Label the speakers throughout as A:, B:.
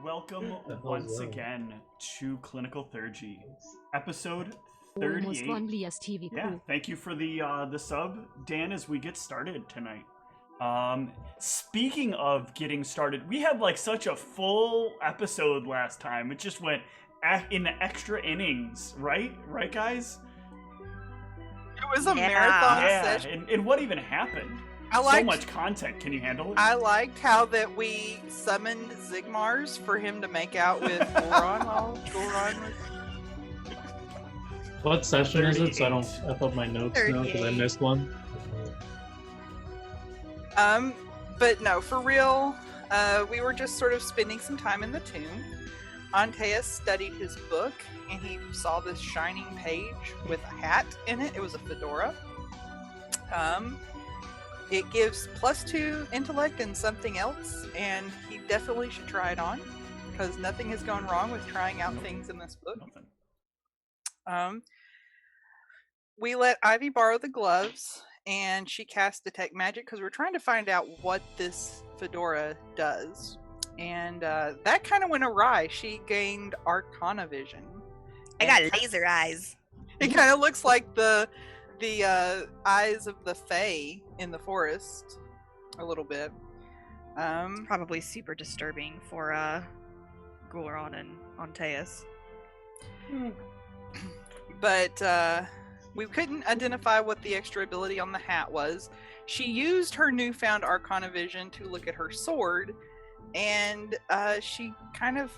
A: welcome once again to Clinical Theurgy, episode 38. Yeah, thank you for the sub, Dan, as we get started tonight. Speaking of getting started, we had like such a full episode last time. It just went in the extra innings, right? Right, guys?
B: It was a marathon
A: session. And what even happened? So much content. Can you handle it?
B: I liked how that we summoned Zigmars for him to make out with Goron while Goron was...
C: What session is it? So I don't F up my notes now because I missed one.
B: But no, for real, we were just sort of spending some time in the tomb. Antaeus studied his book, and he saw this shining page with a hat in it. It was a fedora. It gives +2 intellect and something else, and he definitely should try it on, because nothing has gone wrong with trying out things in this book. We let Ivy borrow the gloves, and she cast Detect Magic, because we're trying to find out what this fedora does. And that kind of went awry. She gained Arcana Vision.
D: I got laser eyes.
B: It kind of looks like the eyes of the Fae in the forest, a little bit.
D: It's probably super disturbing for Goron and Antaeus.
B: But we couldn't identify what the extra ability on the hat was. She used her newfound Arcana Vision to look at her sword, and she kind of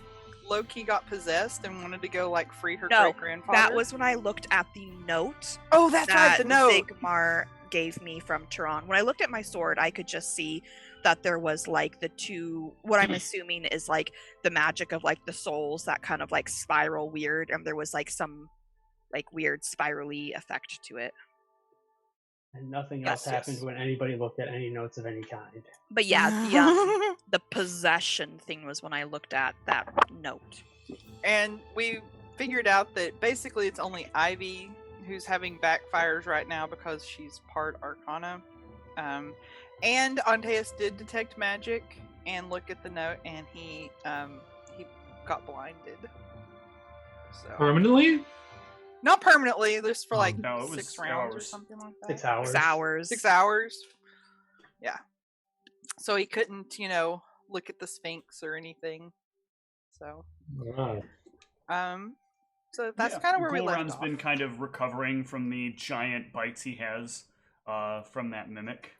B: low-key got possessed and wanted to go like free her great-grandfather.
D: That was when I looked at the note.
B: Oh, that's right, the note
D: Sigmar gave me from Tehran. When I looked at my sword, I could just see that there was like the two, what I'm assuming is like the magic of like the souls that kind of like spiral weird, and there was like some like weird spirally effect to it.
C: And nothing else happened when anybody looked at any notes of any kind.
D: But yeah, the possession thing was when I looked at that note.
B: And we figured out that basically it's only Ivy who's having backfires right now because she's part Arcana. And Antaeus did detect magic and look at the note, and he got blinded. So
C: Permanently?
B: Not permanently, just for like 6 rounds or something like that.
C: 6 hours.
D: 6 hours.
B: 6 hours. Yeah. So he couldn't, look at the Sphinx or anything. So.
C: Wow.
B: So that's kind of where we left off.
A: Goron's been kind of recovering from the giant bites he has from that mimic.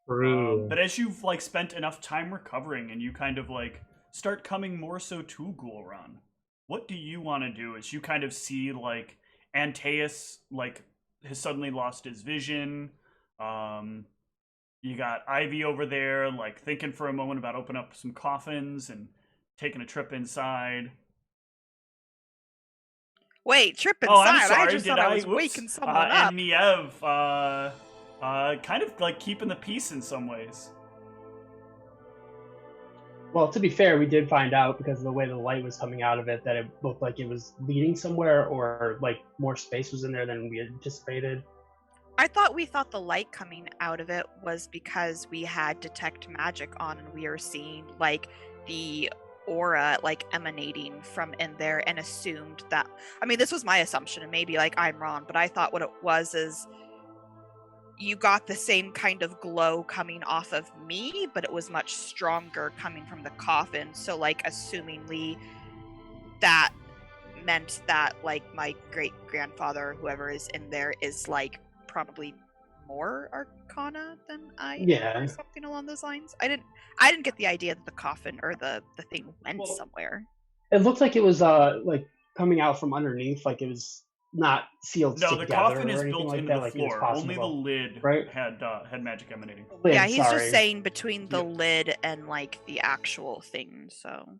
A: But as you've like spent enough time recovering and you kind of like start coming more so to Goron, what do you want to do as you kind of see like Antaeus like has suddenly lost his vision? You got Ivy over there like thinking for a moment about opening up some coffins and taking a trip inside.
D: Wait, trip inside?
A: Oh, I'm sorry.
D: I just thought I was waking someone up.
A: And Niev, kind of like keeping the peace in some ways.
C: Well, to be fair, we did find out because of the way the light was coming out of it that it looked like it was leading somewhere, or like more space was in there than we anticipated.
D: We thought the light coming out of it was because we had detect magic on and we were seeing like the aura like emanating from in there, and assumed that, I mean, this was my assumption and maybe like I'm wrong, but I thought what it was is you got the same kind of glow coming off of me, but it was much stronger coming from the coffin. So like assumingly that meant that like my great grandfather, whoever is in there, is like probably more Arcana than I am, or something along those lines. I didn't get the idea that the coffin or the thing went somewhere.
C: It looked like it was like coming out from underneath, like it was not sealed together.
A: No, the coffin is built
C: like
A: into
C: that,
A: the
C: like
A: floor. Only the lid had magic emanating.
D: Yeah, he's just saying between the lid and like the actual thing. So.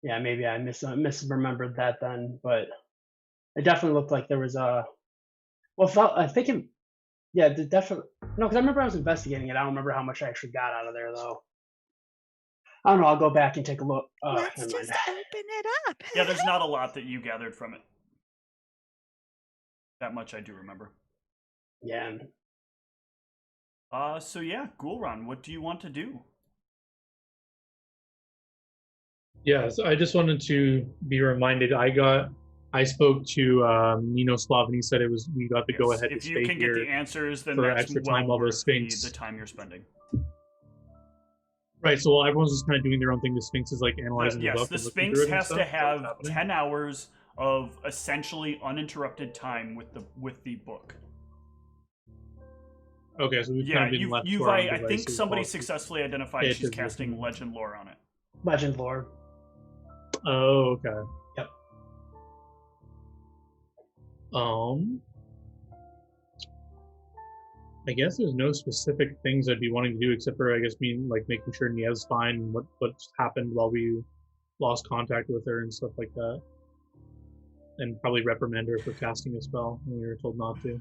C: Yeah, maybe I misremembered that then, but it definitely looked like there was a. Well, I think it. Yeah, definitely. No, because I remember I was investigating it. I don't remember how much I actually got out of there though. I don't know. I'll go back and take a look.
D: Let's just open it up.
A: Yeah, there's not a lot that you gathered from it. That much I do remember.
C: Yeah.
A: So yeah, Ghoulron, what do you want to do?
E: Yeah, so I just wanted to be reminded. I spoke to Ninoslav, and he said we got the go ahead to
A: If you
E: stay
A: can get
E: here
A: the answers, then
E: for
A: that's
E: extra
A: well
E: time while the
A: worth
E: Sphinx.
A: the time you're spending.
E: Right. So while everyone's just kind of doing their own thing, the Sphinx is like analyzing the book.
A: The
E: and looking
A: Sphinx
E: through it and
A: has
E: stuff.
A: to
E: Is that what's
A: have
E: happening?
A: 10 hours of essentially uninterrupted time with the book.
E: Okay, so we've kind of been left to our own
A: I think
E: devices
A: somebody
E: while
A: successfully identified
E: it
A: she's
E: is
A: casting
E: looking.
A: Legend Lore on it.
C: Legend lore.
E: Oh, okay.
C: Yep.
E: I guess there's no specific things I'd be wanting to do except for, I guess, making sure Nia's fine and what's happened while we lost contact with her and stuff like that. And probably reprimand her for casting a spell when we were told not to.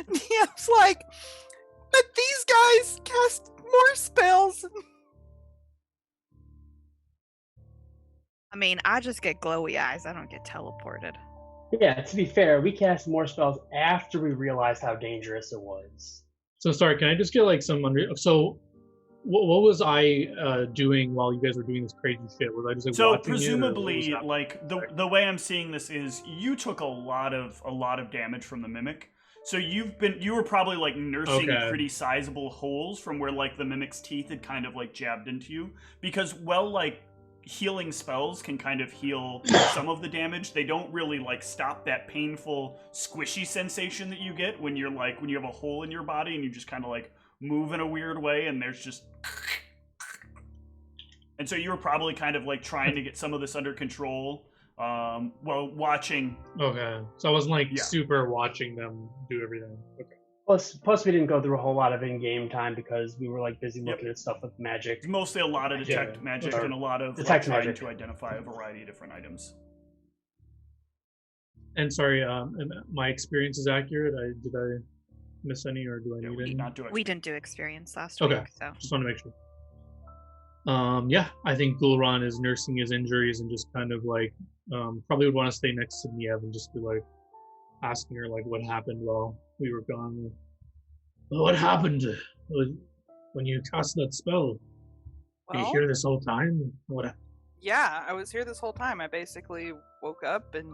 B: Nia's like, but these guys cast more spells.
D: I mean, I just get glowy eyes. I don't get teleported.
C: Yeah, to be fair, we cast more spells after we realized how dangerous it was.
E: So sorry, can I just get like some so what was I doing while you guys were doing this crazy shit? Was I just like
A: so
E: watching
A: presumably
E: it, or
A: like the way I'm seeing this is you took a lot of damage from the mimic. So you were probably like nursing pretty sizable holes from where like the mimic's teeth had kind of like jabbed into you, because like healing spells can kind of heal some of the damage. They don't really like stop that painful squishy sensation that you get when you have a hole in your body and you just kind of like move in a weird way and there's just and so you were probably kind of like trying to get some of this under control while watching.
E: Okay, so I wasn't like super watching them do everything. Okay.
C: Plus, we didn't go through a whole lot of in-game time because we were like busy looking at stuff with magic.
A: It's mostly a lot of detect magic and a lot of
C: detect
A: trying
C: magic
A: to identify a variety of different items.
E: And sorry, my experience is accurate. Did I miss any, or do I need any?
D: We didn't do experience last
E: week,
D: so
E: just want to make sure. Yeah, I think Ghoulron is nursing his injuries and just kind of like probably would want to stay next to Niev and just be like asking her like what happened while we were gone. Well, what happened when you cast that spell? Were you here this whole time? What?
B: Yeah, I was here this whole time. I basically woke up and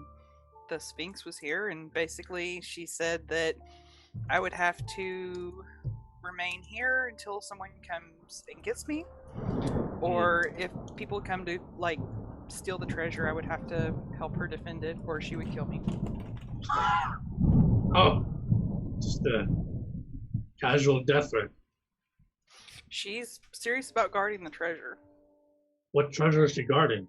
B: the Sphinx was here, and basically she said that I would have to remain here until someone comes and gets me, or if people come to like steal the treasure, I would have to help her defend it, or she would kill me.
E: Oh, just a casual death threat.
B: She's serious about guarding the treasure.
E: What treasure is she guarding?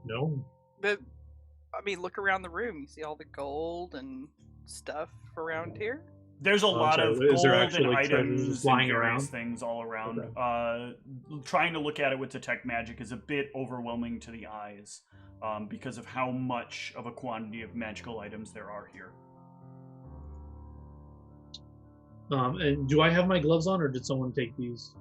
E: No?
B: Look around the room. You see all the gold and stuff around here?
A: There's a lot of gold and items
E: lying
A: and
E: around
A: things all around.
E: Okay.
A: Trying to look at it with detect magic is a bit overwhelming to the eyes because of how much of a quantity of magical items there are here.
E: And do I have my gloves on, or did someone take these?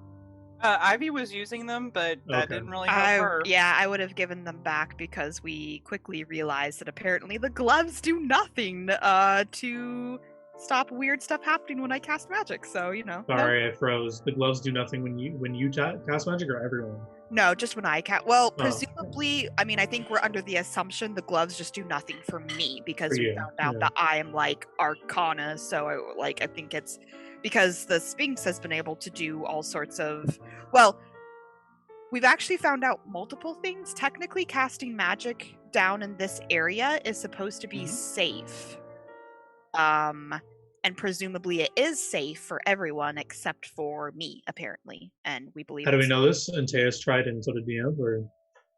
B: Ivy was using them, but that didn't really help her.
D: Yeah, I would have given them back because we quickly realized that apparently the gloves do nothing to stop weird stuff happening when I cast magic. So
E: Sorry, I froze. The gloves do nothing when you cast magic, or everyone?
D: No, just when I cast. Well, presumably, I think we're under the assumption the gloves just do nothing for me because we found out that I am like Arcana. So I think it's because the Sphinx has been able to do all sorts of. Well, we've actually found out multiple things. Technically, casting magic down in this area is supposed to be safe. And presumably it is safe for everyone except for me, apparently. And we believe.
E: How do we know this? And Tejas tried, and so did Niev, or?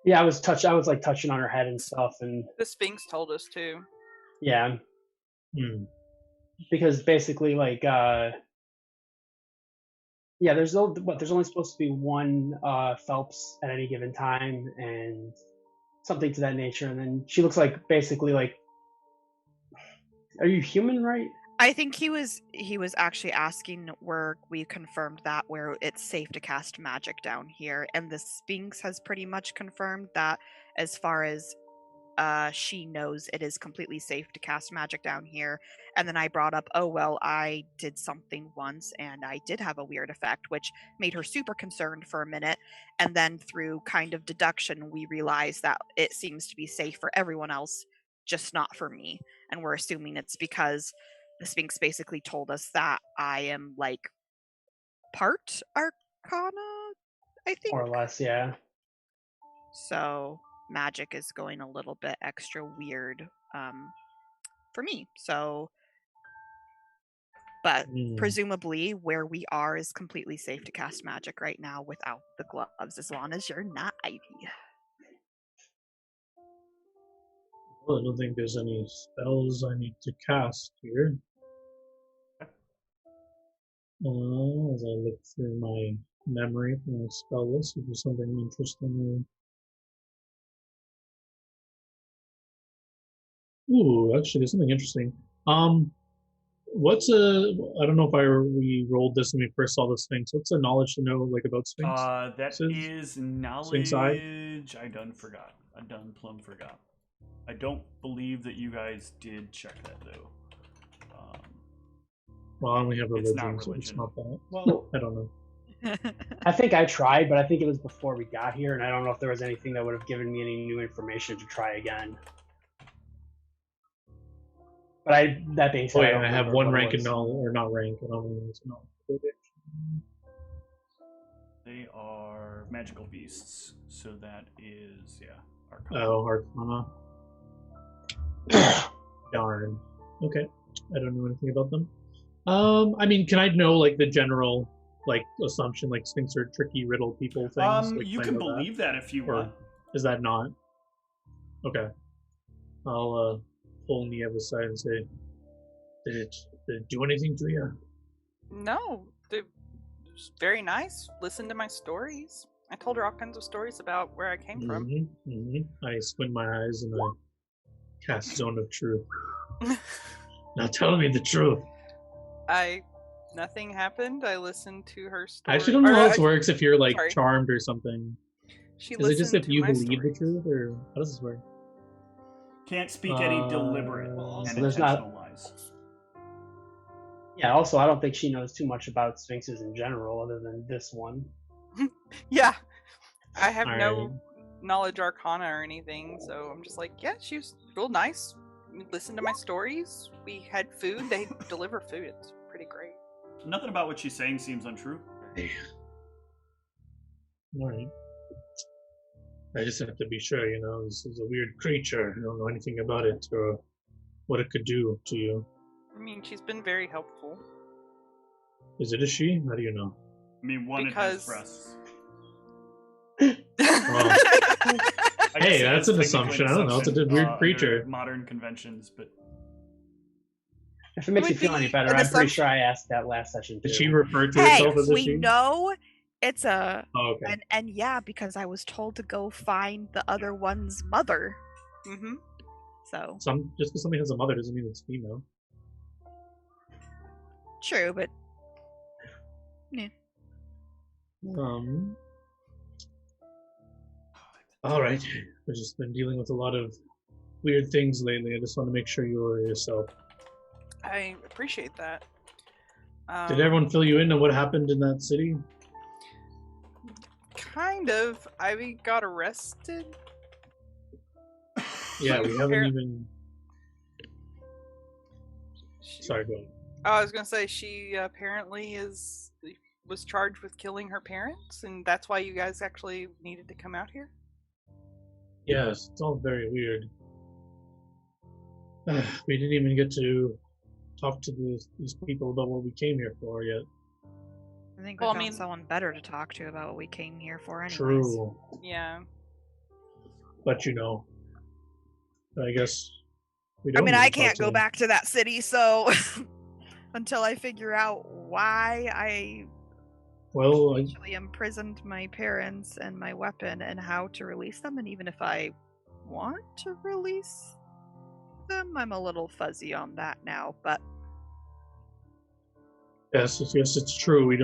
C: Yeah, I was like touching on her head and stuff, and
B: the Sphinx told us too.
C: Yeah. Because basically, like, there's only supposed to be one Phelps at any given time, and something to that nature. And then she looks like basically like, are you human, right?
D: I think he was actually asking where we confirmed that where it's safe to cast magic down here, and the Sphinx has pretty much confirmed that as far as she knows it is completely safe to cast magic down here. And then I brought up, oh, well, I did something once and I did have a weird effect, which made her super concerned for a minute. And then through kind of deduction, we realized that it seems to be safe for everyone else, just not for me. And we're assuming it's because the Sphinx basically told us that I am like part Arcana, I think.
C: More or less, yeah.
D: So magic is going a little bit extra weird for me. So, but presumably where we are is completely safe to cast magic right now without the gloves, as long as you're not Ivy.
E: Well, I don't think there's any spells I need to cast here. As I look through my memory for my spell list, if there's something interesting. Ooh, actually, there's something interesting. What's I don't know if we rolled this when we first saw the Sphinx. What's a knowledge to know like about Sphinx?
A: That is knowledge. I done forgot. I done plumb forgot. I don't believe that you guys did check that though.
E: Well, I only have religion,
A: it's not
E: so
A: religion.
E: it's not that.
C: Well,
E: I don't know.
C: I think I tried, but I think it was before we got here, and I don't know if there was anything that would have given me any new information to try again. But that being said,
E: I have one rank in knowledge, or not rank, I don't know.
A: They are magical beasts, so that is Arcana.
E: Oh, Arcana. Darn. Okay, I don't know anything about them. I mean, can I know like the general like assumption, like Sphinx are tricky riddle people things? Like,
A: you can believe that if you want.
E: Is that not? Okay. I'll pull Niev aside and say, did it do anything to you?
B: No, they're very nice. Listen to my stories. I told her all kinds of stories about where I came from.
E: I squint my eyes and I cast Zone of Truth. Now tell me the truth.
B: Nothing happened. I listened to her story.
E: I actually don't know how this works if you're like charmed or something. Is it just if you believe the truth, or how does this work?
A: Can't speak any deliberate and intentional lies.
C: Yeah, also, I don't think she knows too much about Sphinxes in general, other than this one.
B: Yeah. I have no knowledge Arcana or anything, so I'm just like, yeah, she was real nice. Listen to my stories. We had food. They deliver food. It's pretty great.
A: Nothing about what she's saying seems untrue.
E: Alright. I just have to be sure, this is a weird creature. I don't know anything about it or what it could do to you.
B: I mean, she's been very helpful.
E: Is it a she? How do you know?
A: I mean, it has breasts.
E: Well, hey, that's an assumption. I don't know. It's a weird creature.
A: Modern conventions, but
C: if it makes you feel any better, I'm pretty sure I asked that last session too.
E: Did she refer to herself as a she?
D: We know it's a.
E: Oh, okay.
D: And yeah, because I was told to go find the other one's mother.
B: Mm-hmm.
D: So
E: just because somebody has a mother doesn't mean it's female.
D: True, but yeah.
E: All right. I've just been dealing with a lot of weird things lately. I just want to make sure you're yourself.
B: I appreciate that.
E: Did everyone fill you in on what happened in that city?
B: Kind of. Ivy got arrested.
E: Yeah, we haven't even... Sorry, go on.
B: I was going to say, she apparently was charged with killing her parents, and that's why you guys actually needed to come out here?
E: Yes, it's all very weird. We didn't even get to talk to these people about what we came here for yet.
D: I think we found someone better to talk to about what we came here for anyways.
E: True.
B: Yeah.
E: But I guess we don't.
D: I mean, I can't go back to that city, so until I figure out why I actually imprisoned my parents and my weapon and how to release them, and even if I want to release them, I'm a little fuzzy on that now, but
E: yes, it's true. We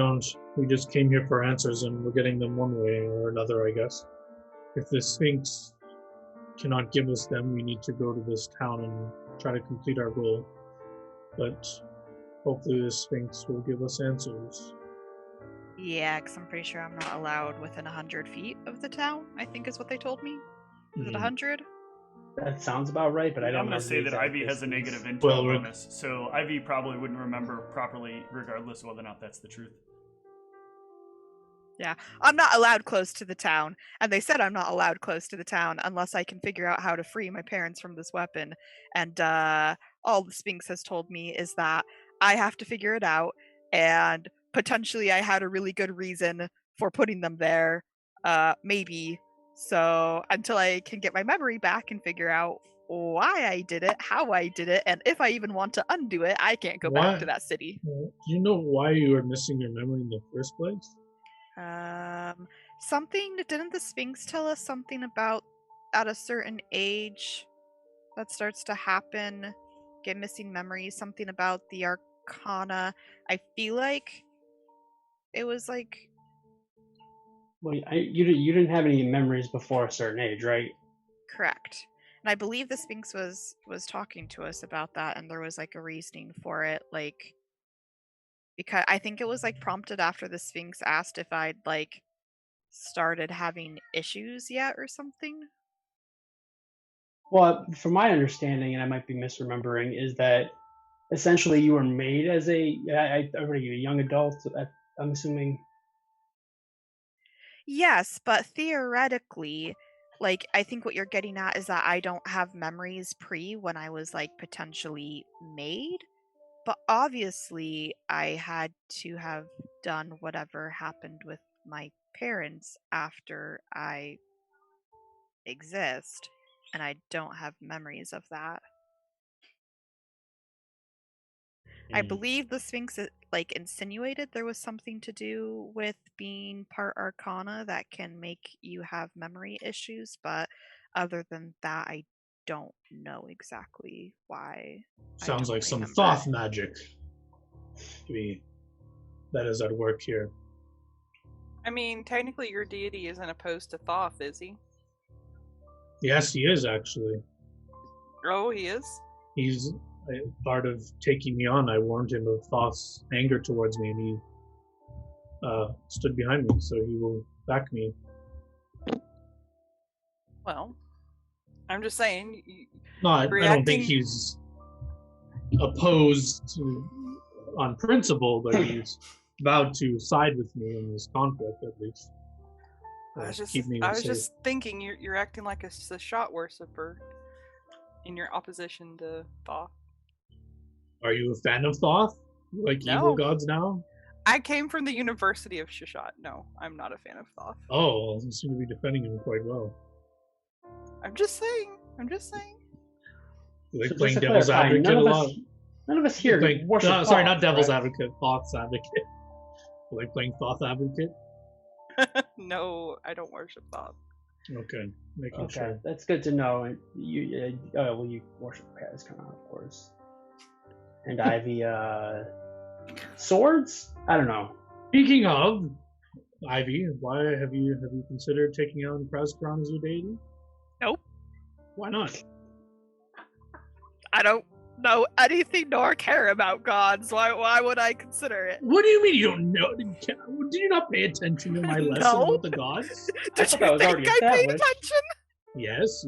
E: just came here for answers and we're getting them one way or another, I guess. If the Sphinx cannot give us them, we need to go to this town and try to complete our goal. But hopefully the Sphinx will give us answers.
D: Yeah, because I'm pretty sure I'm not allowed within 100 feet of the town, I think is what they told me. Is it 100?
C: That sounds about right, but I don't
A: I'm
C: know.
A: going to say that Ivy has a negative intel bonus, so Ivy probably wouldn't remember properly regardless of whether or not that's the truth.
D: Yeah, I'm not allowed close to the town, and they said I'm not allowed close to the town unless I can figure out how to free my parents from this weapon. And all the Sphinx has told me is that I have to figure it out, and potentially I had a really good reason for putting them there, maybe. So until I can get my memory back and figure out why I did it, how I did it, and if I even want to undo it, I can't go back to that city.
E: Do you know why you were missing your memory in the first place?
D: Didn't the Sphinx tell us something about at a certain age that starts to happen, get missing memories, something about the Arcana? I feel like it was like...
C: Well, you didn't have any memories before a certain age, right?
D: Correct. And I believe the Sphinx was talking to us about that, and there was like a reasoning for it, like, because I think it was like prompted after the Sphinx asked if I'd like started having issues yet or something.
C: Well, from my understanding, and I might be misremembering, is that essentially you were made as a young adult. I'm assuming.
D: Yes, but theoretically, like, I think what you're getting at is that I don't have memories when I was like potentially made. But obviously, I had to have done whatever happened with my parents after I exist, and I don't have memories of that. I believe the Sphinx like insinuated there was something to do with being part Arcana that can make you have memory issues, but other than that, I don't know exactly why.
E: Sounds like some Thoth magic that is at work here.
B: I mean, technically your deity isn't opposed to Thoth, is he?
E: Yes, he is actually.
B: Oh, he is?
E: He's part of taking me on. I warned him of Thoth's anger towards me, and he stood behind me, so he will back me.
B: Well, I'm just saying.
E: I don't think he's opposed on principle, but he's vowed to side with me in this conflict, at least.
B: I was just thinking you're acting like a Sascha worshiper in your opposition to Thoth.
E: Are you a fan of Thoth? Like evil gods now?
B: I came from the University of Sascha. No, I'm not a fan of Thoth.
E: Oh, you seem to be defending him quite well.
B: I'm just saying.
E: You like playing devil's advocate a lot?
C: None of us here worship Thoth.
E: Sorry, not devil's advocate, Thoth's advocate. You like playing Thoth advocate?
B: No, I don't worship Thoth.
E: Okay, making sure.
C: That's good to know. You worship Kazkan, of course. And Ivy, swords? I don't know.
E: Speaking of Ivy, why have you considered taking on Krauskron as your deity?
D: Nope.
E: Why not?
D: I don't know anything nor care about gods. Why would I consider it?
E: What do you mean you don't know? Did you not pay attention to my lesson about the gods?
D: Did you think I paid attention?
E: Yes,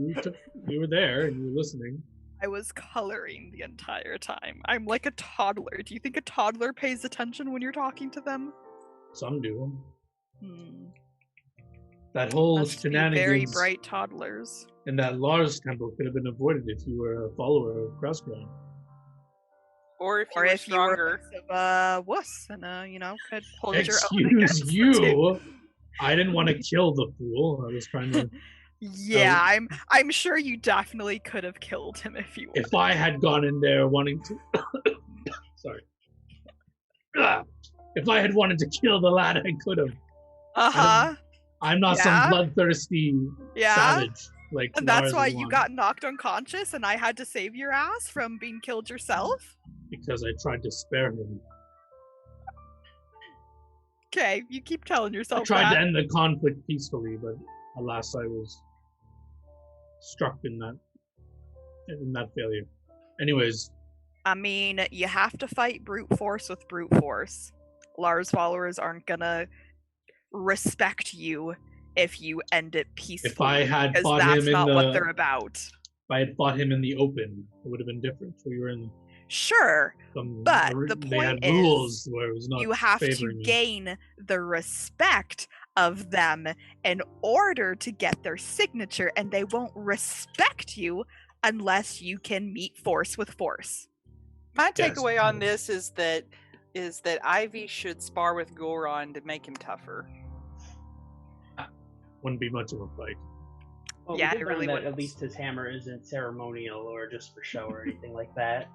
E: you were there and you were listening.
D: I was coloring the entire time. I'm like a toddler. Do you think a toddler pays attention when you're talking to them?
E: Some do. That whole shenanigans.
D: Very bright toddlers.
E: And that Lars temple could have been avoided if you were a follower of Krauskron.
B: Or if you were
D: a wuss and could hold your
E: Excuse
D: own. Excuse
E: you. I didn't want to kill the fool. I was trying to.
D: Yeah, I'm sure you definitely could have killed him if you wanted.
E: If I had gone in there wanting to sorry. If I had wanted to kill the lad, I could have. I'm not some bloodthirsty savage.
D: And that's why you got knocked unconscious and I had to save your ass from being killed yourself?
E: Because I tried to spare him.
D: Okay, you keep telling yourself
E: I tried to end the conflict peacefully, but alas, I was struck in that failure. Anyways,
D: I mean, you have to fight brute force with brute force. Lars followers aren't gonna respect you if you end it peacefully.
E: if I had
D: because
E: fought
D: that's
E: him
D: not
E: in
D: what
E: the,
D: they're about.
E: if I had fought him in the open, it would have been different. We were in
D: Sure, but the
E: they
D: point
E: had
D: is,
E: rules where it was not
D: you have to
E: favoring you.
D: gain the respect of them in order to get their signature, and they won't respect you unless you can meet force with force.
B: My
E: Yes.
B: takeaway on this is that Ivy should spar with Goron to make him tougher.
E: Wouldn't be much of a fight.
C: Well,
D: Yeah,
C: we did
D: it really
C: learn that
D: wouldn't.
C: at least his hammer isn't ceremonial or just for show or anything like that.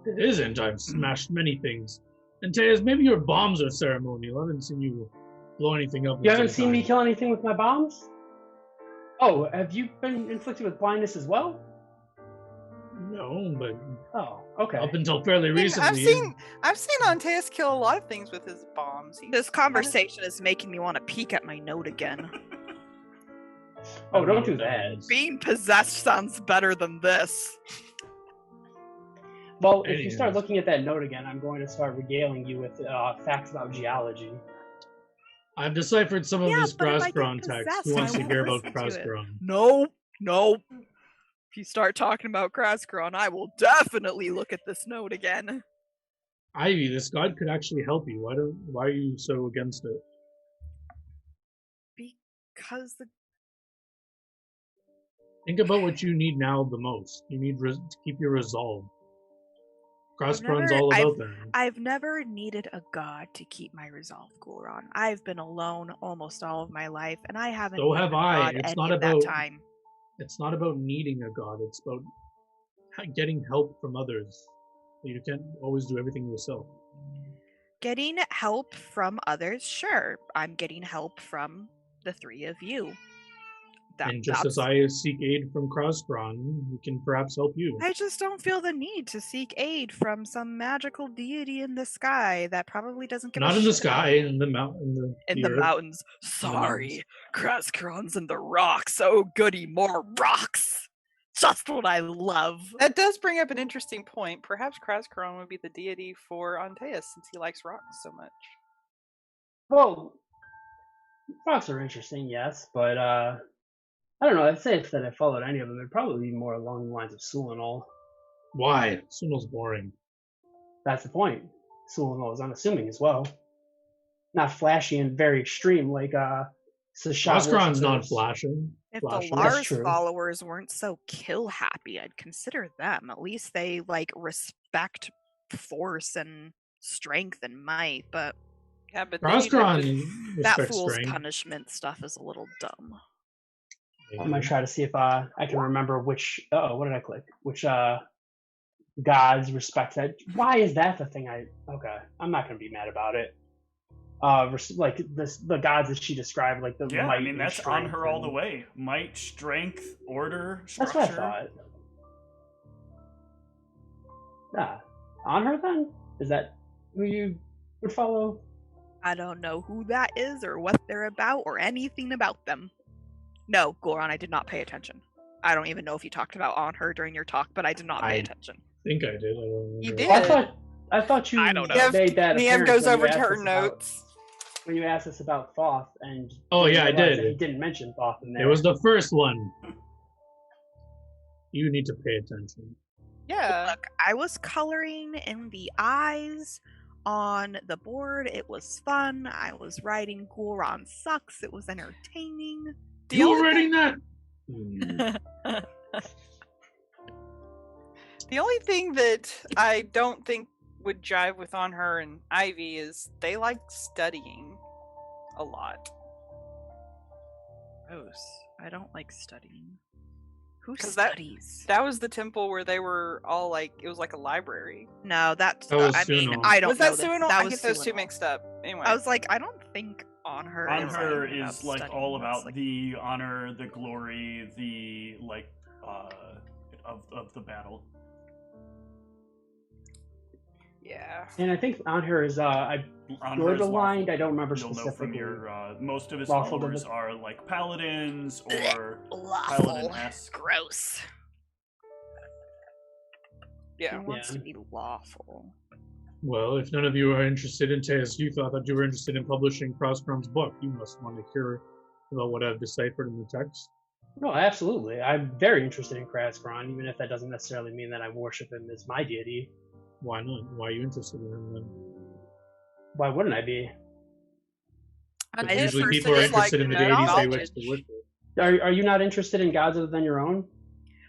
E: It isn't. I've smashed many things. And Tejas, maybe your bombs are ceremonial. I haven't seen you blow anything up.
C: You haven't seen me kill anything with my bombs? Oh, have you been inflicted with blindness as well?
E: No, but
C: Oh, okay.
E: up until fairly
B: I mean,
E: recently.
B: I've seen Antaeus kill a lot of things with his bombs.
D: This conversation is making me want to peek at my note again.
C: Oh, don't do that.
D: Being possessed sounds better than this.
C: Well, if you start
E: Anyways.
C: looking at that note again, I'm going to start regaling you with facts about geology.
E: I've deciphered some of
D: Yeah,
E: this
D: but if I get
E: Kraskron text.
D: possessed,
E: Who wants
D: I
E: to
D: won't
E: hear about
D: listen to it.
E: Kraskron?
D: No. If you start talking about Kraskron, I will definitely look at this note again.
E: Ivy, this god could actually help you. Why are you so against it?
D: Because the
E: Think about what you need now the most. You need to keep your resolve. Kraskron's all about that.
D: I've never needed a god to keep my resolve, Gulron. I've been alone almost all of my life, and I haven't
E: So
D: needed
E: have
D: a
E: I.
D: god
E: It's
D: any
E: not
D: of
E: about-
D: that time.
E: It's not about needing a god. It's about getting help from others. You can't always do everything yourself.
D: Getting help from others, sure. I'm getting help from the three of you.
E: And just as I seek aid from Kraskron, we can perhaps help you.
D: I just don't feel the need to seek aid from some magical deity in the sky that probably doesn't give a
E: Not
D: shit.
E: in the sky, in the mountain,
D: In the
E: earth.
D: mountains. Sorry, Kraskron's in the rocks. Oh goody, more rocks. Just what I love.
B: That does bring up an interesting point. Perhaps Kraskron would be the deity for Antaeus since he likes rocks so much.
C: Well, rocks are interesting, yes, but I don't know. I'd say if that I followed any of them, it'd probably be more along the lines of Sulinol.
E: Why? Sunol's boring.
C: That's the point. Sulinol is unassuming as well. Not flashy and very extreme like Sascha.
E: Kraskron's not flashing.
D: If
E: Flashing.
D: the
C: That's
D: Lars
C: true.
D: followers weren't so kill happy, I'd consider them. At least they respect force and strength and might, but
B: Yeah, but then you'd have to-
E: Kraskron
D: that
E: respects
D: fool's
E: strength.
D: punishment stuff is a little dumb.
C: I'm gonna try to see if I can remember which. Oh, what did I click? Which gods respect that? Why is that the thing? Okay, I'm not gonna be mad about it. Like the gods that she described, like the
A: Yeah,
C: might
A: I mean
C: and
A: that's on
C: strength
A: her all the
C: and-
A: way. Might, strength, order,
C: That's
A: structure.
C: what I thought. Yeah, on her then? Is that who you would follow?
D: I don't know who that is or what they're about or anything about them. No, Goron, I did not pay attention. I don't even know if you talked about on her during your talk, but I did not pay
E: I-
D: attention.
E: I think I did. I don't remember.
B: You
C: Well,
B: did.
C: I thought you
D: I don't know.
C: made that.
B: Niamh
C: apparent
B: goes
C: when you
B: over to
C: asked
B: her
C: us about-
B: notes.
C: when you asked us about Thoth, and
E: Oh,
C: didn't
E: yeah, I
C: realize
E: did.
C: that He didn't mention Thoth in there.
E: It was the first one. You need to pay attention.
B: Yeah.
D: Look, I was coloring in the eyes on the board. It was fun. I was writing Goron sucks. It was entertaining.
E: You were writing that? Hmm.
B: The only thing that I don't think would jive with on her and Ivy is they like studying a lot.
D: Gross. I don't like studying. Who
B: 'Cause
D: studies?
B: That was the temple where they were all like, it was like a library.
D: No, that's.
E: That was
D: I mean,
E: Suno.
D: I don't
B: Was
D: know.
B: that Suno?
D: That
B: I
D: was
B: get those two
D: Suno.
B: mixed up. Anyway.
D: I was like, I don't think on her.
A: On
D: is
A: her
D: anything
A: is
D: about
A: like
D: studying.
A: all
D: That's,
A: about
D: like,
A: the honor, the glory, the of the battle.
B: Yeah.
C: And I think on her is
A: On
C: good
A: hers
C: aligned.
A: lawful.
C: I don't remember
A: You'll know from
C: specifically.
A: your most of his
C: Lawful
A: followers
C: to
A: are like paladins or
D: Lawful.
A: paladin-esque.
D: Gross.
B: Yeah.
D: Who wants
C: Yeah.
D: to be lawful?
E: Well, if none of you are interested in TSU, thought that you were interested in publishing Crosscrone's book, you must want to hear about what I've deciphered in the text.
C: No, absolutely. I'm very interested in Kraskron, even if that doesn't necessarily mean that I worship him as my deity.
E: Why not? Why are you interested in him then?
C: Why wouldn't I be?
B: And
E: Usually
B: his
E: people are
B: person is like
E: interested in the deities they
B: knowledge.
E: wish to worship.
C: Are you not interested in gods other than your own?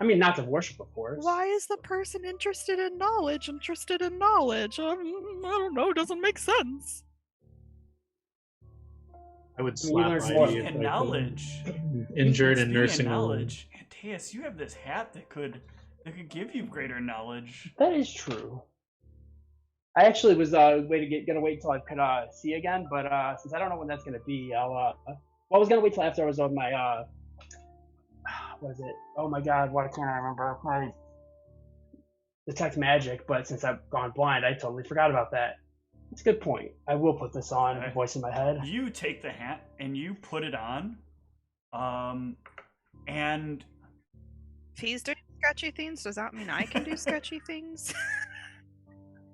C: I mean, not to worship, of course.
D: Why is the person interested in knowledge? I don't know. Doesn't make sense.
E: I would
C: I mean,
E: slap
C: you learn
E: Ivy
C: more.
E: if
A: Speaking
E: I
A: of
E: could.
A: knowledge,
E: Injured and
A: speaking of
E: nursing home.
A: knowledge, Antaeus, you have this hat that could give you greater knowledge.
C: That is true. I actually was gonna wait until I could see again, but since I don't know when that's gonna be, I was gonna wait till after I was on my what is it? Oh my god, why can't I remember? My detect magic, but since I've gone blind, I totally forgot about that. It's a good point. I will put this on,
A: Okay.
C: voice in my head.
A: You take the hat and you put it on, and
D: If he's doing sketchy things, does that mean I can do sketchy things?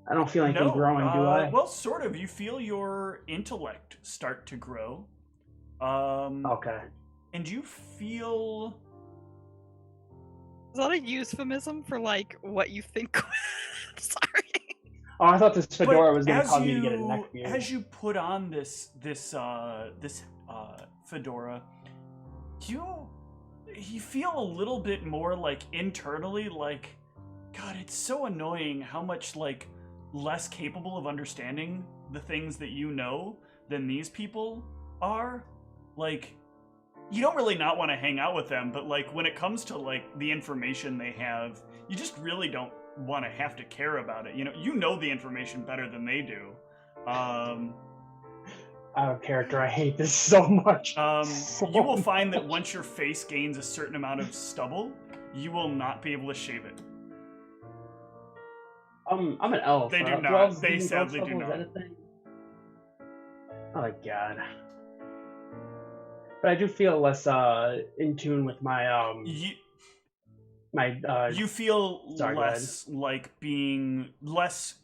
C: I don't feel anything growing, do I?
A: Well, sort of. You feel your intellect start to grow.
C: Okay.
A: And you feel
D: Is that a euphemism for like what you think? Sorry.
C: Oh, I thought this fedora
A: But
C: was gonna
A: as
C: cause me to get a neck beard.
A: As you put on this fedora, you feel a little bit more like internally like, God, it's so annoying how much like less capable of understanding the things that you know than these people are. Like, you don't really not want to hang out with them, but like when it comes to like the information they have, you just really don't want to have to care about it. You know the information better than they do.
C: Out of character, I hate this so much.
A: You will find that once your face gains a certain amount of stubble, you will not be able to shave it.
C: I'm an elf.
A: They do not.
C: elves
A: They
C: even grow
A: sadly do
C: stubble? Is
A: not.
C: that a thing? Oh god. But I do feel less in tune with my
A: You feel
C: sorry, go
A: less like being less.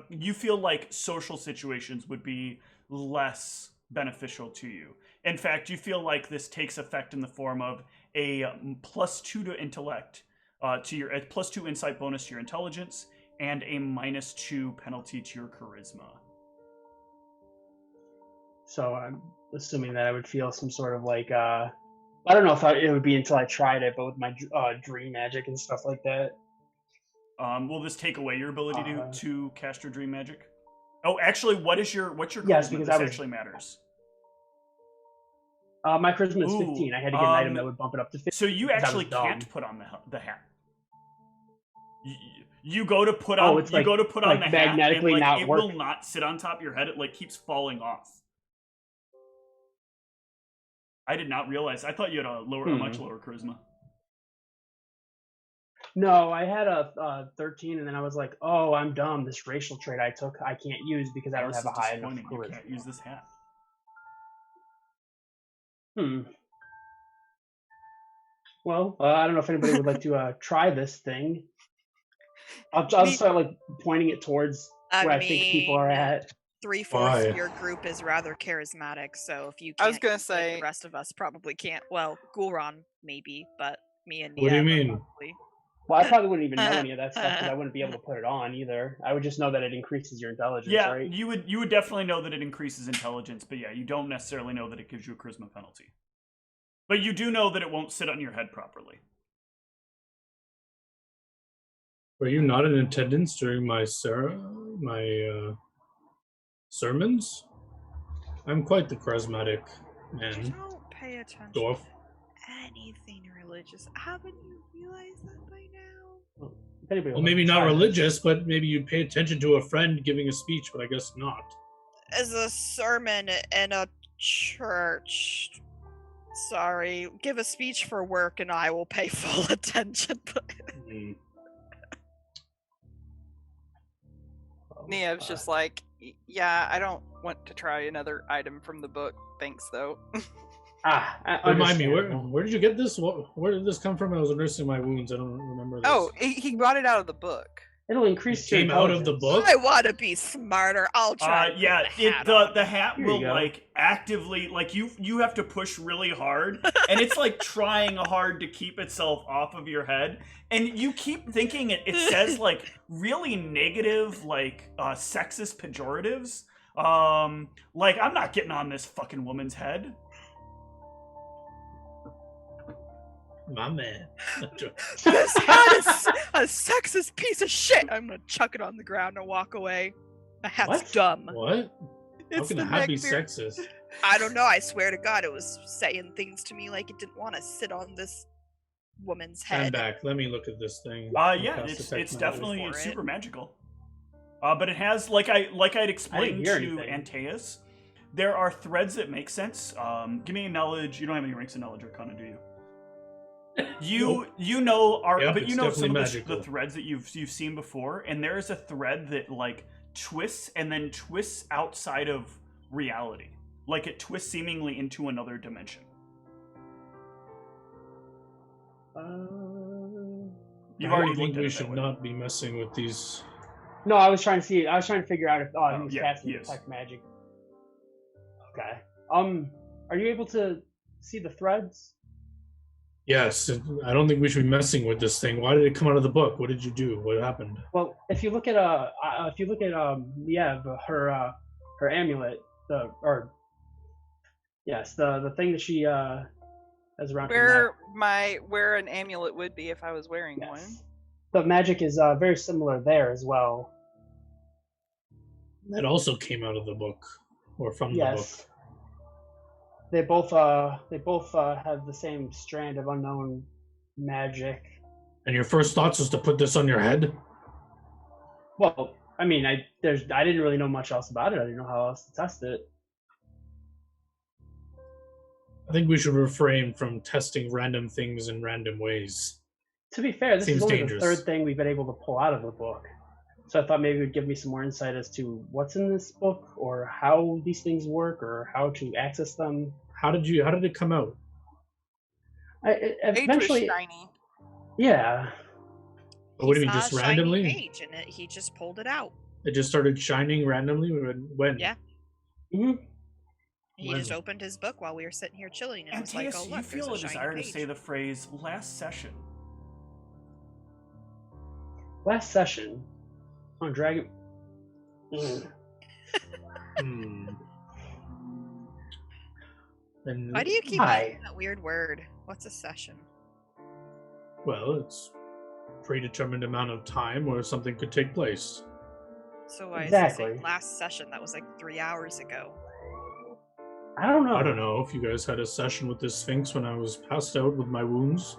A: You feel like social situations would be less beneficial to you. In fact, you feel like this takes effect in the form of a +2 to intellect, to your +2 insight bonus to your intelligence, and a -2 penalty to your charisma.
C: So I'm assuming that I would feel some sort of like I don't know if it would be until I tried it, but with my dream magic and stuff like that.
A: Will this take away your ability to cast your dream magic? Oh, actually, what's your charisma?
C: Yes, because
A: this actually matters.
C: My charisma is 15. I had to get an item that would bump it up to 15.
A: So you actually can't put on the hat. You go to put on the hat, and like, it will not sit on top of your head. It like keeps falling off. I did not realize. I thought you had a much lower charisma.
C: No, I had a 13, and then I was like, "Oh, I'm dumb. This racial trait I took, I can't use because I don't have a high enough charisma.
A: You can't use this hat."
C: Well, I don't know if anybody would like to try this thing. I'll start like pointing it towards where I think people are at.
D: 3/4 of your group is rather charismatic, so if you can't,
B: I was gonna say
D: the rest of us probably can't. Well, Gulron maybe, but me and
E: What do you mean?
D: probably.
C: Well, I probably wouldn't even know any of that stuff because I wouldn't be able to put it on either. I would just know that it increases your intelligence, right?
A: You would definitely know that it increases intelligence, but yeah, you don't necessarily know that it gives you a charisma penalty. But you do know that it won't sit on your head properly.
E: Were you not in attendance during my sermons? I'm quite the charismatic man.
D: Don't pay attention
E: Dwarf.
D: to anything religious. Haven't you realized that by now?
E: Well, maybe not religious, but maybe you'd pay attention to a friend giving a speech, but I guess not.
D: As a sermon in a church. Sorry, give a speech for work and I will pay full attention.
B: Niamh's just like, yeah, I don't want to try another item from the book. Thanks, though.
E: Remind me, where did you get this? Where did this come from? I was nursing my wounds. I don't remember this.
B: Oh, he brought it out of the book.
C: It'll increase your
E: came out of the book.
D: I want to be smarter. I'll try.
A: Yeah, the hat will like actively like you have to push really hard, and it's like trying hard to keep itself off of your head, and you keep thinking it says like really negative like sexist pejoratives. Like I'm not getting on this fucking woman's head.
E: My man.
D: This hat is a sexist piece of shit. I'm gonna chuck it on the ground and walk away. The hat's dumb.
E: What? How
B: It's
E: can
B: the
E: the hat be
B: neckbeard.
E: sexist?
D: I don't know. I swear to God, it was saying things to me like it didn't want to sit on this woman's
E: Stand
D: head.
E: back. Let me look at this thing.
A: Yeah, it's definitely it's super magical. But it has like I'd explained to Antaeus, there are threads that make sense. Give me a knowledge. You don't have any ranks in knowledge arcana, do you? You know but you know some of the threads that you've seen before, and there is a thread that like twists and then twists outside of reality, like it twists seemingly into another dimension. You've already
E: think
A: looked at
E: we
A: it
E: should
A: that way.
E: not be messing with these.
C: No, I was trying to see. I was trying to figure out if he was casting
A: he is.
C: detect magic. Okay. Are you able to see the threads?
E: Yes, I don't think we should be messing with this thing. Why did it come out of the book? What did you do? What happened?
C: Well, if you look at Liev, her amulet, the thing that she has around her neck.
B: Where an amulet would be if I was wearing one.
C: The magic is very similar there as well.
E: That also came out of the book, or from the book.
C: They both have the same strand of unknown magic.
E: And your first thoughts was to put this on your head?
C: Well, I mean, I didn't really know much else about it. I didn't know how else to test it.
E: I think we should refrain from testing random things in random ways.
C: To be fair, this is only
E: dangerous.
C: the third thing we've been able to pull out of the book. So I thought maybe it would give me some more insight as to what's in this book, or how these things work, or how to access them.
E: How did it come out?
C: Eventually,
B: Page was shiny.
C: Yeah.
E: What do you mean, just randomly?
D: Page and he just pulled it out.
E: It just started shining randomly? When?
D: Yeah.
C: Mm-hmm.
D: He just opened his book while we were sitting here chilling, and was
A: Antaeus,
D: like, "Oh look,
A: you feel a
D: there's a
A: desire
D: shiny
A: to
D: page."
A: say the phrase "last session."
C: Last session on Dragon.
E: And
D: Why do you keep using that weird word? What's a session?
E: Well, it's a predetermined amount of time where something could take place.
D: So why is it saying last session? That was like 3 hours ago.
C: I don't know.
E: I don't know if you guys had a session with this Sphinx when I was passed out with my wounds.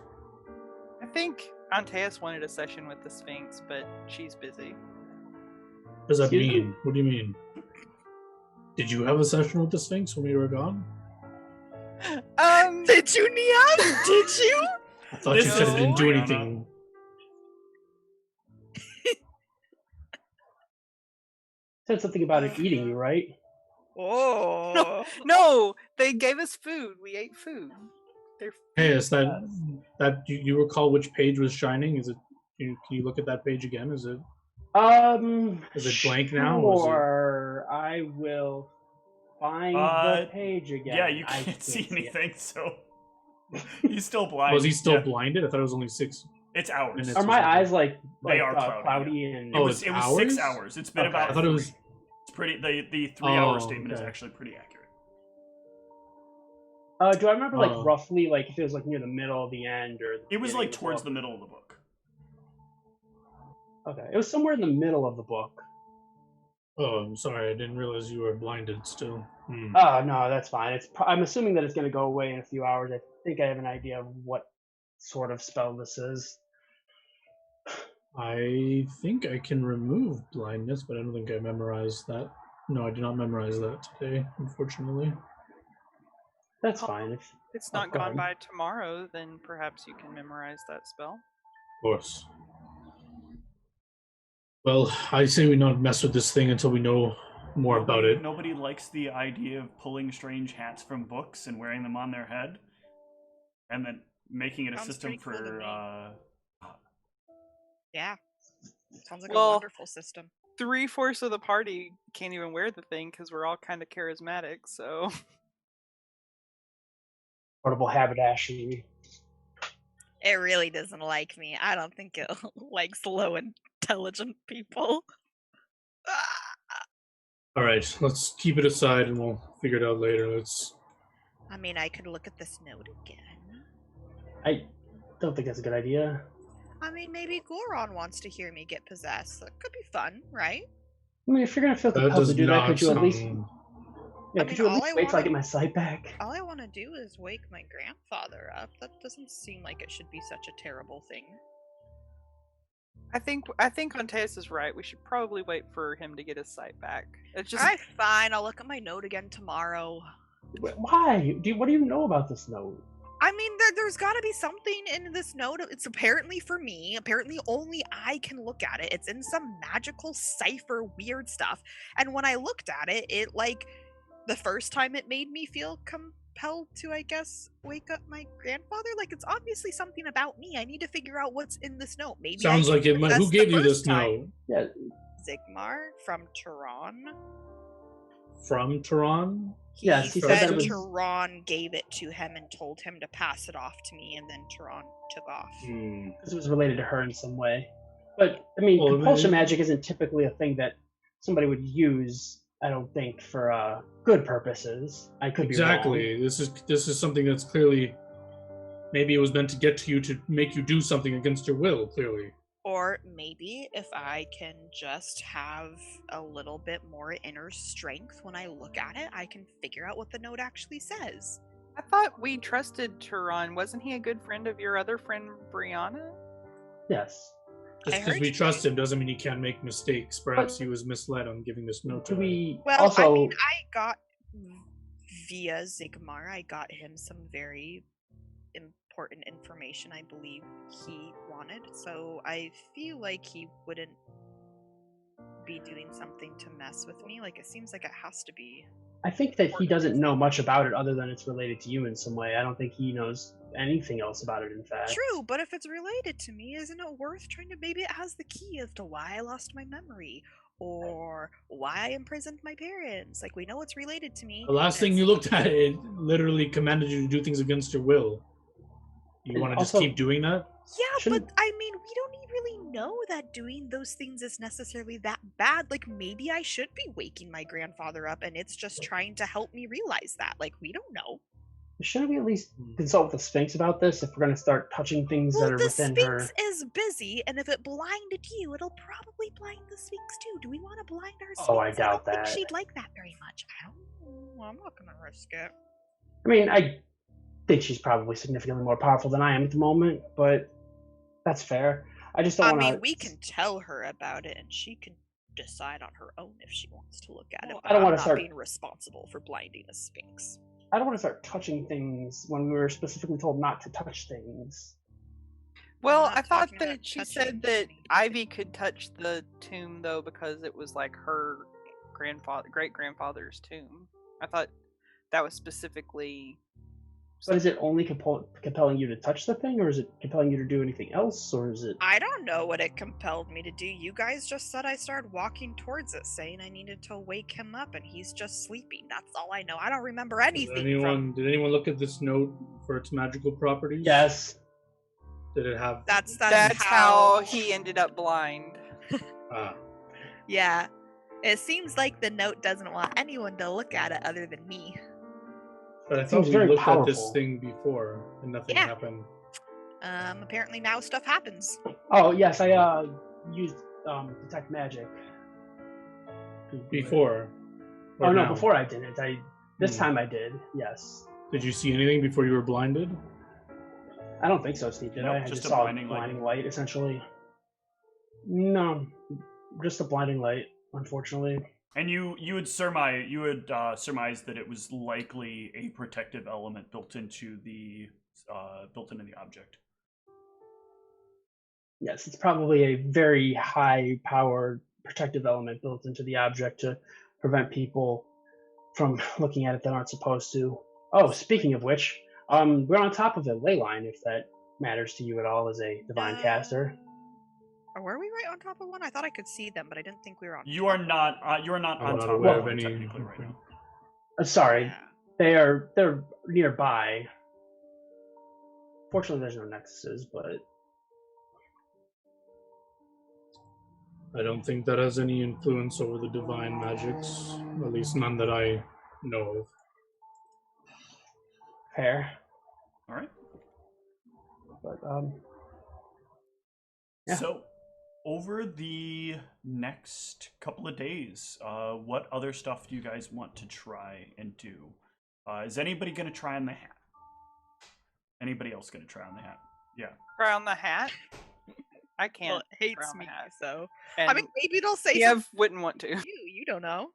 B: I think Antaeus wanted a session with the Sphinx, but she's busy.
E: What does that mean? What do you mean? Did you have a session with the Sphinx when we were gone?
B: Did you, Neon? Did you?
E: I thought you said it didn't do anything.
C: Said something about it eating you, right?
D: Oh
B: no! They gave us food. We ate food.
E: Hey, is that you recall which page was shining? Is it? Can you look at that page again? Is it? Is it blank now?
C: Or I will find the page again.
A: Yeah, you can't see anything, so he's still blind.
E: Was he still blinded? I thought it was only 6.
A: It's hours.
C: Are my eyes like
A: they are
C: cloudy? And
A: it was 6 hours. It's been about.
E: I thought it was.
A: It's pretty. The 3-hour statement is actually pretty accurate.
C: Do I remember roughly if it was near the middle, the end, or
A: it was towards the middle of the book.
C: Okay, it was somewhere in the middle of the book.
E: Oh, I'm sorry. I didn't realize you were blinded still.
C: Oh no, that's fine. I'm assuming that it's going to go away in a few hours. I think I have an idea of what sort of spell this is.
E: I think I can remove blindness, but I don't think I memorized that. No, I did not memorize that today, unfortunately.
C: That's fine.
B: If it's not gone by tomorrow, then perhaps you can memorize that spell.
E: Of course. Well, I say we not mess with this thing until we know more about it.
A: Nobody likes the idea of pulling strange hats from books and wearing them on their head, and then making it a
D: Sounds
A: system
D: pretty cool to
A: for.
D: me. Yeah. Sounds like a
B: Well,
D: wonderful system.
B: 3/4 of the party can't even wear the thing because we're all kind of charismatic. So
C: Portable haberdashery.
D: It really doesn't like me. I don't think it likes low intelligent people.
E: All right, let's keep it aside and we'll figure it out later. Let's.
D: I mean, I could look at this note again.
C: I don't think that's a good idea.
D: I mean, maybe Goron wants to hear me get possessed. That could be fun, right?
C: I mean, if you're gonna feel
E: That
C: compelled
E: does
C: to do that,
E: not
C: could you at least
E: sound.
C: could you at least wait till I get my sight back?
D: All I want to do is wake my grandfather up. That doesn't seem like it should be such a terrible thing.
B: I think Antaeus is right. We should probably wait for him to get his sight back. It's just
D: Alright, fine. I'll look at my note again tomorrow.
C: Why? What do you know about this note?
D: I mean, there's got to be something in this note. It's apparently for me. Apparently, only I can look at it. It's in some magical cipher, weird stuff. And when I looked at it, the first time it made me feel compelled to, I guess, wake up my grandfather. Like, it's obviously something about me. I need to figure out what's in this note. Maybe
E: Sounds like it might. Who gave you this note?
C: Yeah,
D: Zigmar from Tehran.
E: From Tehran?
C: Yes, he
D: said
C: said that it was-
D: Tehran gave it to him and told him to pass it off to me, and then Tehran took off.
C: because it was related to her in some way. But I mean,
E: Well,
C: compulsion
E: maybe-
C: magic isn't typically a thing that somebody would use. I don't think for good purposes. I could be wrong.
E: Exactly. This is something that's clearly. Maybe it was meant to get to you to make you do something against your will. Clearly.
D: Or maybe if I can just have a little bit more inner strength when I look at it, I can figure out what the note actually says.
B: I thought we trusted Turon. Wasn't he a good friend of your other friend Brianna?
C: Yes.
E: Just
D: I
E: because
D: heard
E: we
D: you.
E: trust him doesn't mean he can't make mistakes. Perhaps he was misled on giving this note to
C: Do
E: her.
C: we
D: Well,
C: also?
D: I mean, I got via Zigmar, I got him some very important information I believe he wanted. So I feel like he wouldn't be doing something to mess with me. Like, it seems like it has to be.
C: I think that he doesn't know much about it other than it's related to you in some way. I don't think he knows anything else about it, in fact.
D: True, but if it's related to me, isn't it worth trying to? Maybe it has the key as to why I lost my memory, or why I imprisoned my parents. Like, we know it's related to me.
E: The last thing you looked at, it literally commanded you to do things against your will. You
C: And
E: want to just
C: also-
E: keep doing that?
D: Yeah,
C: Shouldn't-
D: but I mean, we don't really know that doing those things is necessarily that bad. Like, maybe I should be waking my grandfather up and it's just trying to help me realize that. Like, we don't know.
C: Shouldn't we at least consult with the Sphinx about this if we're going to start touching things that
D: Well,
C: are
D: the
C: within
D: Sphinx
C: her?
D: is busy, and if it blinded you, it'll probably blind the Sphinx too. Do we want to blind our Sphinx?
C: Oh, I doubt
D: don't
C: that.
D: think she'd like that very much. I don't know. I'm not gonna risk it.
C: I mean, I think she's probably significantly more powerful than I am at the moment, but that's fair. I just don't
D: I
C: want to.
D: mean, we can tell her about it, and she can decide on her own if she wants to look at it.
C: Well,
D: But
C: I don't
D: I'm
C: wanna
D: not
C: start-
D: being responsible for blinding a Sphinx.
C: I don't want to start touching things when we were specifically told not to touch things.
B: Well,
D: not
B: I thought
D: talking about
B: that she
D: touching
B: said that
D: anything.
B: Ivy could touch the tomb though because it was like her great grandfather's tomb. I thought that was specifically.
C: But is it only compelling you to touch the thing, or is it compelling you to do anything else, or is it?
D: I don't know what it compelled me to do. You guys just said I started walking towards it, saying I needed to wake him up, and he's just sleeping. That's all I know. I don't remember anything
E: Did anyone look at this note for its magical properties?
C: Yes.
E: Did it have?
D: That's
B: That's how he ended up blind.
E: Ah,
D: Yeah. It seems like the note doesn't want anyone to look at it other than me.
E: but I
C: It
E: thought
C: seems
E: we
C: very
E: looked at this
C: powerful.
E: thing before and nothing
D: Yeah.
E: happened.
D: Apparently now stuff happens.
C: Oh yes, I used detect magic.
E: Before.
C: Oh
E: or
C: no,
E: now?
C: before I didn't. This
E: Hmm.
C: time I did. Yes.
E: Did you see anything before you were blinded?
C: I don't think so, Steve. Did
A: Nope,
C: I? I
A: just a
C: saw
A: blinding light.
C: blinding light, essentially. No, just a blinding light. Unfortunately.
A: And you had surmised that it was likely a protective element built into the object.
C: Yes, it's probably a very high-powered protective element built into the object to prevent people from looking at it that aren't supposed to. Oh, speaking of which, we're on top of a ley line, if that matters to you at all as a divine caster.
D: Or were we right on top of one? I thought I could see them, but I didn't think we were on.
A: You are not. You are not
E: I'm
A: on
E: not
A: top of
E: aware
A: one
E: of any.
A: technically right now.
C: Sorry,
D: Yeah.
C: they're nearby. Fortunately, there's no nexuses, but
E: I don't think that has any influence over the divine magics, at least none that I know of.
C: fair.
A: All right.
C: But yeah.
A: So, over the next couple of days, what other stuff do you guys want to try and do? Is anybody going to try on the hat? Anybody else going to try on the hat? Yeah.
B: Try on the hat. I can't.
D: Well, it hates
B: try on
D: me,
B: the hat.
D: so
B: And
D: I mean, maybe it'll say
B: Kiev wouldn't want to.
D: you don't know.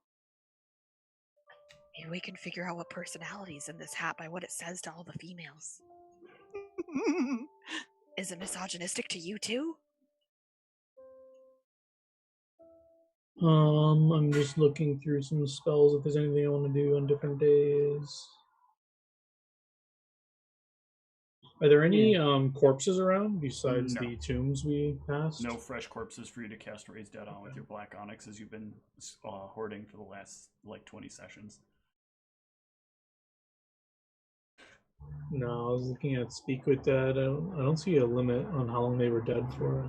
D: Maybe we can figure out what personality's in this hat by what it says to all the females. Is it misogynistic to you too?
E: I'm just looking through some spells if there's anything I want to do on different days. Are there any corpses around besides
A: No.
E: the tombs we passed?
A: No fresh corpses for you to cast Raise Dead on with your Black Onyx as you've been hoarding for the last, 20 sessions.
E: No, I was looking at Speak with Dead. I don't see a limit on how long they were dead for.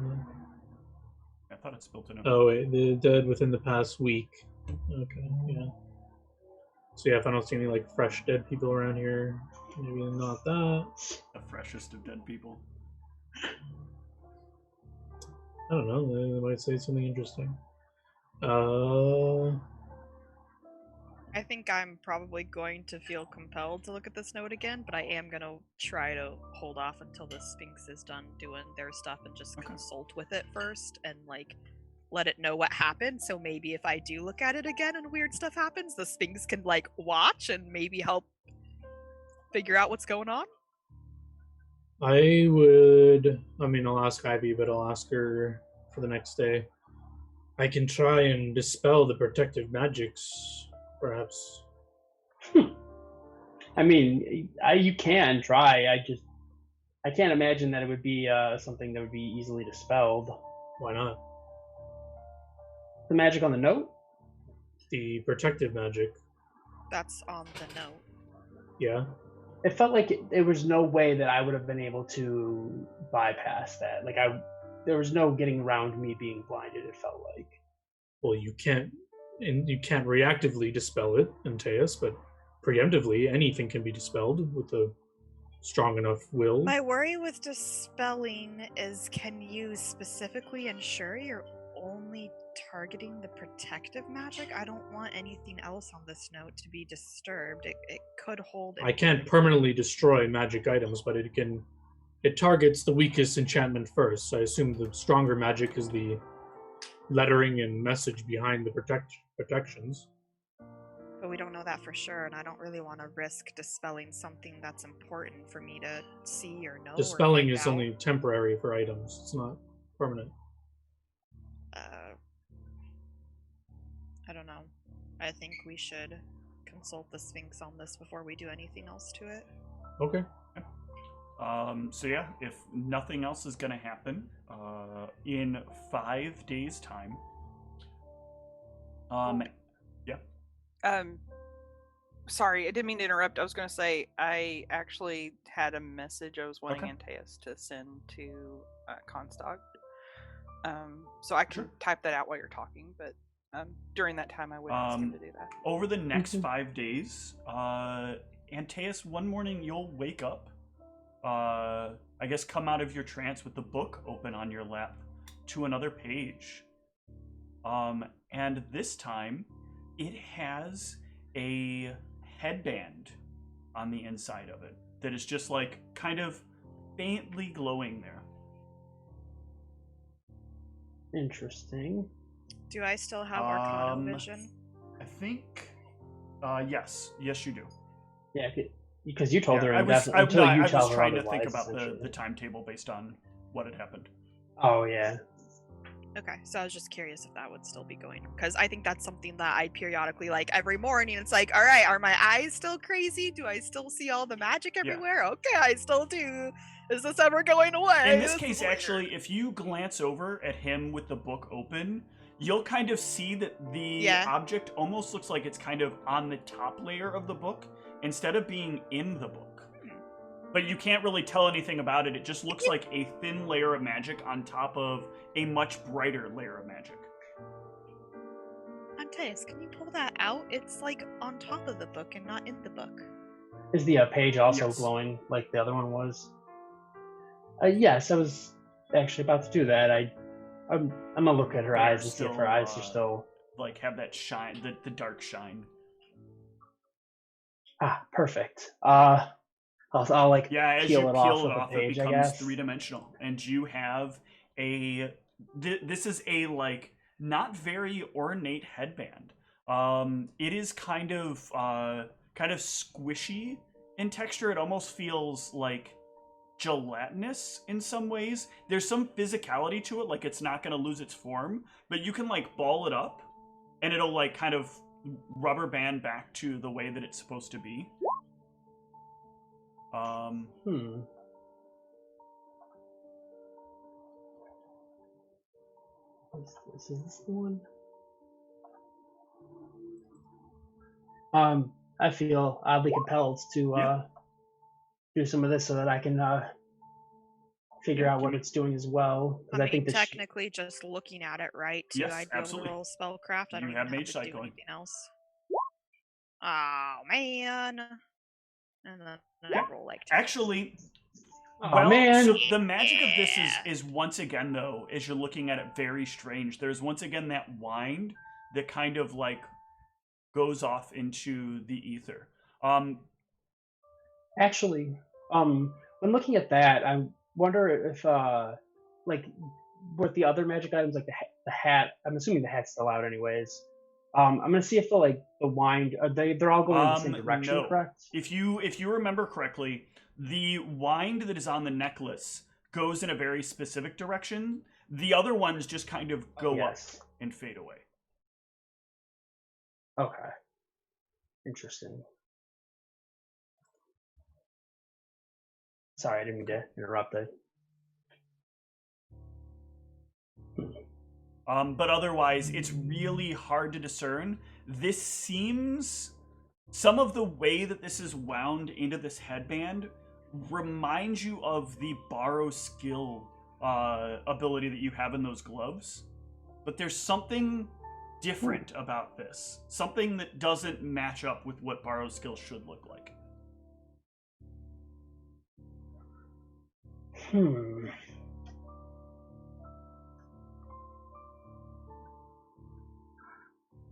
A: I thought it's built in.
E: Oh wait, they're dead within the past week. Okay, yeah. So yeah, if I don't see any fresh dead people around here, maybe not that.
A: The freshest of dead people.
E: I don't know. They might say something interesting.
D: I think I'm probably going to feel compelled to look at this note again, but I am going to try to hold off until the Sphinx is done doing their stuff and just consult with it first and let it know what happened. So maybe if I do look at it again and weird stuff happens, the Sphinx can watch and maybe help figure out what's going on.
E: I'll ask Ivy, but I'll ask her for the next day. I can try and dispel the protective magics, perhaps.
C: I mean, you can try. I can't imagine that it would be something that would be easily dispelled.
E: Why not?
C: The magic on the note?
E: The protective magic.
D: That's on the note.
E: Yeah.
C: It felt like there was no way that I would have been able to bypass that. There was no getting around me being blinded, it felt like.
E: Well, you can't reactively dispel it, Antaeus, but preemptively, anything can be dispelled with a strong enough will.
D: My worry with dispelling is, can you specifically ensure you're only targeting the protective magic? I don't want anything else on this note to be disturbed. It could hold...
E: I can't permanently destroy magic items, but it targets the weakest enchantment first. So I assume the stronger magic is the lettering and message behind the protections.
D: But we don't know that for sure, and I don't really want to risk dispelling something that's important for me to see or know.
E: Dispelling is only temporary for items. It's not permanent.
D: I don't know. I think we should consult the Sphinx on this before we do anything else to it.
E: Okay.
A: So yeah, if nothing else is going to happen, in 5 days' time,
B: Sorry, I didn't mean to interrupt. I was going to say, I actually had a message I was wanting Antaeus to send to Constog. So I can type that out while you're talking, but during that time I would ask him to do that.
A: Over the next 5 days, Antaeus, one morning you'll wake up, I guess come out of your trance with the book open on your lap to another page. And this time, it has a headband on the inside of it that is just kind of faintly glowing there.
C: Interesting.
D: Do I still have Arcana vision?
A: I think, yes you do.
C: Yeah, because you told her
A: I was
C: trying to
A: think
C: otherwise,
A: about the timetable based on what had happened.
C: Oh yeah.
D: Okay, so I was just curious if that would still be going, because I think that's something that I periodically, like every morning, it's like, all right, are my eyes still crazy? Do I still see all the magic everywhere? Okay, I still do. Is this ever going away?
A: In this case, actually, if you glance over at him with the book open, you'll kind of see that the object almost looks like it's kind of on the top layer of the book instead of being in the book. But you can't really tell anything about it. It just looks like a thin layer of magic on top of a much brighter layer of magic.
D: Antaeus, can you pull that out? It's like on top of the book and not in the book.
C: Is the page also glowing like the other one was? Yes, I was actually about to do that. I'm gonna look at her eyes and see if her eyes are still
A: like have that shine, the dark shine.
C: Ah, perfect. I'll like
A: as
C: peel
A: you
C: it
A: peel
C: off
A: it off,
C: the page,
A: it
C: I
A: becomes
C: guess.
A: three-dimensional, and you have a. This is a like not very ornate headband. It is kind of squishy in texture. It almost feels like gelatinous in some ways. There's some physicality to it, like it's not going to lose its form, but you can like ball it up, and it'll like kind of rubber band back to the way that it's supposed to be.
C: Is this the one? I feel oddly compelled to do some of this so that I can figure out what it's doing as well.
D: I think technically, just looking at it, right? Too,
A: yes,
D: I'd be able to roll spellcraft. I don't even have to do anything else. Oh man! And then I roll like 10.
A: Actually.
C: Oh, man.
A: So the magic of this is once again, though, as you're looking at it, very strange. There's once again that wind that kind of like goes off into the ether.
C: Actually, when looking at that, I wonder if like with the other magic items, like the hat. I'm assuming the hat's still out, anyways. I'm gonna see if the wind. They're all going in the same direction,
A: no.
C: correct?
A: If you remember correctly, the wind that is on the necklace goes in a very specific direction. The other ones just kind of go up and fade away.
C: Okay. Interesting. Sorry, I didn't mean to interrupt it.
A: But otherwise, it's really hard to discern. This seems... Some of the way that this is wound into this headband reminds you of the borrow skill ability that you have in those gloves. But there's something different about this. Something that doesn't match up with what borrow skill should look like.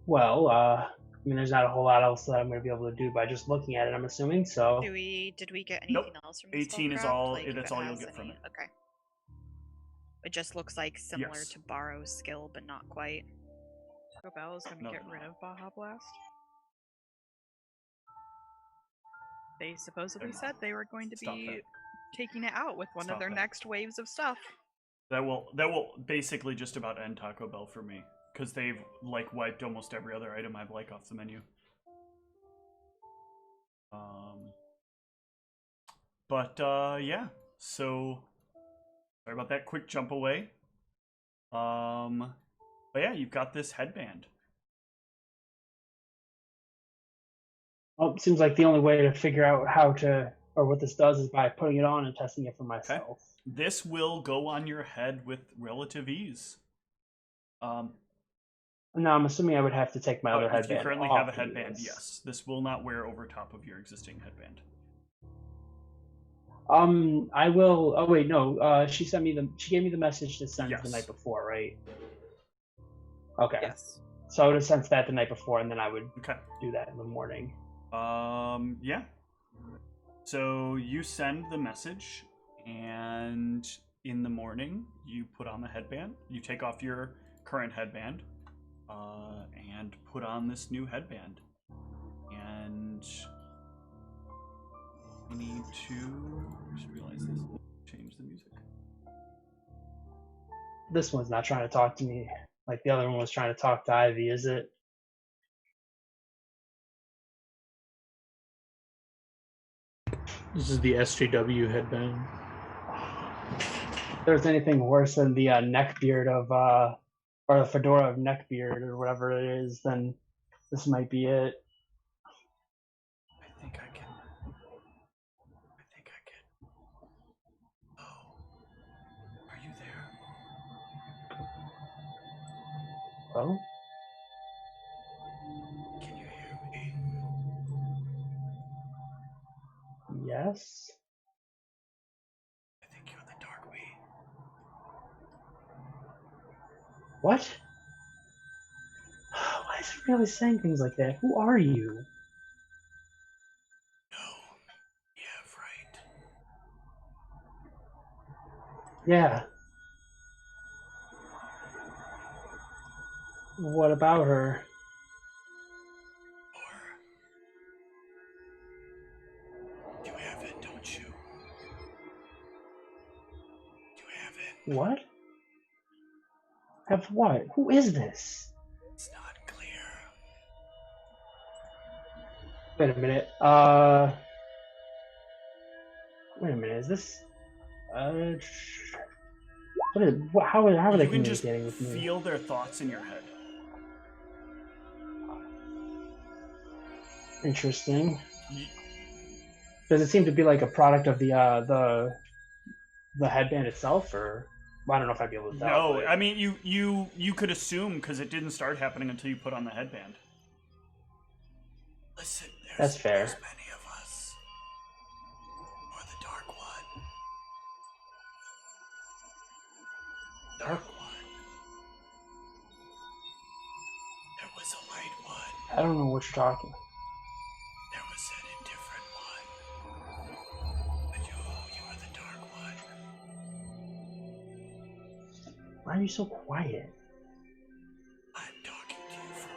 C: Well, I mean, there's not a whole lot else that I'm going to be able to do by just looking at it, I'm assuming, so...
D: Did we get anything else from the
A: 18 is all, that's all you'll get from it.
D: Okay. It just looks like similar to borrow skill, but not quite. Rafael is going to get rid of Baja Blast. They supposedly said they were going to be taking it out with one of their next waves of stuff.
A: That will basically just about end Taco Bell for me, because they've like wiped almost every other item I've like off the menu. Yeah. So sorry about that quick jump away. But yeah, you've got this headband.
C: Well, it seems like the only way to figure out how to, or what this does, is by putting it on and testing it for myself.
A: Okay. This will go on your head with relative ease.
C: No, I'm assuming I would have to take my other headband off.
A: If you currently have a headband, yes. This will not wear over top of your existing headband.
C: I will. Oh wait, no. She gave me the message to send the night before, right? Okay.
B: Yes.
C: So I would have sent that the night before, and then I would do that in the morning.
A: Yeah. So you send the message, and in the morning you put on the headband. You take off your current headband, and put on this new headband. And I need to just realize this. Change the music.
C: this one's not trying to talk to me like the other one was trying to talk to Ivy, is it?
E: This is the SJW headband.
C: If there's anything worse than the neckbeard of or the fedora of neckbeard or whatever it is, then this might be it.
A: I think I can. Oh, are you there?
C: Oh?
A: Can you hear me?
C: Yes?
A: I think you're the dark me.
C: What? Why is he really saying things like that? Who are you?
A: No. Yeah, right.
C: Yeah. What about her?
A: Or you have it, don't you? You have it.
C: What? Have what? Who is this?
A: It's not clear.
C: Wait a minute. Wait a minute. Is this? What is? How are they
A: You can just
C: communicating with me?
A: feel their thoughts in your head.
C: Interesting. Does it seem to be like a product of the headband itself, or well, I don't know if I'd be able to tell.
A: No,
C: but...
A: I mean you could assume because it didn't start happening until you put on the headband. Listen,
C: That's fair.
A: There's many of us. Or the Dark One. Dark One. There was a Light One.
C: I don't know what you're talking.
A: There was an indifferent one. But you are the Dark One.
C: Why are you so quiet?
A: I'm talking to you from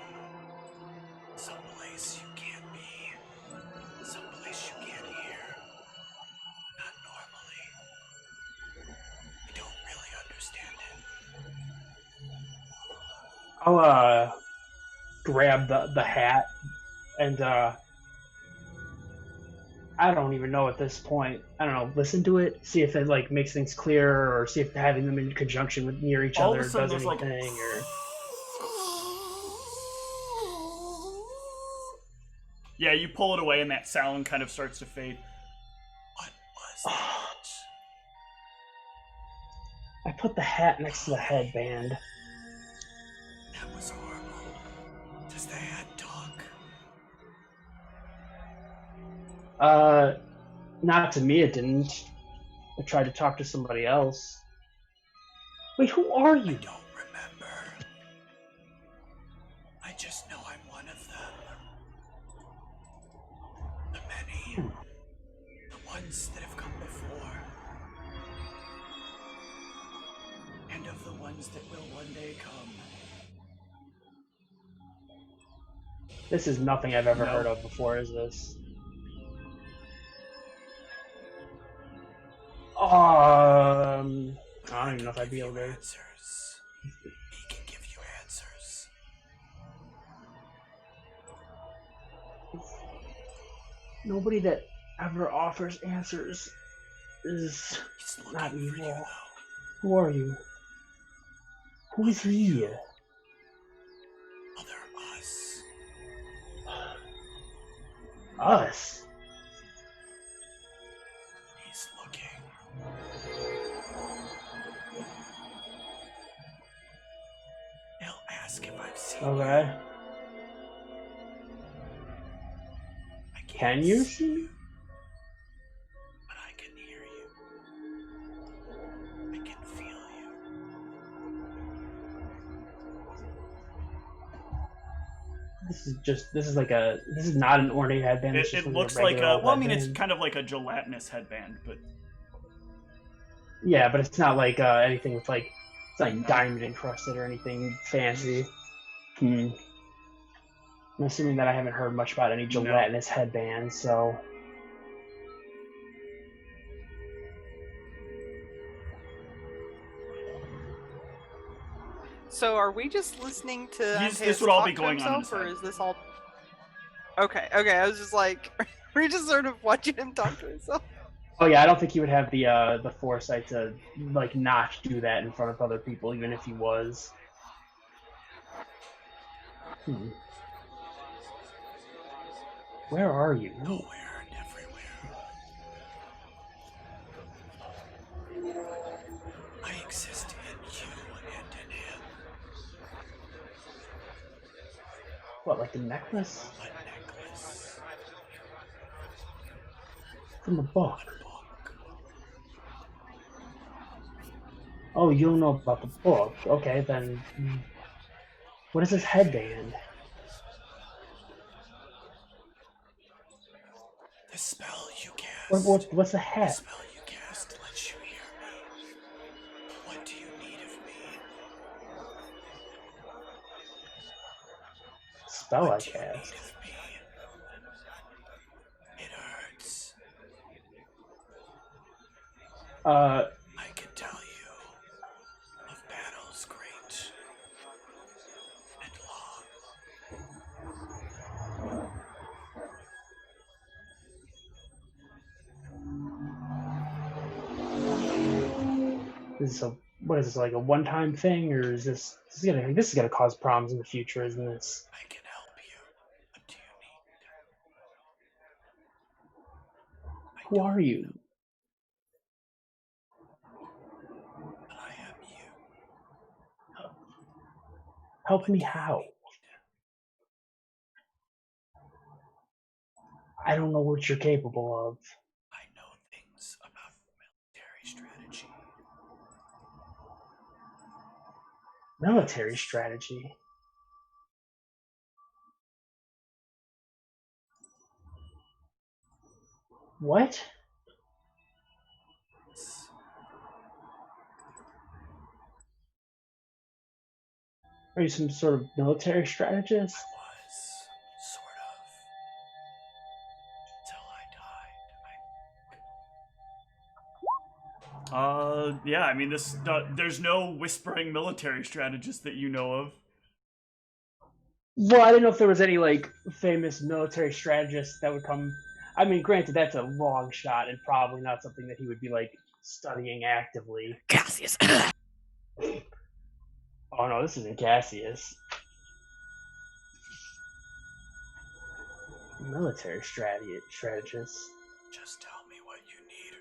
A: someplace you can't be. Someplace you can't hear. Not normally. I don't really understand it.
C: I'll grab the hat and I don't even know at this point. I don't know. Listen to it, see if it like makes things clearer, or see if having them in conjunction with near each
A: All of
C: other
A: a sudden
C: does
A: there's
C: anything. Or
A: yeah, you pull it away and that sound kind of starts to fade. What was that?
C: I put the hat next to the headband.
A: That was horrible. Does the hat talk?
C: Not to me, it didn't. I tried to talk to somebody else. Wait, who are you?
A: I don't remember. I just know I'm one of them. The many. The ones that have come before. And of the ones that will one day come.
C: This is nothing I've ever heard of before, is this? I don't even know if I'd be able to.
A: Answers. He can give you answers.
C: Nobody that ever offers answers is
A: He's
C: not
A: looking for you,
C: evil.
A: though.
C: Who are you? Who is he?
A: Other us.
C: Us?
A: He's looking. He'll ask if I've seen
C: Okay.
A: you. I
C: Can
A: can't
C: you
A: see
C: see?
A: you, but I can hear you. I can feel you.
C: This is not an ornate headband. It's just
A: It
C: gonna be
A: looks
C: a
A: like
C: regular
A: a,
C: old
A: well, I mean, it's
C: headband.
A: kind of like a gelatinous headband, but
C: Yeah, but it's not like anything with like, it's like
A: No.
C: diamond encrusted or anything fancy. I'm assuming that I haven't heard much about any gelatinous headbands, so.
B: So are we just listening to
A: This would all be
B: talk to
A: going on in his
B: himself, or
A: head.
B: is this all? Okay. I was just like, we're just sort of watching him talk to himself.
C: Oh yeah, I don't think he would have the foresight to like not do that in front of other people, even if he was. Where are you?
A: Nowhere and everywhere. I exist in you and in him.
C: What, like the necklace?
A: A necklace.
C: From the book. Oh, you don't know about the book. Okay, then what is this headband?
A: The spell you cast.
C: What's the hat?
A: The spell you cast lets you hear me. What do you need of me?
C: Spell
A: What
C: I
A: do you
C: cast.
A: need of me? It hurts.
C: I
A: can tell you of battles great and long.
C: What is this, like a one-time thing, or is this is gonna cause problems in the future, isn't this?
A: I can help you. What do you need?
C: Who are you?
A: I am you.
C: Help me how? I don't know what you're capable of.
A: I know things about military strategy.
C: Military strategy? What? Are you some sort of military strategist?
A: I was, sort of, till I died. Yeah, I mean, there's no whispering military strategist that you know of.
C: Well, I didn't know if there was any, like, famous military strategists that would come. I mean, granted, that's a long shot and probably not something that he would be, like, studying actively.
D: Cassius.
C: Oh, no, this isn't Cassius. Military strategist.
A: Just tell me what you need.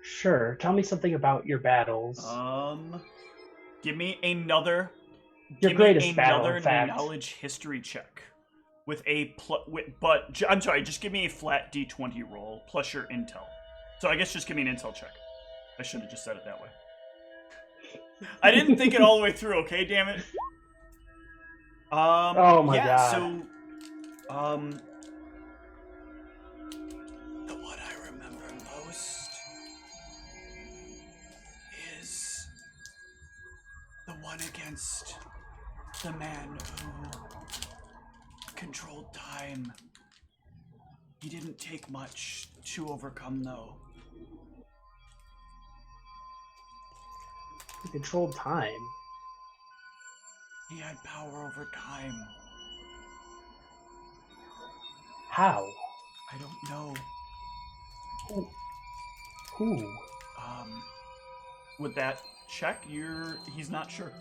C: Sure, tell me something about your battles.
A: Give me another...
C: Your greatest battle,
A: another
C: in fact.
A: knowledge history check. With a I'm sorry, just give me a flat d20 roll plus your intel. So I guess just give me an intel check. I should have just said it that way. I didn't think it all the way through, okay, damn it.
C: Oh my god.
A: So the one I remember most is the one against the man who controlled time. He didn't take much to overcome, though.
C: He controlled time.
A: He had power over time.
C: How?
A: I don't know.
C: Who?
A: With that check, he's not sure.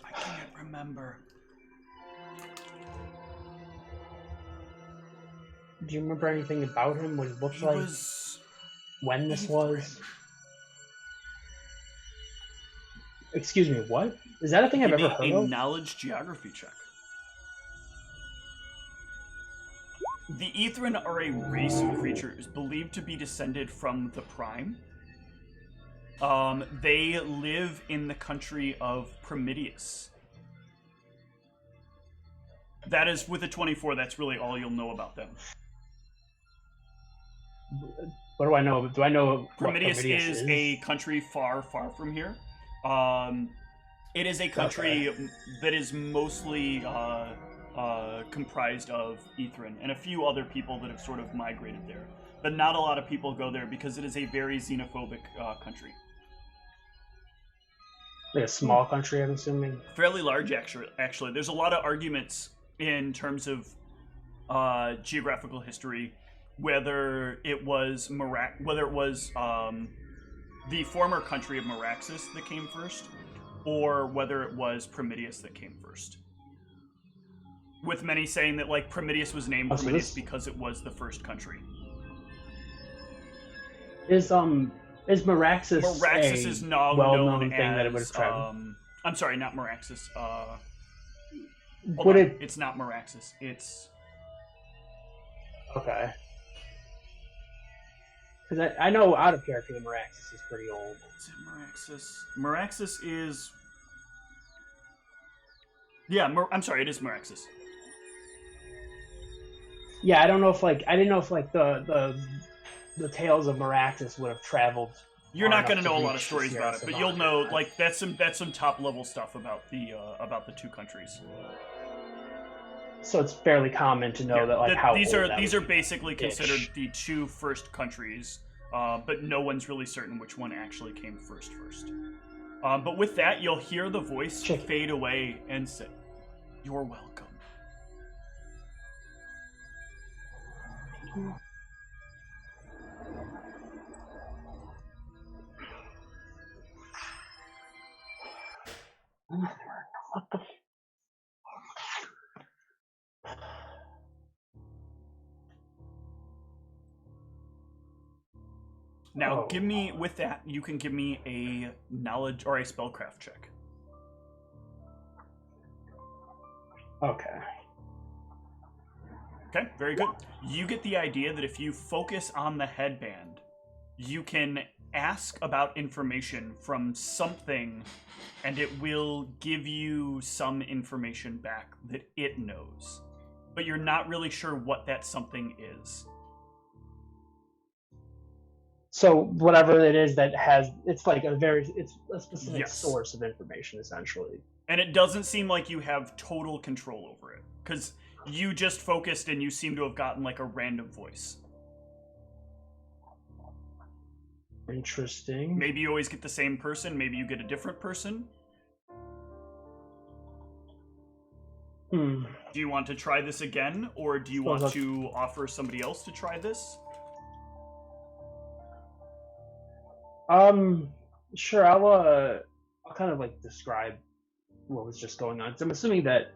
A: I can't remember.
C: Do you remember anything about him? What he looked like? When this was? Excuse me, what? Is that a thing I've ever heard of?
A: A knowledge geography check. The Ethrin are a race of creatures believed to be descended from the Prime. They live in the country of Prometheus. That is, with a 24, that's really all you'll know about them.
C: What do I know? Do I know
A: Prometheus is a country far, far from here. It is a country that is mostly comprised of Ethrin and a few other people that have sort of migrated there. But not a lot of people go there because it is a very xenophobic country.
C: Like a small country, I'm assuming.
A: Fairly large, actually. There's a lot of arguments in terms of geographical history, whether it was the former country of Meraxis that came first, or whether it was Primidius that came first. With many saying that like Primidius was named Primidius because it was the first country.
C: Is Meraxis
A: is now
C: well-known
A: known
C: thing
A: as,
C: that it would have traveled?
A: I'm sorry, not Meraxis. It's not Meraxis. It's
C: okay. Because I know out of character that Meraxis is pretty old.
A: Is it Meraxis? Meraxis is. Yeah, I'm sorry, it is Meraxis.
C: Yeah, I don't know if I didn't know if the tales of Meraxis would have traveled.
A: You're not going to know a lot of stories about it, but you'll know like that's some top level stuff about the two countries.
C: So it's fairly common to know that how
A: these
C: old
A: are basically considered the two first countries, but no one's really certain which one actually came first. But with that, you'll hear the voice fade away and say, "You're welcome."
C: What the?
A: Now, give me, with that, you can give me a knowledge or a spellcraft check.
C: Okay.
A: Okay, very good. You get the idea that if you focus on the headband, you can ask about information from something, and it will give you some information back that it knows. But you're not really sure what that something is.
C: So whatever it is that has, it's a specific source of information, essentially.
A: And it doesn't seem like you have total control over it, because you just focused and you seem to have gotten like a random voice.
C: Interesting.
A: Maybe you always get the same person, maybe you get a different person. Do you want to try this again, or do you want to offer somebody else to try this?
C: Sure. I'll kind of describe what was just going on. So I'm assuming that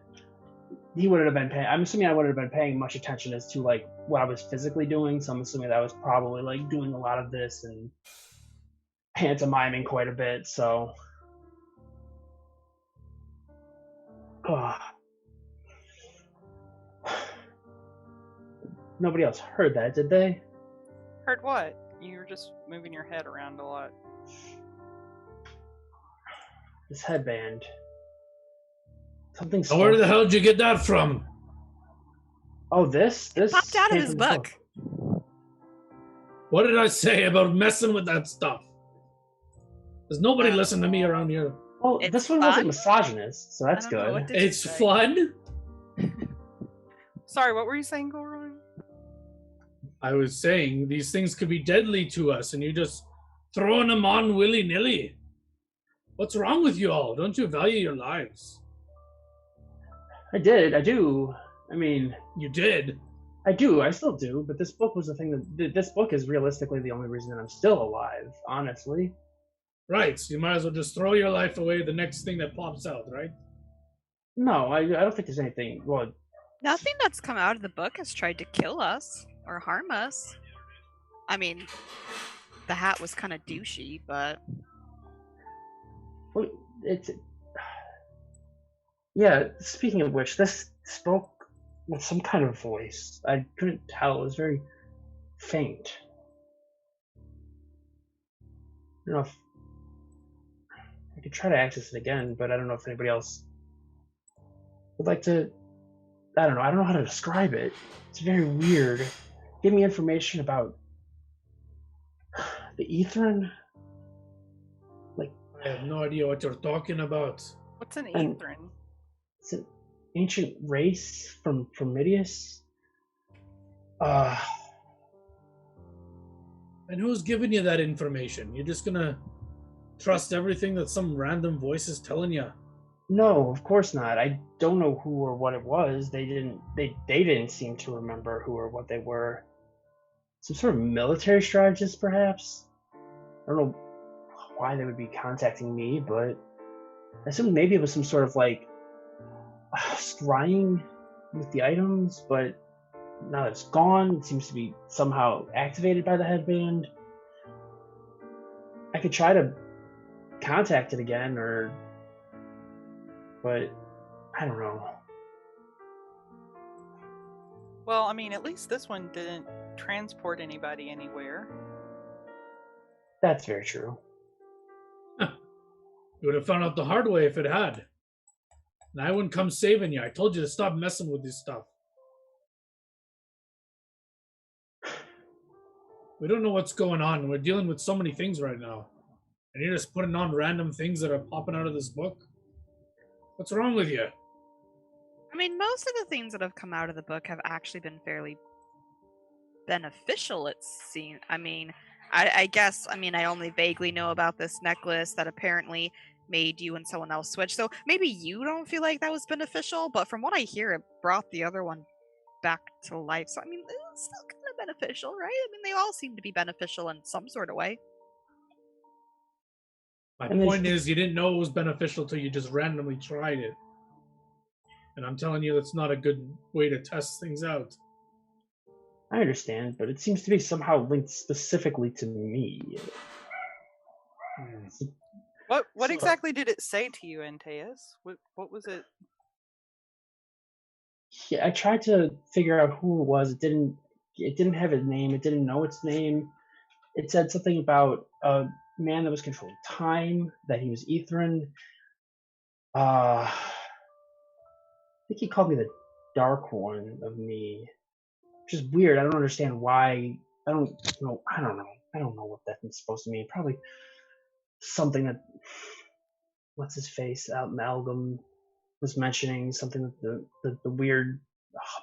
C: he wouldn't have been paying. I'm assuming I wouldn't have been paying much attention as to what I was physically doing. So I'm assuming that I was probably doing a lot of this and pantomiming quite a bit. So, nobody else heard that, did they?
B: Heard what? You were just moving your head around a lot.
C: This headband. Something.
F: Where the hell did you get that from?
C: Oh, this
D: popped out of his book.
F: What did I say about messing with that stuff? Does nobody listen to me around here?
C: Well, this one wasn't misogynist, so that's good.
F: It's fun.
B: Sorry, what were you saying, Gilroy?
F: I was saying these things could be deadly to us, and you're just throwing them on willy-nilly. What's wrong with you all? Don't you value your lives?
C: I do. I mean...
F: You did?
C: I do, I still do, but this book was the thing that... This book is realistically the only reason that I'm still alive, honestly.
F: Right, so you might as well just throw your life away the next thing that pops out, right?
C: No, I don't think there's anything... Well,
D: nothing that's come out of the book has tried to kill us or harm us. I mean, the hat was kind of douchey, but...
C: Well, it's... Yeah, speaking of which, this spoke with some kind of voice. I couldn't tell. It was very faint. I don't know if... I could try to access it again, but I don't know if anybody else would like to... I don't know how to describe it. It's very weird. Give me information about the Ethrin.
F: I have no idea what you're talking about.
B: What's an Ethrin?
C: It's an ancient race from Midius.
F: And who's giving you that information? You're just gonna trust everything that some random voice is telling you.
C: No, of course not. I don't know who or what it was. They didn't seem to remember who or what they were. Some sort of military strategist, perhaps? I don't know why they would be contacting me, but I assumed maybe it was some sort of like scrying with the items, but now that it's gone, it seems to be somehow activated by the headband. I could try to contact it again, but I don't know.
B: Well, I mean, at least this one didn't transport anybody anywhere.
C: That's very true.
F: You would have found out the hard way if it had. And I wouldn't come saving you. I told you to stop messing with this stuff. We don't know what's going on. We're dealing with so many things right now. And you're just putting on random things that are popping out of this book? What's wrong with you?
D: I mean, most of the things that have come out of the book have actually been fairly beneficial, it seems. I mean, I guess, I only vaguely know about this necklace that apparently made you and someone else switch. So maybe you don't feel like that was beneficial, but from what I hear, it brought the other one back to life. So, it's still kind of beneficial, right? They all seem to be beneficial in some sort of way.
F: My point is, you didn't know it was beneficial till you just randomly tried it. And I'm telling you, that's not a good way to test things out.
C: I understand, but it seems to be somehow linked specifically to me.
B: What exactly did it say to you, Antaeus? What was it?
C: Yeah, I tried to figure out who it was. It didn't have a name. It didn't know its name. It said something about a man that was controlling time, that he was Ethrin. I think he called me the Dark One of me. Which is weird. I don't understand why. I don't know. I don't know what that's supposed to mean. Probably something that what's his face out in Algam was mentioning. Something that the weird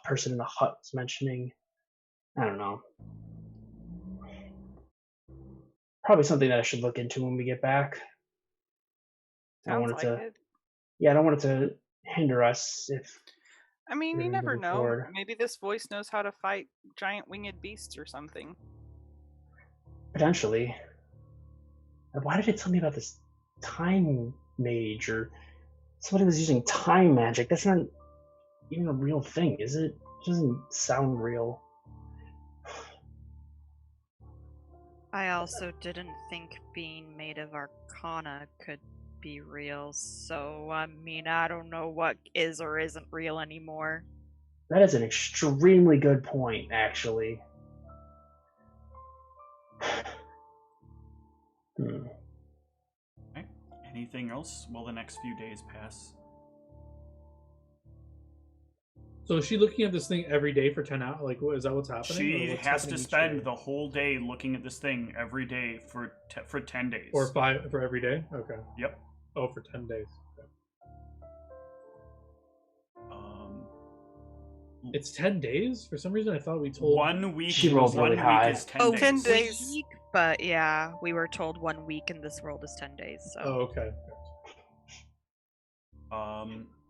C: person in the hut was mentioning. I don't know. Probably something that I should look into when we get back. I don't want it to. Yeah, I don't want it to hinder us if.
B: You never know. Forward. Maybe this voice knows how to fight giant winged beasts or something.
C: Potentially. Why did it tell me about this time mage or somebody was using time magic? That's not even a real thing, is it? It doesn't sound real.
D: I also didn't think being made of arcana could be real, so I don't know what is or isn't real anymore.
C: That is an extremely good point, actually.
A: Okay. Anything else? Will the next few days pass?
E: So is she looking at this thing every day for 10 hours? Like, is that what's happening?
A: She has to spend the whole day looking at this thing every day for 10 days.
E: Or 5 for every day? Okay.
A: Yep.
E: Oh, for 10 days. Okay. It's 10 days? For some reason, I thought we told...
A: 1 week.
C: She rolled really high.
A: Is 10 days.
B: 10 days.
D: Week, but yeah, we were told 1 week in this world is 10 days. So.
E: Oh, okay.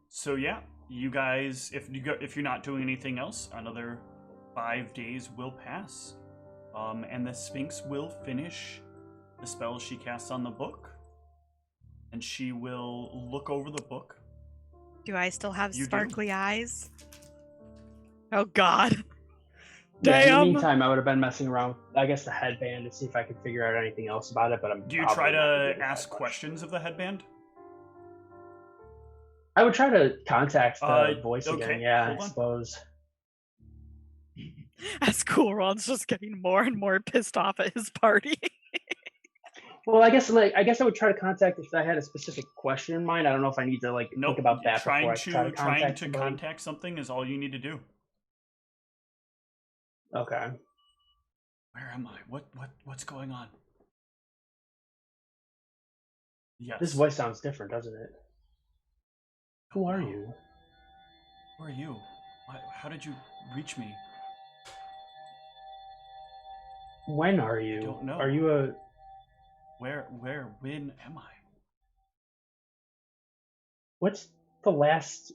A: So yeah, you guys, if you're not doing anything else, another 5 days will pass, and the Sphinx will finish the spell she casts on the book, and she will look over the book.
D: Do I still have
A: You
D: sparkly eyes? Oh God!
C: Yeah,
D: Damn.
C: in the meantime, I would have been messing around with, I guess, the headband to see if I could figure out anything else about it. But
A: Do you try to ask questions of the headband?
C: I would try to contact the voice
A: okay.
C: again. Yeah,
A: Hold
C: I
A: on.
C: suppose.
D: As Coolron's just getting more and more pissed off at his party.
C: Well, I guess I would try to contact if I had a specific question in mind. I don't know if I need to think about that before I try to contact somebody.
A: Contact something is all you need to do.
C: Okay.
A: Where am I? What's going on? Yes.
C: This voice sounds different, doesn't it? Who are you?
A: Who are you? How did you reach me?
C: When are you?
A: I don't know.
C: Are you a...
A: when am I?
C: What's the last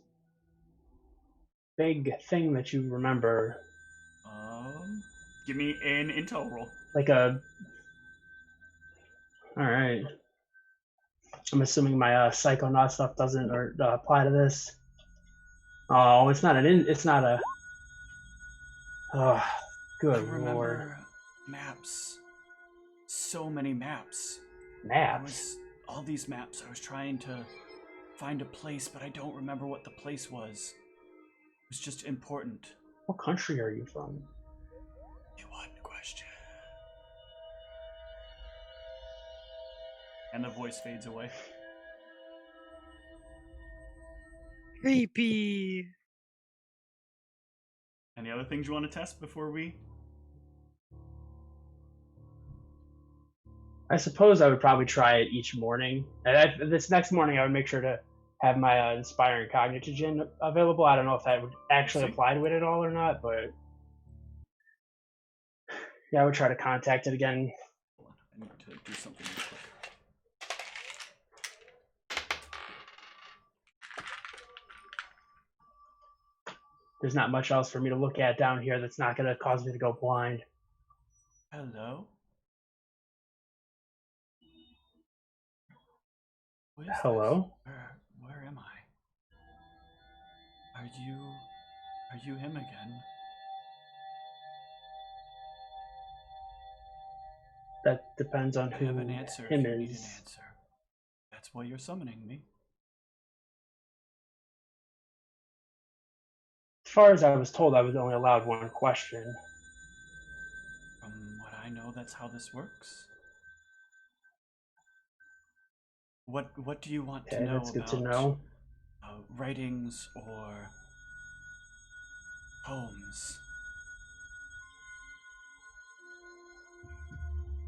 C: big thing that you remember?
A: Give me an intel roll.
C: Like a. All right. I'm assuming my psychonaut stuff doesn't apply to this. Oh, it's not it's not a. Oh, good
A: I remember
C: lord.
A: maps. So many maps.
C: Maps.
A: All these maps. I was trying to find a place, but I don't remember what the place was. It was just important.
C: What country are you from?
A: You want a question? And the voice fades away.
D: Creepy.
A: Any other things you want to test before we?
C: I suppose I would probably try it each morning. And this next morning, I would make sure to have my Inspiring Cognition available. I don't know if that would actually apply to it at all or not, but yeah, I would try to contact it again.
A: Hold on, I need to do something real quick.
C: There's not much else for me to look at down here that's not going to cause me to go blind.
A: Hello? What is
C: Hello?
A: this? Where am I? Are you him again?
C: That depends on
A: I
C: who
A: have an answer
C: him
A: if you need an
C: is.
A: answer. That's why you're summoning me.
C: As far as I was told, I was only allowed one question.
A: From what I know, that's how this works. What do you want to
C: Okay,
A: know
C: that's good
A: about
C: to know.
A: writings or poems?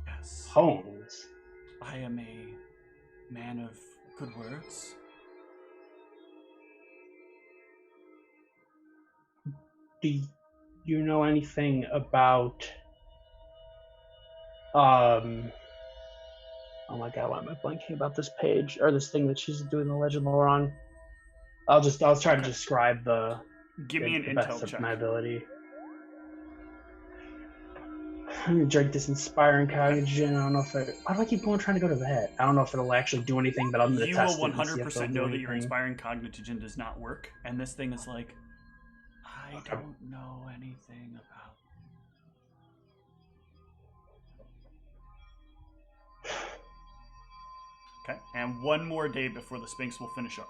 A: Yes.
C: Poems.
A: I am a man of good words.
C: Do you know anything about oh my god, why am I blanking about this page or this thing that she's doing the legend lore on? I'll try to describe the
A: Give me an
C: the
A: intel
C: best of
A: check.
C: my ability. I'm gonna drink this Inspiring Cognition. I don't know if why do I keep going trying to go to that? I don't know if it'll actually do anything, but I'm gonna
A: You
C: test
A: will
C: it and see if it'll
A: 100%
C: do
A: know that your
C: anything.
A: Inspiring Cognition does not work, and this thing is like, I don't know anything about. Okay, and one more day before the Sphinx will finish up.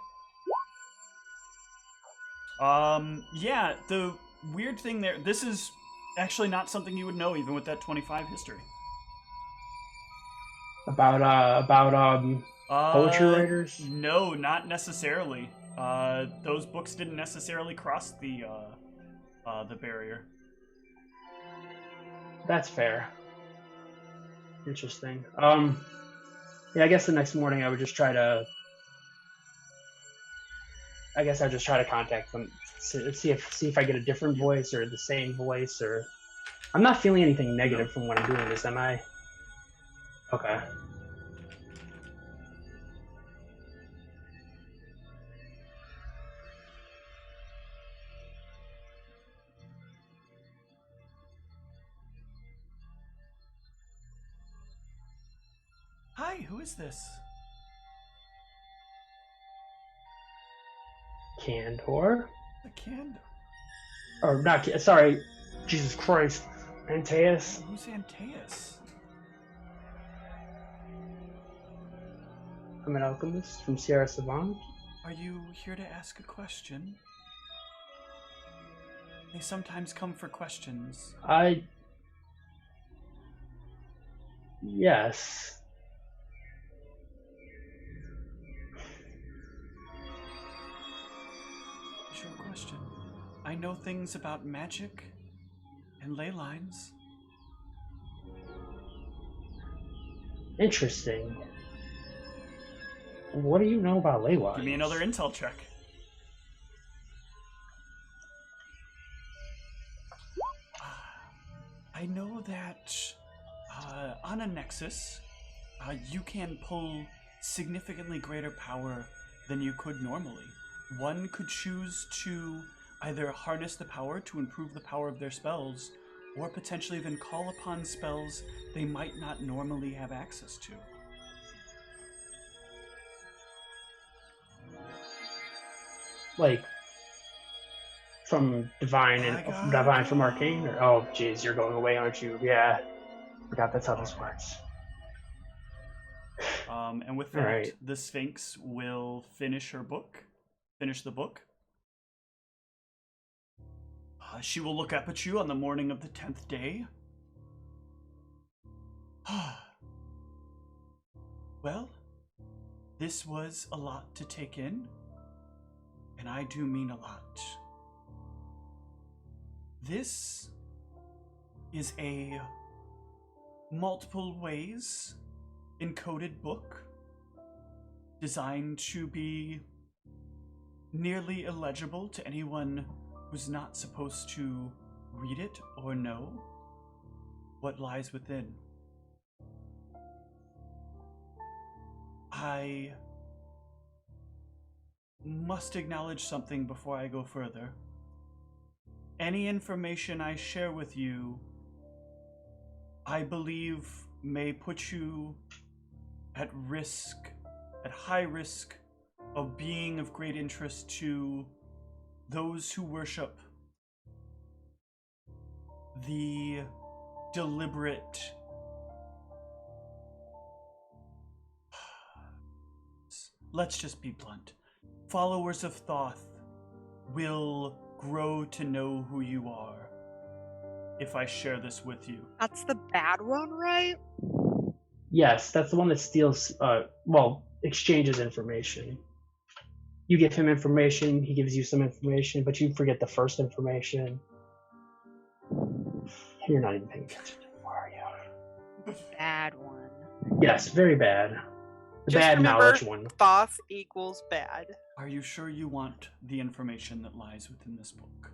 A: Yeah, the weird thing there, this is actually not something you would know even with that 25 history.
C: About poetry writers?
A: No, not necessarily. Those books didn't necessarily cross the barrier.
C: That's fair. Interesting. Yeah, I guess the next morning I would just try to. I guess I'd just try to contact them, see if I get a different voice or the same voice, or. I'm not feeling anything negative from when I'm doing this, am I? Okay.
A: Hi, who is this?
C: Cantor?
A: A candle.
C: Or not, sorry, Jesus Christ. Antaeus?
A: Who's Antaeus?
C: I'm an alchemist from Sierra Savant.
A: Are you here to ask a question? They sometimes come for questions.
C: Yes.
A: Sure question. I know things about magic and ley lines.
C: Interesting. What do you know about ley lines?
A: Give me another intel check. I know that on a nexus, you can pull significantly greater power than you could normally. One could choose to either harness the power to improve the power of their spells, or potentially even call upon spells they might not normally have access to.
C: Like from divine and divine from arcane, or oh geez, you're going away, aren't you? Yeah, forgot that's how this works.
A: And with that, the Sphinx will finish the book. She will look up at you on the morning of the 10th day. Well, this was a lot to take in, and I do mean a lot. This is a multiple ways encoded book designed to be nearly illegible to anyone who's not supposed to read it or know what lies within. I must acknowledge something before I go further. Any information I share with you, I believe, may put you at high risk of being of great interest to those who worship the deliberate let's just be blunt. Followers of Thoth will grow to know who you are if I share this with you.
D: That's the bad one, right?
C: Yes, that's the one that steals, exchanges information. You give him information, he gives you some information, but you forget the first information. You're not even paying attention anymore, are you?
D: The bad one.
C: Yes, very bad. The
B: Just
C: bad
B: remember,
C: knowledge one.
B: Thoth equals bad.
A: Are you sure you want the information that lies within this book?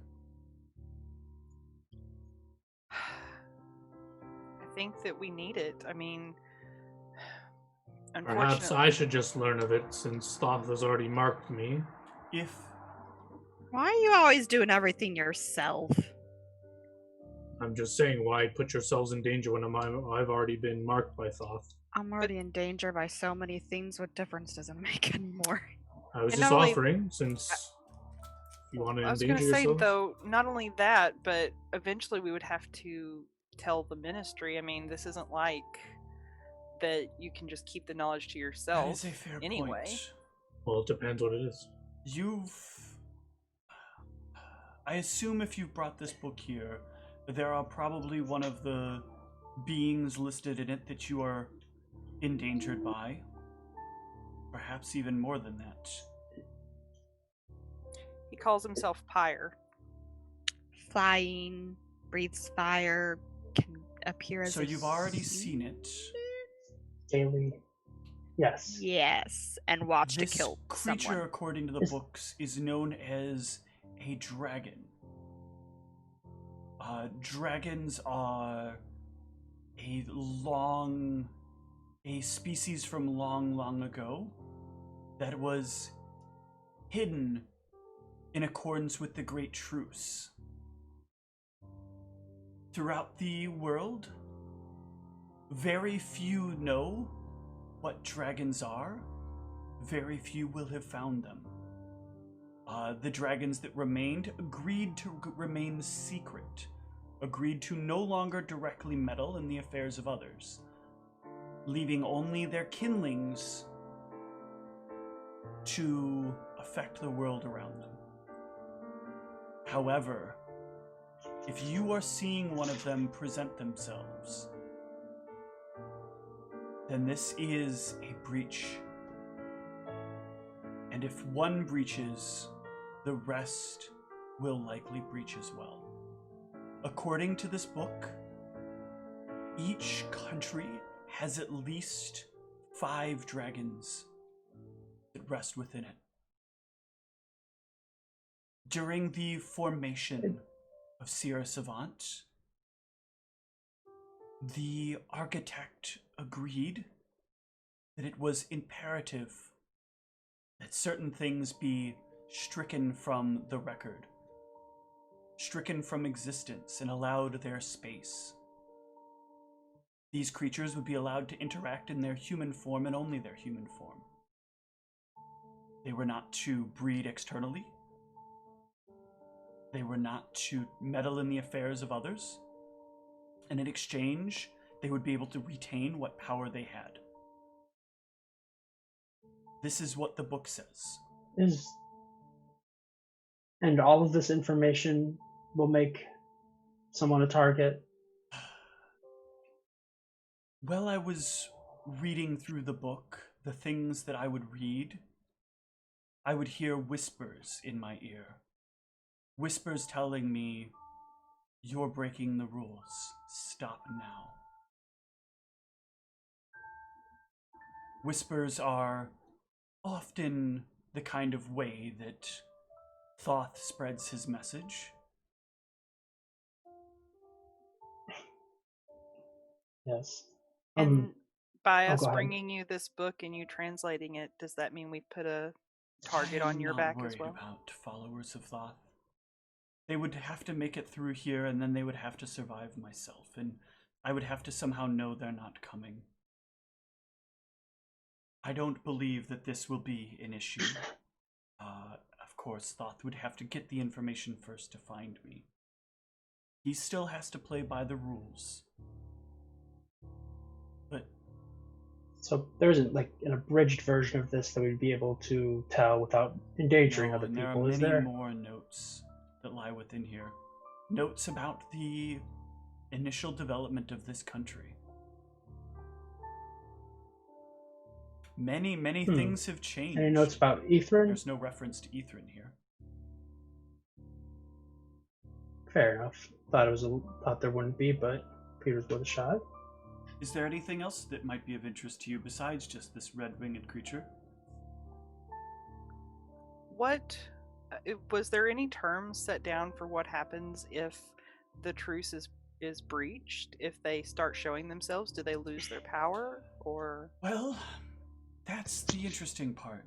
B: I think that we need it. I mean,
F: Perhaps
B: unfortunately,
F: I should just learn of it, since Thoth has already marked me.
D: Why are you always doing everything yourself?
F: I'm just saying, why put yourselves in danger when I've already been marked by Thoth?
D: I'm already in danger by so many things. What difference does it make anymore?
F: I was
B: And
F: just
B: not only-
F: offering, since you want to
B: I was
F: endanger
B: going to say,
F: yourself.
B: though, not only that, but eventually we would have to tell the ministry. I mean, this isn't like that you can just keep the knowledge to yourself.
A: That is a fair
B: anyway.
A: point.
F: Well, it depends what it is.
A: I assume if you've brought this book here, there are probably one of the beings listed in it that you are endangered by. Perhaps even more than that.
B: He calls himself Pyre.
D: Flying, breathes fire, can appear as
A: So you've already seen it.
C: Daily. Yes.
D: Yes, and watched
A: This
D: it kill
A: creature,
D: someone.
A: according to the books, is known as a dragon. Dragons are a species from long, long ago that was hidden in accordance with the Great Truce. Throughout the world, very few know what dragons are. Very few will have found them. The dragons that remained agreed to remain secret, agreed to no longer directly meddle in the affairs of others, leaving only their kinlings to affect the world around them. However, if you are seeing one of them present themselves, then this is a breach. And if one breaches, the rest will likely breach as well. According to this book, each country has at least 5 dragons that rest within it. During the formation of Sierra Savant, the architect agreed that it was imperative that certain things be stricken from the record, stricken from existence, and allowed their space. These creatures would be allowed to interact in their human form and only their human form. They were not to breed externally. They were not to meddle in the affairs of others. And in exchange, they would be able to retain what power they had. This is what the book says.
C: And all of this information will make someone a target?
A: Well, I was reading through the book, the things that I would read, I would hear whispers in my ear. Whispers telling me, "You're breaking the rules. Stop now." Whispers are often the kind of way that Thoth spreads his message.
C: Yes.
B: And by
C: oh,
B: us
C: go ahead.
B: bringing you this book and you translating it, does that mean we put a target on your back as well?
A: I'm not worried about followers of Thoth. They would have to make it through here, and then they would have to survive myself, and I would have to somehow know they're not coming. I don't believe that this will be an issue. Of course, Thoth would have to get the information first to find me. He still has to play by the rules. But
C: So there isn't like an abridged version of this that we'd be able to tell without endangering other people, is there?
A: There are many more notes that lie within here. Notes about the initial development of this country. Many things have changed.
C: Any notes about Ithrin?
A: There's no reference to Ithrin here.
C: Fair enough. Thought there wouldn't be, but Peter's worth a shot.
A: Is there anything else that might be of interest to you besides just this red-winged creature?
B: Was there any terms set down for what happens if the truce is breached? If they start showing themselves, do they lose their power, or?
A: Well, that's the interesting part.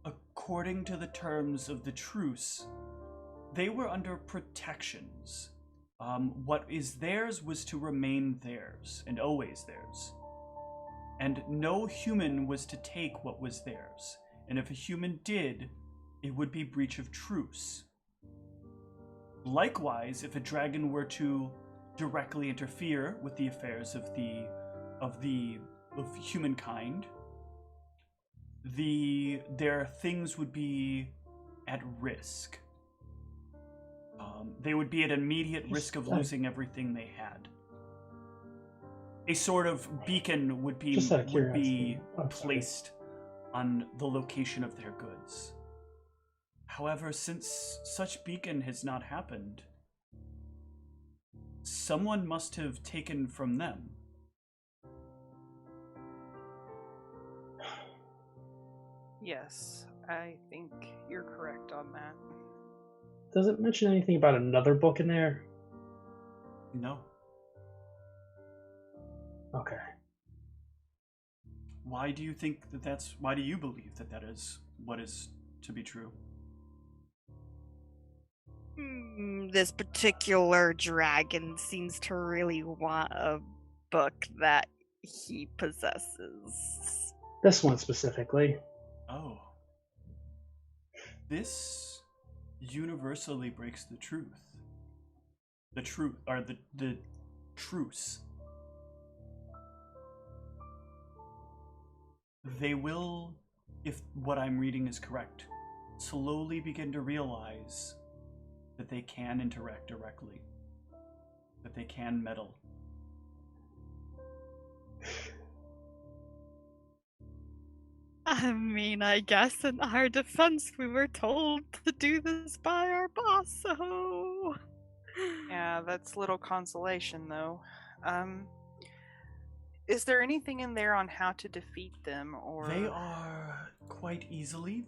A: According to the terms of the truce, they were under protections. What is theirs was to remain theirs, and always theirs. And no human was to take what was theirs. And if a human did, it would be breach of truce. Likewise, if a dragon were to directly interfere with the affairs of humankind, their things would be at risk. They would be at immediate risk of losing everything they had. A sort of beacon would be placed on the location of their goods. However, since such beacon has not happened, someone must have taken from them.
B: Yes, I think you're correct on that.
C: Does it mention anything about another book in there?
A: No.
C: Okay.
A: Why do you think why do you believe that is what is to be true?
D: This particular dragon seems to really want a book that he possesses.
C: This one specifically.
A: Oh. This universally breaks the truth. The truce. They will, if what I'm reading is correct, slowly begin to realize that they can interact directly, that they can meddle.
D: I mean, I guess in our defense, we were told to do this by our boss, so...
B: Yeah, that's little consolation, though. Is there anything in there on how to defeat them, or...
A: They are quite easily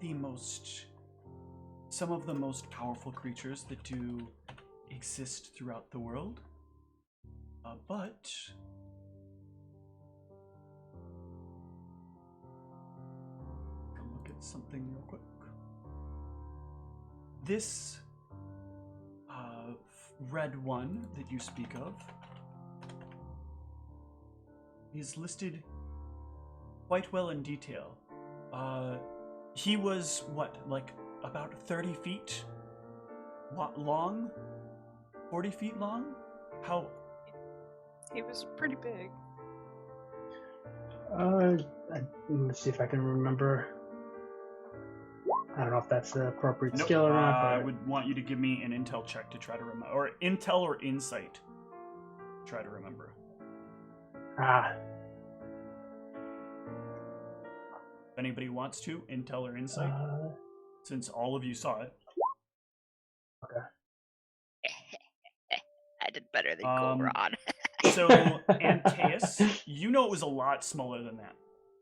A: some of the most powerful creatures that do exist throughout the world. But something real quick. This red one that you speak of is listed quite well in detail. He was, what, like about 30 feet long? 40 feet long? How?
B: He was pretty big.
C: Let's see if I can remember. I don't know if that's the appropriate
A: Nope.
C: skill or not. But
A: I would want you to give me an intel check to try to remember, or intel or insight. Try to remember. If anybody wants to, intel or insight, since all of you saw it.
C: Okay.
D: I did better than Goron.
A: So, Antaeus, you know it was a lot smaller than that.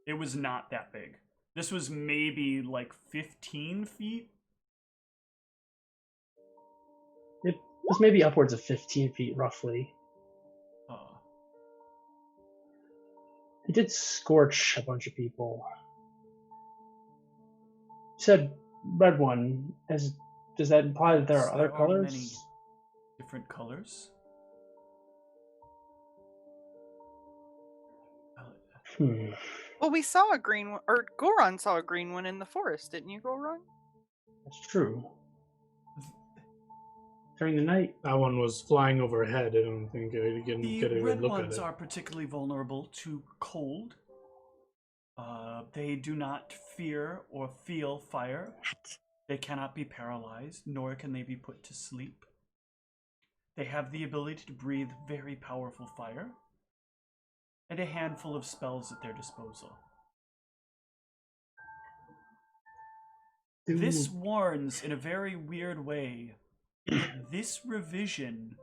A: It was not that big. This was maybe like 15 feet.
C: It was maybe upwards of 15 feet, roughly. He did scorch a bunch of people. You said red one. Does that imply that there are other colors?
A: Many different colors.
B: Well, we saw a green one, or Goron saw a green one in the forest, didn't you, Goron?
C: That's true. During the night.
E: That one was flying overhead. I don't think I didn't get a
A: The
E: good
A: red
E: look at
A: ones
E: it.
A: are particularly vulnerable to cold. They do not fear or feel fire. They cannot be paralyzed, nor can they be put to sleep. They have the ability to breathe very powerful fire, and a handful of spells at their disposal. This warns in a very weird way that this revision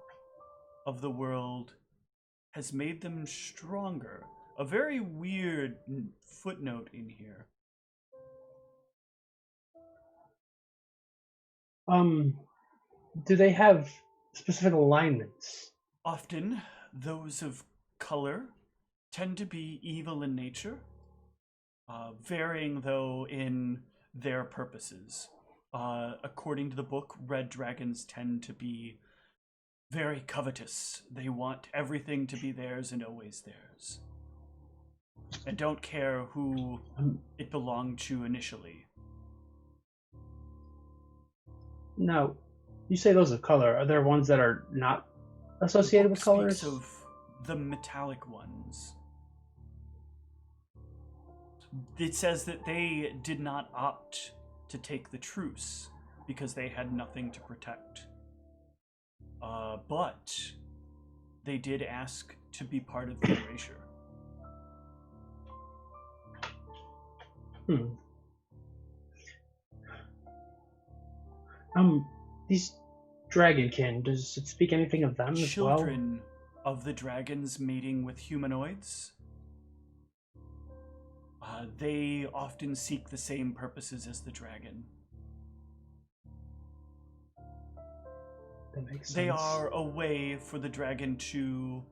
A: of the world has made them stronger. A very weird footnote in here.
C: Do they have specific alignments?
A: Often, those of color tend to be evil in nature, varying though in their purposes. According to the book, red dragons tend to be very covetous. They want everything to be theirs and always theirs, and don't care who it belonged to initially.
C: No. You say those of color. Are there ones that are not associated with colors?
A: Speaks of the metallic ones. It says that they did not opt to take the truce because they had nothing to protect. But they did ask to be part of the erasure.
C: These dragonkin, does it speak anything of them as well?
A: Children of the dragons mating with humanoids. They often seek the same purposes as the dragon.
C: That makes sense.
A: They are a way for the dragon to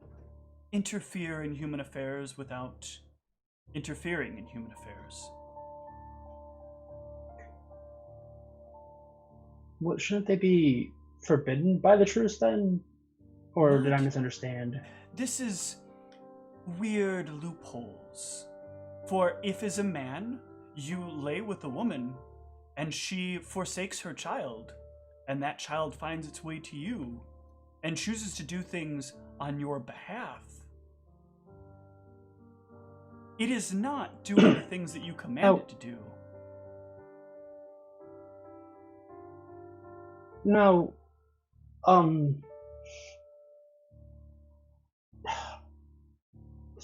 A: interfere in human affairs without interfering in human affairs.
C: Well, shouldn't they be forbidden by the truce then? Or did I misunderstand?
A: This is weird loopholes. For if as a man you lay with a woman and she forsakes her child, and that child finds its way to you and chooses to do things on your behalf, it is not doing the things that you command it to do.
C: No.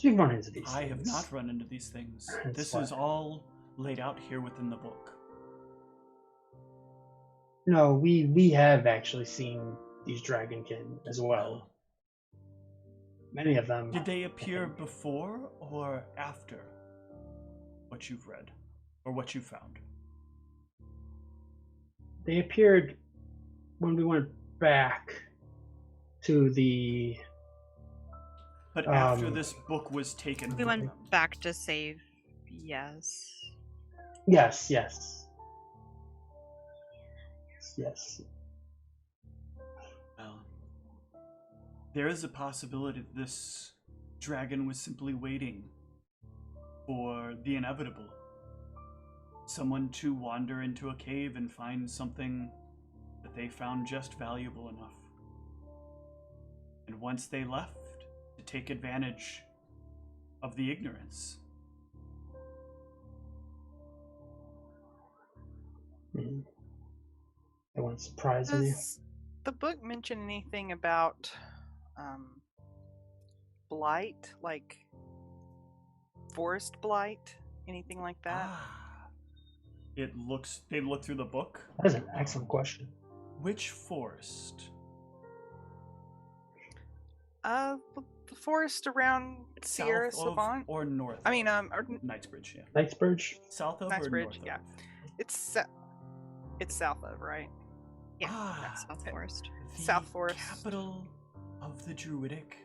C: We've run into these
A: I
C: things.
A: have not run into these things.
C: That's
A: This
C: why.
A: is all laid out here within the book.
C: No, we have actually seen these dragonkin as well. Many of them.
A: Did they appear before or after what you've read or what you found?
C: They appeared when we went back to the...
A: But after this book was taken
D: We
A: from
D: went
A: them.
D: back to save, yes.
C: Yes.
A: Well, there is a possibility that this dragon was simply waiting for the inevitable. Someone to wander into a cave and find something that they found just valuable enough. And once they left, to take advantage of the ignorance.
C: That wouldn't surprise me.
B: Does the book mention anything about blight, like forest blight, anything like that?
A: They look through the book.
C: That is an excellent question.
A: Which forest?
B: The forest around Sierra
A: South of
B: Savant,
A: or north?
B: I mean,
A: or Knightsbridge, yeah.
C: Knightsbridge?
A: South of or
B: Knightsbridge,
A: north
B: yeah.
A: of?
B: It's south of, right?
D: Yeah, that's South Forest.
A: The
B: South Forest.
A: capital of the Druidic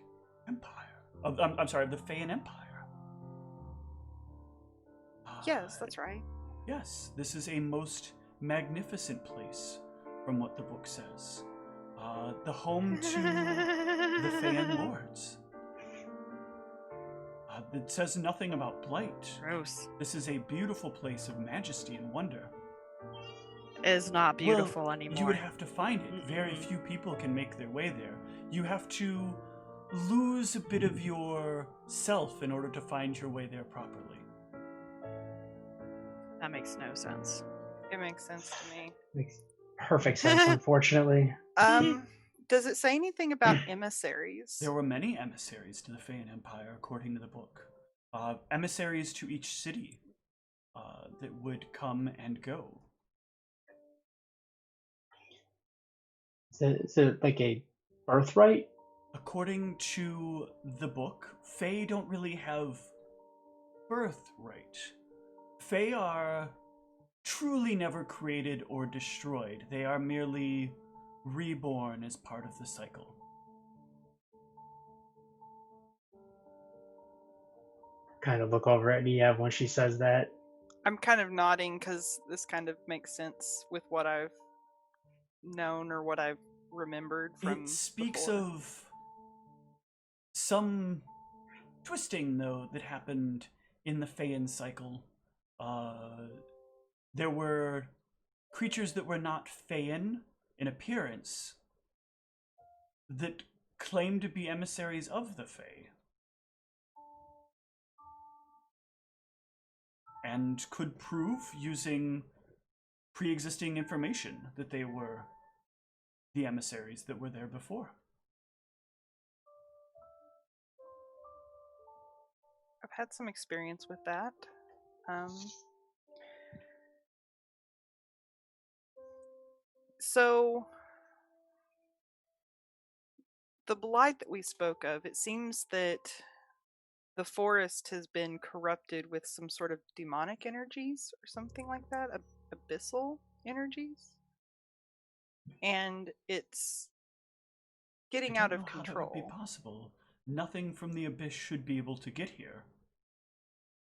A: Empire. I'm sorry, the Faian Empire.
B: Yes, that's right.
A: Yes, this is a most magnificent place, from what the book says. The home to the Faian Lords. It says nothing about blight.
D: Gross.
A: This is a beautiful place of majesty and wonder.
D: It is not beautiful anymore.
A: You would have to find it. Very few people can make their way there. You have to lose a bit of your self in order to find your way there properly.
D: That makes no sense.
B: It makes sense to me.
C: Makes perfect sense, unfortunately.
B: Does it say anything about emissaries?
A: There were many emissaries to the Faian Empire, according to the book. Emissaries to each city that would come and go.
C: Is it like a birthright?
A: According to the book, Fae don't really have birthright. Fae are truly never created or destroyed. They are merely reborn as part of the cycle.
C: Kind of look over at Niev when she says that.
B: I'm kind of nodding because this kind of makes sense with what I've known or what I've remembered from
A: It speaks
B: before.
A: of some twisting, though, that happened in the Faian cycle. There were creatures that were not Faian in appearance that claimed to be emissaries of the Fae. And could prove, using pre-existing information, that they were the emissaries that were there before.
B: I've had some experience with that. So, the blight that we spoke of, it seems that the forest has been corrupted with some sort of demonic energies or something like that, abyssal energies, and it's getting out of control.
A: How that would be possible. Nothing from the abyss should be able to get here.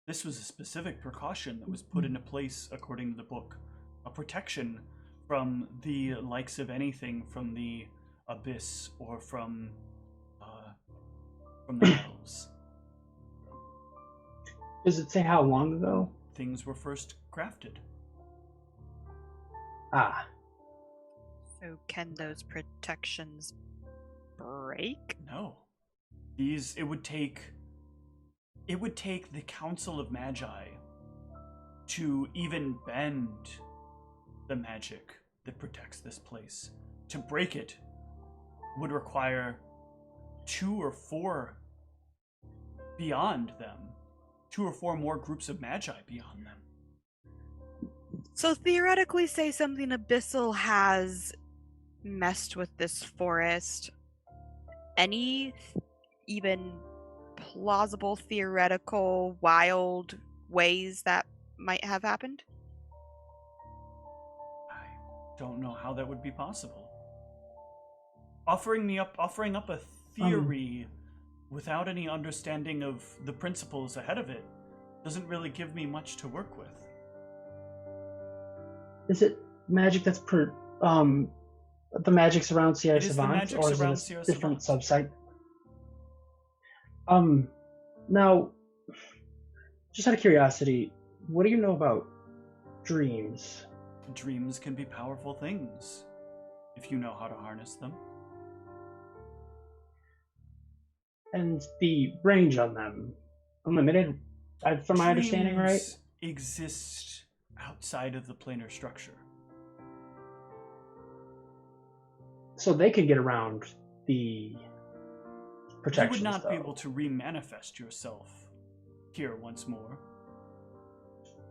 A: This was a specific precaution that was put into place according to the book, a protection from the likes of anything from the abyss or from the elves.
C: Does it say how long ago?
A: Things were first crafted.
C: Ah.
D: So can those protections break?
A: No. It would take the Council of Magi to even bend the magic that protects this place. To break it would require 2 or 4 beyond them. 2 or 4 more groups of Magi beyond them.
D: So theoretically, say something abyssal has messed with this forest. Any even plausible, theoretical, wild ways that might have happened?
A: I don't know how that would be possible. Offering up a theory without any understanding of the principles ahead of it doesn't really give me much to work with.
C: Is it magic that's the magics around Sierra
A: It is the
C: Savant,
A: magics
C: or is
A: around
C: it
A: Sierra
C: a different
A: Savant.
C: subsite? Now, just out of curiosity, what do you know about dreams?
A: Dreams can be powerful things if you know how to harness them.
C: And the range on them, unlimited, from my understanding, right?
A: Dreams exist outside of the planar structure.
C: So they could get around the protections.
A: You would not be
C: though.
A: able to remanifest yourself here once more.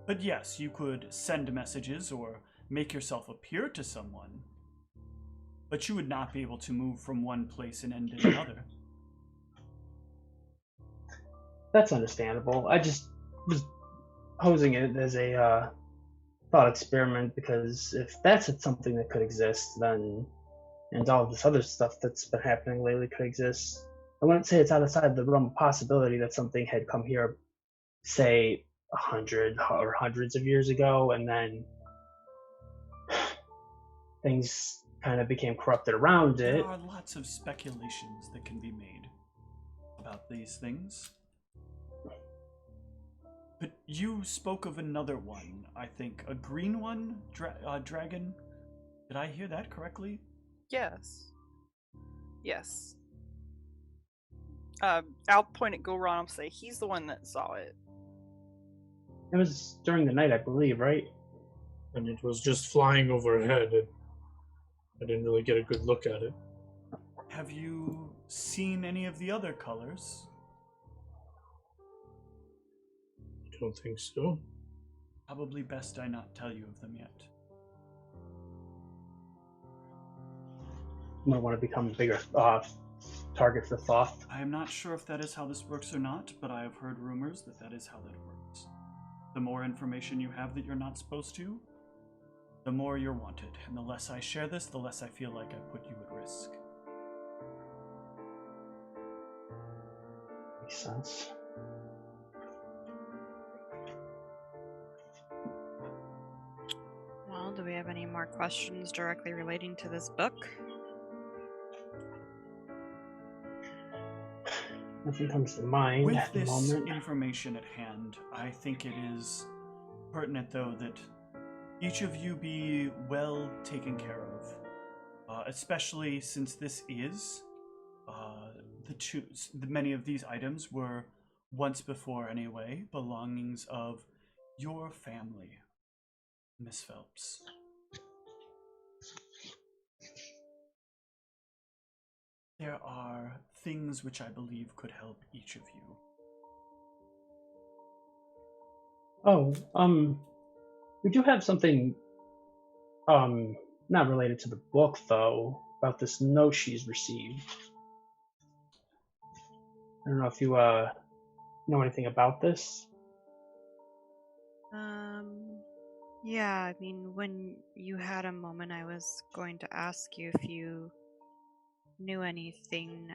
A: But yes, you could send messages or make yourself appear to someone. But you would not be able to move from one place and end to another.
C: That's understandable. I just was posing it as a thought experiment, because if that's something that could exist, then, and all this other stuff that's been happening lately could exist, I wouldn't say it's outside the realm of possibility that something had come here, say, 100 or hundreds of years ago, and then things kind of became corrupted around it.
A: There are lots of speculations that can be made about these things. But you spoke of another one, I think. A green one? Dragon? Did I hear that correctly?
B: Yes. Yes. I'll point at Gulron and say he's the one that saw it.
C: It was during the night, I believe, right?
E: And it was just flying overhead. I didn't really get a good look at it.
A: Have you seen any of the other colors?
E: I don't think so.
A: Probably best I not tell you of them yet.
C: You might want to become a bigger target for Thoth.
A: I am not sure if that is how this works or not, but I have heard rumors that that is how that works. The more information you have that you're not supposed to, the more you're wanted. And the less I share this, the less I feel like I put you at risk.
C: Makes sense.
D: Well, do we have any more questions directly relating to this book?
C: Nothing comes to mind
A: With
C: at the
A: this
C: moment.
A: information at hand, I think it is pertinent, though, that each of you be well taken care of, especially since this is many of these items were once before anyway belongings of your family, Miss Phelps. There are things which I believe could help each of you.
C: Oh, we do have something, not related to the book, though, about this note she's received. I don't know if you, know anything about this?
D: Yeah, I mean, when you had a moment, I was going to ask you if you knew anything.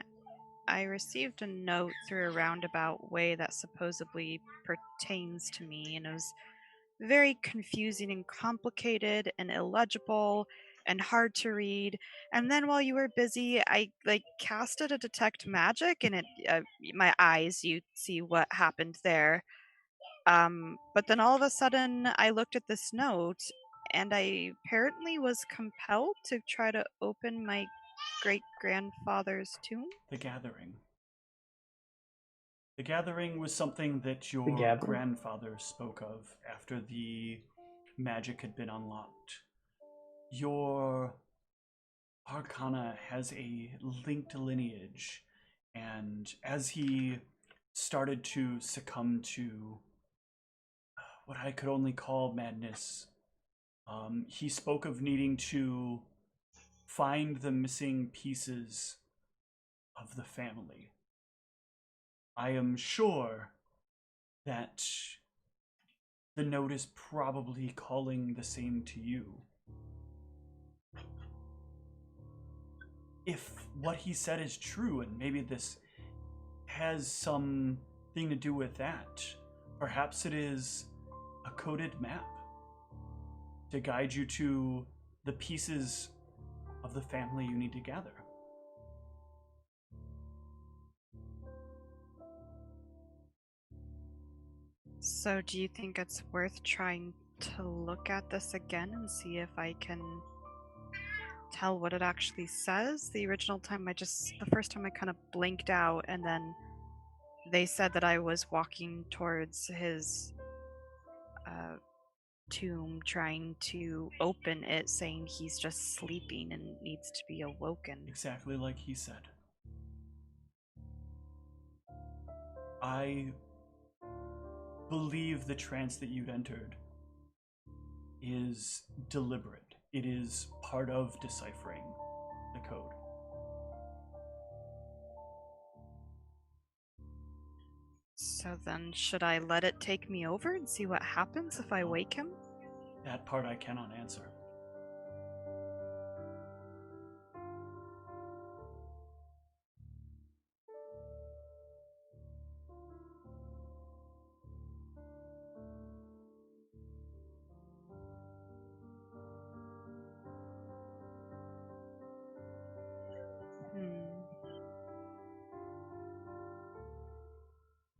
D: I received a note through a roundabout way that supposedly pertains to me, and it was very confusing and complicated and illegible and hard to read. And then while you were busy, I casted a detect magic, and it my eyes, you see what happened there. But then all of a sudden I looked at this note, and I apparently was compelled to try to open my great-grandfather's tomb.
A: The Gathering. The Gathering was something that your grandfather spoke of after the magic had been unlocked. Your Arcana has a linked lineage, and as he started to succumb to what I could only call madness, he spoke of needing to find the missing pieces of the family. I am sure that the note is probably calling the same to you. If what he said is true, and maybe this has something to do with that, perhaps it is a coded map. to guide you to the pieces of the family you need to gather.
D: So do you think it's worth trying to look at this again and see if I can tell what it actually says? The original time the first time I kind of blinked out, and then they said that I was walking towards his tomb trying to open it, saying he's just sleeping and needs to be awoken.
A: Exactly like he said. I believe the trance that you'd entered is deliberate. It is part of deciphering the code.
D: So then, should I let it take me over and see what happens if I wake him?
A: That part I cannot answer.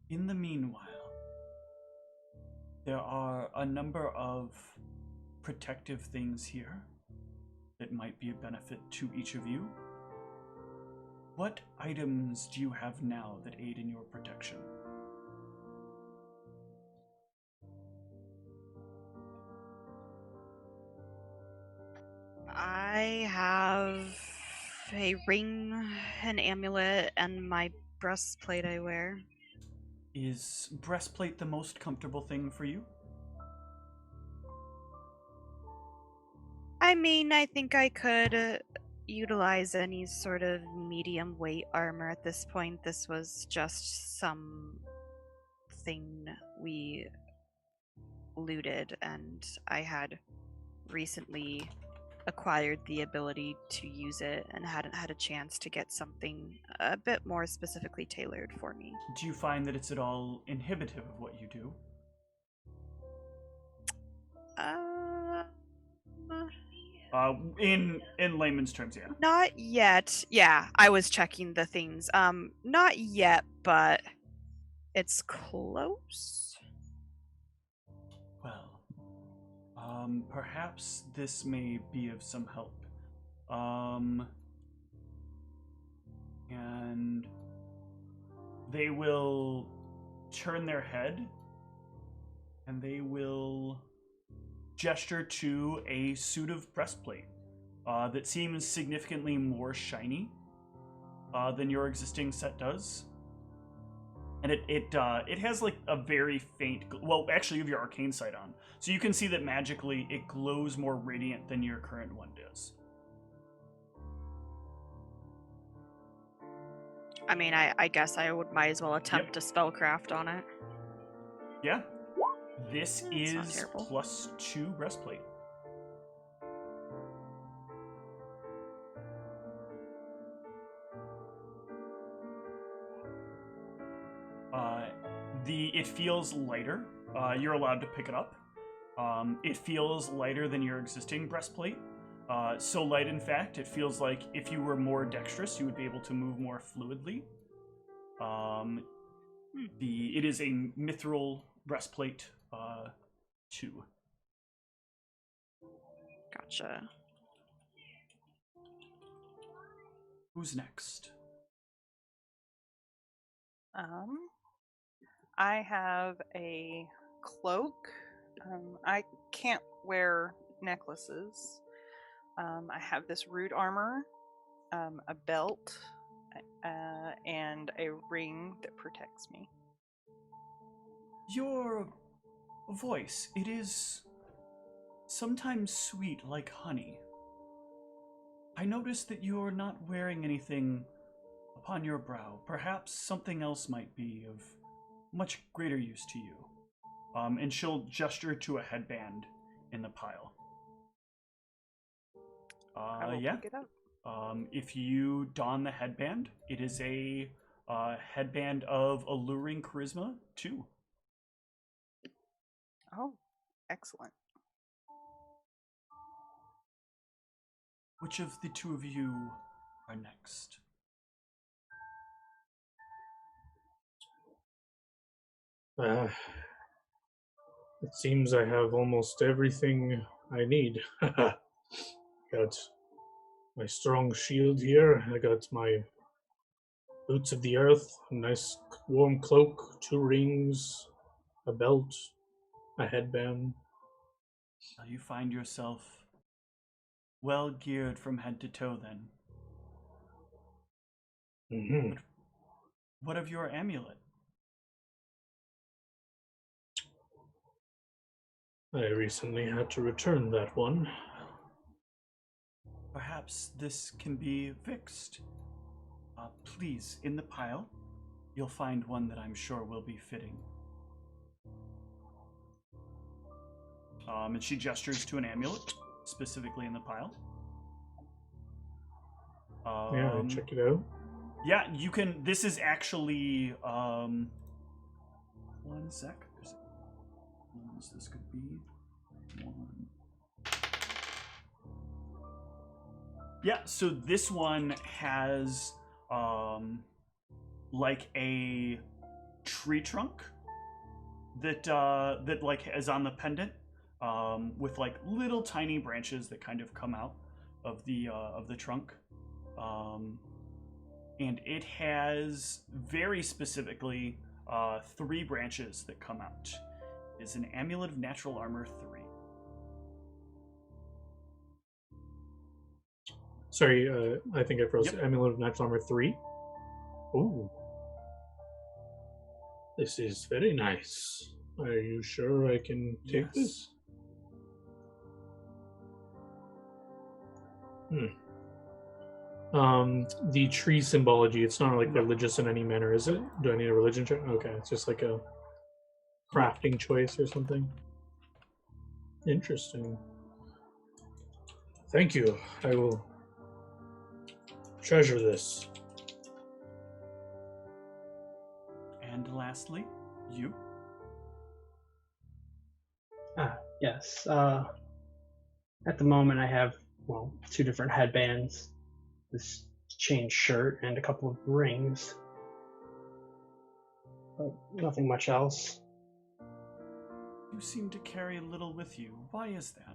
A: In the meanwhile, there are a number of protective things here that might be a benefit to each of you. What items do you have now that aid in your protection?
D: I have a ring, an amulet, and my breastplate I wear.
A: Is breastplate the most comfortable thing for you?
D: I mean, I think I could utilize any sort of medium weight armor at this point. This was just something we looted, and I had recently acquired the ability to use it and hadn't had a chance to get something a bit more specifically tailored for me.
A: Do you find that it's at all inhibitive of what you do? In layman's terms, yeah.
D: Not yet. Yeah, I was checking the things. Not yet, but it's close.
A: Well, perhaps this may be of some help. And they will turn their head and they will gesture to a suit of breastplate that seems significantly more shiny than your existing set does. And it has like a very faint, well, actually you have your arcane sight on, so you can see that magically it glows more radiant than your current one does.
D: I mean, I guess I might as well attempt to spellcraft on it.
A: Yeah. This
D: That's
A: is +2 breastplate. It feels lighter. You're allowed to pick it up. It feels lighter than your existing breastplate. So light, in fact, it feels like if you were more dexterous, you would be able to move more fluidly. It is a mithril breastplate 2.
D: Gotcha.
A: Who's next?
B: I have a cloak. I can't wear necklaces. I have this root armor, a belt, and a ring that protects me.
A: Your voice, it is sometimes sweet like honey. I noticed that you are not wearing anything upon your brow. Perhaps something else might be of much greater use to you. And she'll gesture to a headband in the pile.
B: I will pick it up.
A: If you don the headband, it is a headband of alluring charisma 2.
B: Oh, excellent.
A: Which of the two of you are next?
E: It seems I have almost everything I need. Got my strong shield here. I got my boots of the earth, a nice warm cloak, 2 rings, a belt, a headband.
A: You find yourself well geared from head to toe then.
E: Mm-hmm.
A: What of your amulet?
E: I recently had to return that one.
A: Perhaps this can be fixed. Please, in the pile, you'll find one that I'm sure will be fitting. And she gestures to an amulet, specifically in the pile.
E: Yeah, check it out.
A: Yeah, you can. This is actually. 1 sec. This could be 1. Yeah, so this one has like a tree trunk that like is on the pendant, with like little tiny branches that kind of come out of the trunk, and it has very specifically 3 branches that come out. It is an amulet of natural armor 3.
E: Sorry, I think I froze.
A: Yep.
E: Amulet of Natural Armor 3. Ooh. This is very nice. Are you sure I can take this? The tree symbology, it's not like religious in any manner, is it? Do I need a religion check? Okay, it's just like a crafting choice or something. Interesting. Thank you. I will treasure this.
A: And lastly, you.
C: Yes. At the moment, I have 2 different headbands, this chain shirt, and a couple of rings, but nothing much else.
A: You seem to carry little with you. Why is that?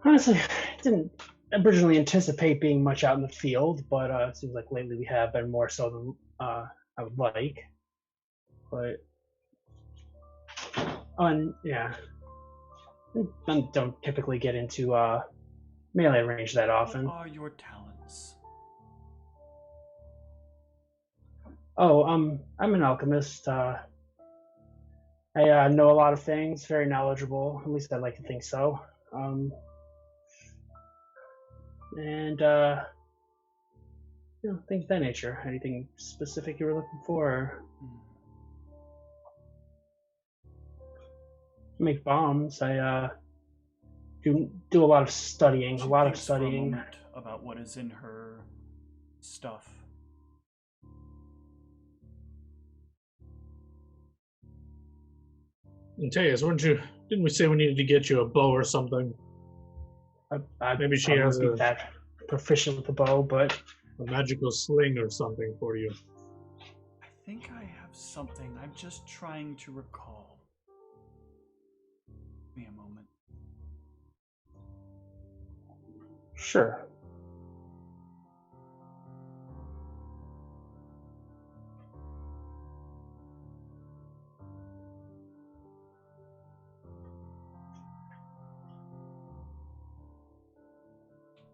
C: Honestly, I didn't originally anticipate being much out in the field, but it seems like lately we have been more so than I would like. But yeah, I don't typically get into melee range that often.
A: What are your talents?
C: Oh, I'm an alchemist. I know a lot of things, very knowledgeable. At least I like to think so. And things of that nature. Anything specific you were looking for? Or make bombs. I do a lot of studying.
A: She
C: a lot of
A: thinks for a
C: studying.
A: moment about what is in her stuff.
E: And Tejas, didn't we say we needed to get you a bow or something? Maybe she has
C: that proficient with the bow, but
E: a magical sling or something for you.
A: I think I have something. I'm just trying to recall. Give me a moment.
C: Sure.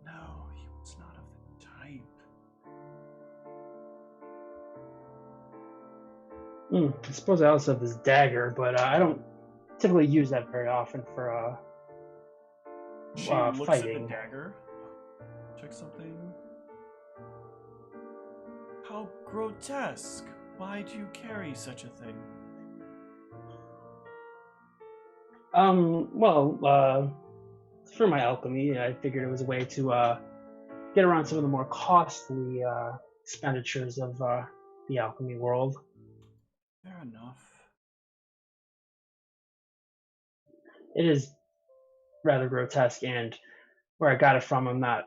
A: No, he was not of the type.
C: I suppose I also have this dagger, but I don't typically use that very often for
A: She looks
C: fighting.
A: at the dagger. Check something. How grotesque. Why do you carry such a thing?
C: For my alchemy, I figured it was a way to get around some of the more costly expenditures of the alchemy world.
A: Fair enough.
C: It is rather grotesque, and where I got it from, I'm not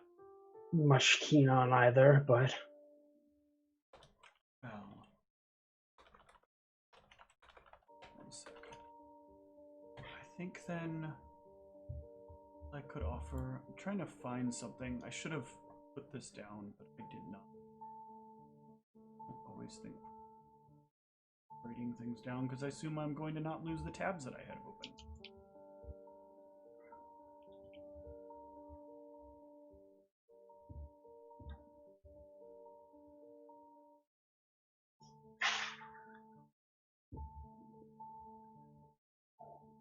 C: much keen on either, but...
A: Well, one sec. I think then I could offer... I'm trying to find something. I should have put this down, but I did not. I always think writing things down because I assume I'm going to not lose the tabs that I had open.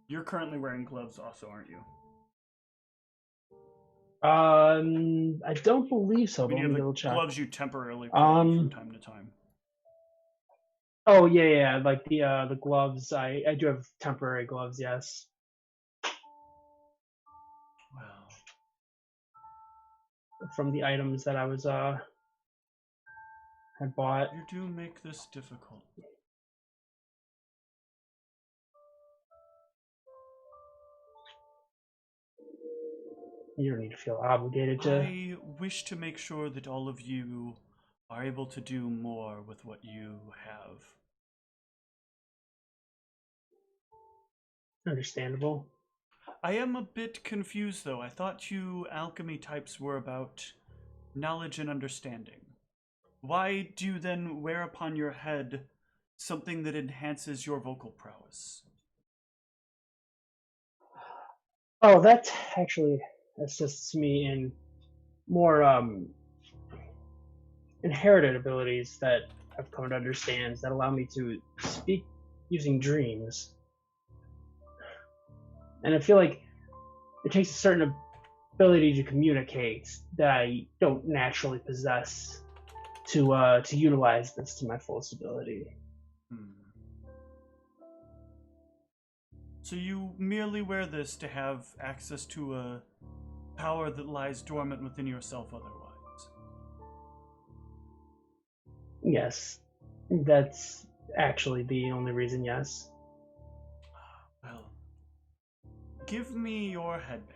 A: You're currently wearing gloves also, aren't you?
C: I don't believe so,
A: I
C: but
A: mean,
C: let
A: you
C: me
A: have
C: double
A: the
C: check.
A: gloves you temporarily put on from time to time.
C: Oh, yeah, like the gloves, I do have temporary gloves, yes.
A: Well,
C: From the items that I was, had bought.
A: you do make this difficult.
C: You don't need to feel obligated to...
A: I wish to make sure that all of you are able to do more with what you have.
C: Understandable.
A: I am a bit confused, though. I thought you alchemy types were about knowledge and understanding. Why do you then wear upon your head something that enhances your vocal prowess?
C: Oh, that actually assists me in more inherited abilities that I've come to understand that allow me to speak using dreams. And I feel like it takes a certain ability to communicate that I don't naturally possess to utilize this to my fullest ability.
A: So you merely wear this to have access to a power that lies dormant within yourself otherwise?
C: Yes, that's actually the only reason, yes.
A: Well, give me your headband.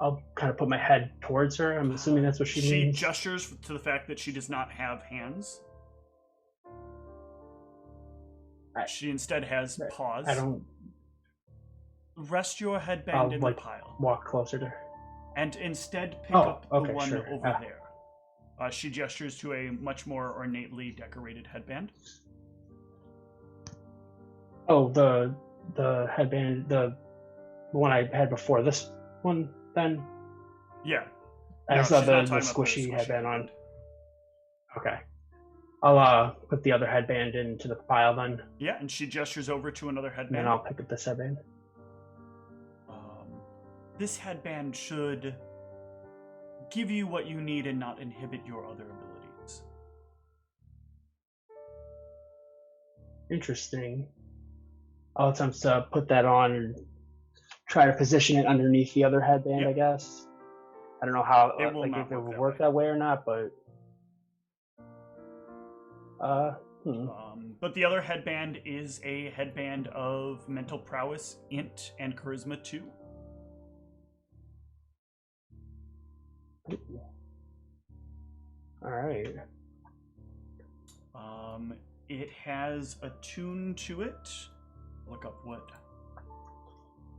C: I'll kind of put my head towards her. I'm assuming that's what she means.
A: She gestures to the fact that she does not have hands. She instead has paws.
C: I don't...
A: Rest your headband in the pile.
C: Walk closer to her.
A: And instead pick up the one
C: sure.
A: over there. She gestures to a much more ornately decorated headband.
C: Oh, the headband, the one I had before this one, then?
A: Yeah.
C: I saw the squishy headband on. Okay. I'll put the other headband into the pile then.
A: Yeah, and she gestures over to another headband.
C: And then I'll pick up this headband.
A: This headband should give you what you need and not inhibit your other abilities.
C: Interesting. I'll attempt to put that on and try to position it underneath the other headband, I guess. I don't know how, if it will work that way or not, but...
A: But the other headband is a headband of mental prowess, int, and charisma 2.
C: Alright.
A: It has a tune to it. Look up what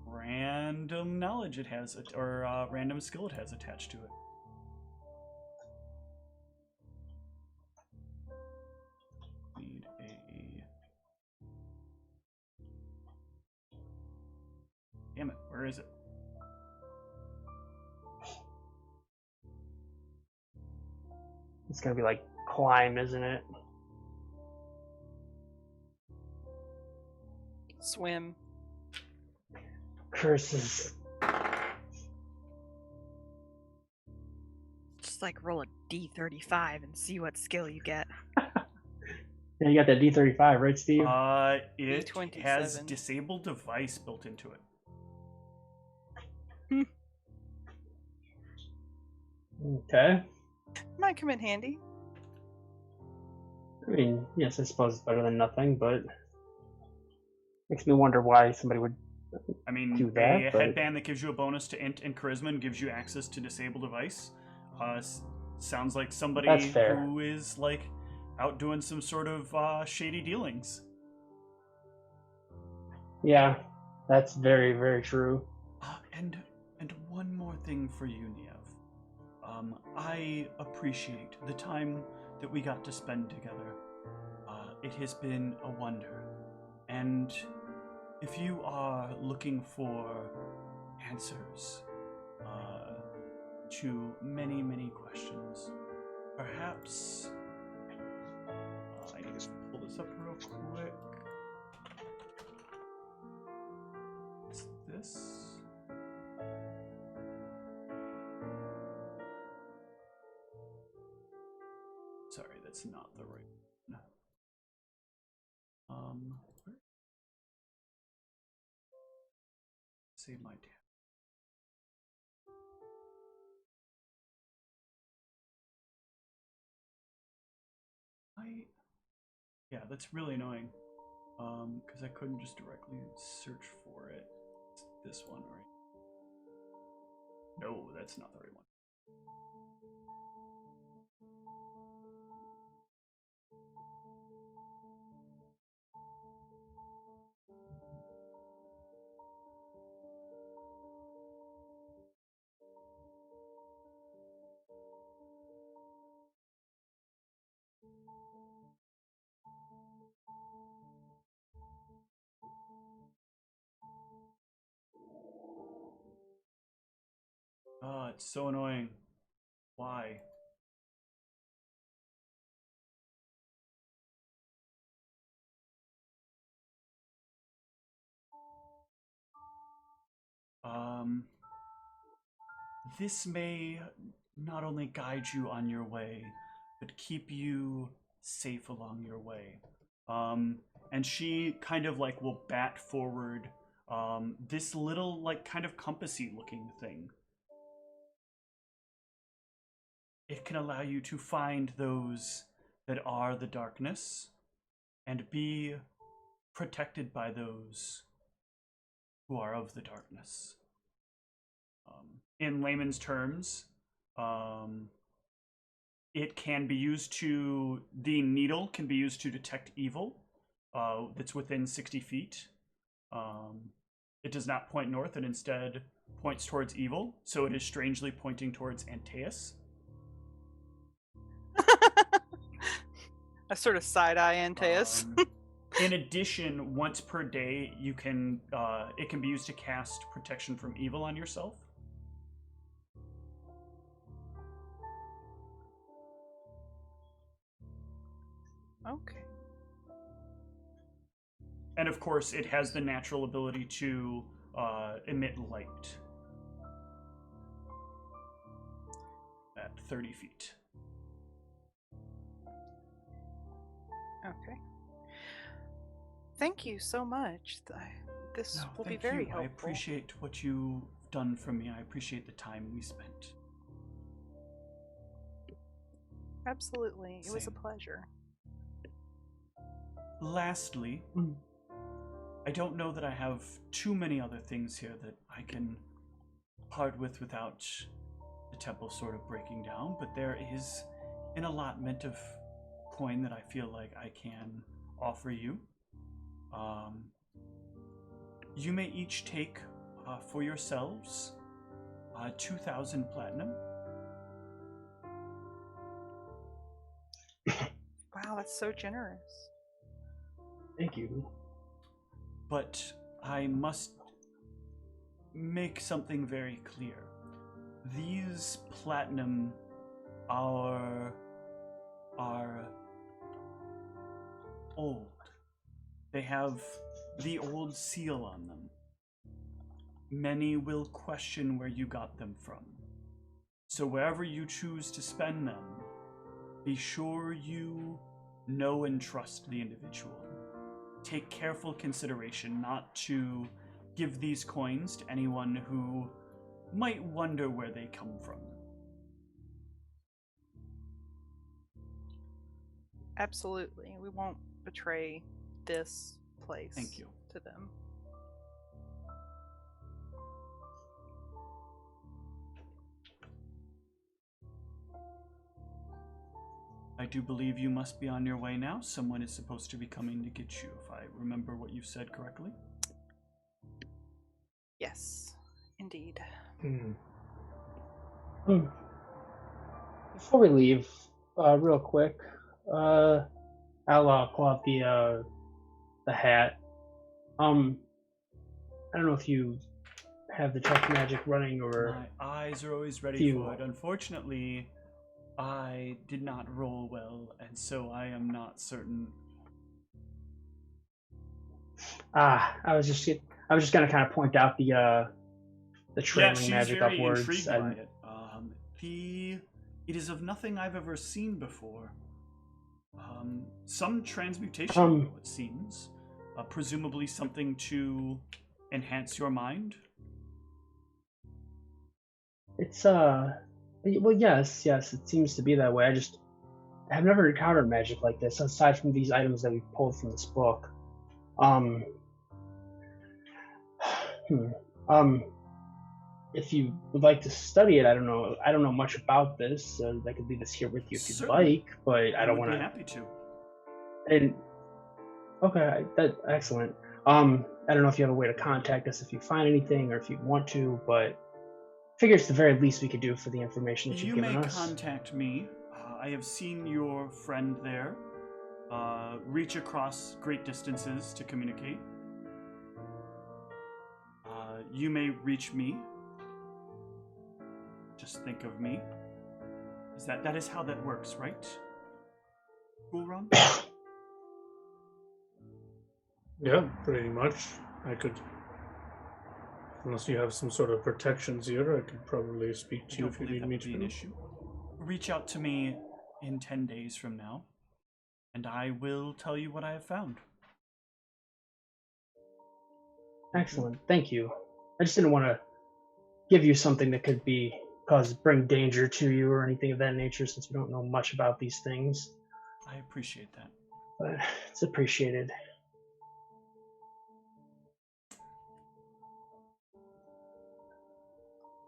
A: random knowledge it has, or random skill it has attached to it. Need a... Damn it, where is it?
C: It's gonna be like climb, isn't it?
B: Swim.
C: Curses.
D: Just like roll a D35 and see what skill you get.
C: Yeah, you got that D35, right, Steve?
A: It
B: D27.
A: has disabled device built into it.
C: Okay.
B: Might come in handy.
C: I mean, yes, I suppose it's better than nothing, but... Makes me wonder why somebody would
A: I mean,
C: do that,
A: a
C: but-
A: headband that gives you a bonus to int and charisma and gives you access to disable device. Sounds like somebody
C: That's fair.
A: who is like out doing some sort of shady dealings.
C: Yeah, that's very, very true.
A: And one more thing for you, Niev. I appreciate the time that we got to spend together. It has been a wonder. And if you are looking for answers to many, many questions, perhaps I need to pull this up real quick. What's this? Sorry, that's not the right one. Save my tab. Yeah, that's really annoying. Because I couldn't just directly search for it. It's this one, right? No, that's not the right one. Oh, it's so annoying. Why? This may not only guide you on your way, but keep you safe along your way. And she kind of like will bat forward this little like kind of compassy looking thing. It can allow you to find those that are the darkness and be protected by those who are of the darkness. In layman's terms, it can be used to, the needle can be used to detect evil that's within 60 feet. It does not point north, and instead points towards evil, so it is strangely pointing towards Antaeus.
B: I sort of side-eye Antaeus.
A: In addition, once per day, you can it can be used to cast protection from evil on yourself.
B: Okay.
A: And of course, it has the natural ability to emit light at 30 feet.
B: Okay. Thank you so much. This will be very helpful.
A: I appreciate what you've done for me. I appreciate the time we spent.
B: Absolutely. It was a pleasure.
A: Lastly, I don't know that I have too many other things here that I can part with without the temple sort of breaking down, but there is an allotment of coin that I feel like I can offer you. You may each take for yourselves 2,000 platinum.
B: Wow, that's so generous.
C: Thank you.
A: But I must make something very clear. These platinum are old. They have the old seal on them. Many will question where you got them from. So wherever you choose to spend them, be sure you know and trust the individual. Take careful consideration not to give these coins to anyone who might wonder where they come from.
B: Absolutely. We won't betray this place.
A: Thank you.
B: to them.
A: I do believe you must be on your way now. Someone is supposed to be coming to get you, if I remember what you said correctly.
B: Yes, indeed.
C: Before we leave, real quick, I'll pull out the hat. I don't know if you have detect magic running or.
A: My eyes are always ready for it. Unfortunately, I did not roll well, and so I am not certain.
C: I was just gonna kind of point out the trailing magic upwards.
A: Intrigued by it. It is of nothing I've ever seen before. Some transmutation, it seems. Presumably something to enhance your mind.
C: It's well, yes, it seems to be that way. I've never encountered magic like this aside from these items that we pulled from this book. If you would like to study it, I don't know much about this. I could leave this here with you if you'd like, but I don't want to.
A: Be happy to.
C: And okay, excellent. I don't know if you have a way to contact us if you find anything or if you want to, but figure it's the very least we could do for the information that you've given us.
A: You may contact me. I have seen your friend there reach across great distances to communicate. You may reach me. Just think of me. That is how that works, right? Gul'ran?
F: Yeah, pretty much. I could, unless you have some sort of protections here, I could probably speak to you if you need me to.
A: An issue. Reach out to me in 10 days from now, and I will tell you what I have found.
C: Excellent, thank you. I just didn't want to give you something that could bring danger to you or anything of that nature, since we don't know much about these things.
A: I appreciate that.
C: But it's appreciated.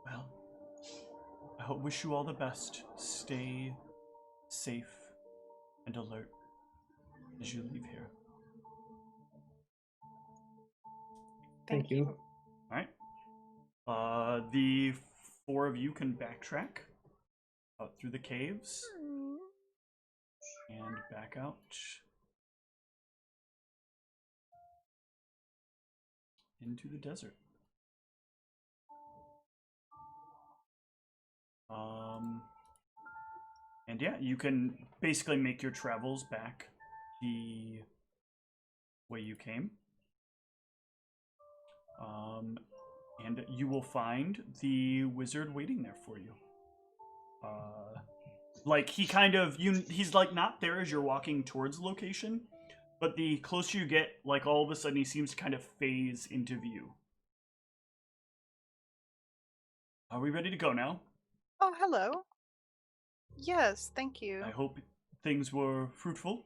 A: Well, I wish you all the best. Stay safe and alert as you leave here.
C: Thank you.
A: All right. The four of you can backtrack out through the caves and back out into the desert. And yeah, you can basically make your travels back the way you came. And you will find the wizard waiting there for you. Like he's like not there as you're walking towards the location, but the closer you get, like all of a sudden he seems to kind of phase into view. Are we ready to go now?
B: Oh, hello. Yes, thank you.
A: I hope things were fruitful.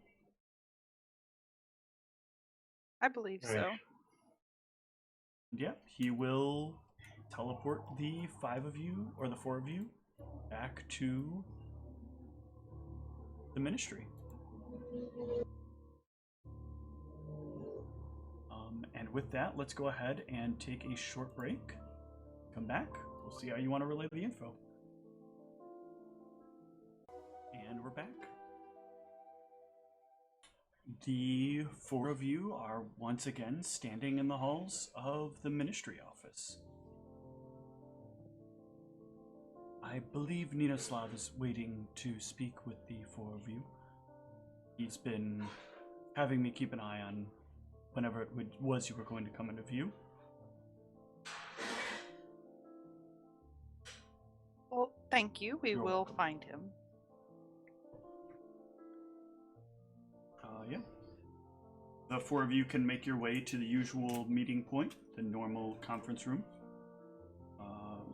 B: I believe so.
A: Yeah, he will teleport the five of you, or the four of you, back to the ministry. And with that, let's go ahead and take a short break. Come back. We'll see how you want to relay the info. And we're back. The four of you are once again standing in the halls of the ministry office. I believe Ninoslav is waiting to speak with the four of you. He's been having me keep an eye on whenever it was you were going to come into view.
B: Well, thank you. We will find him.
A: Yeah. The four of you can make your way to the usual meeting point, the normal conference room,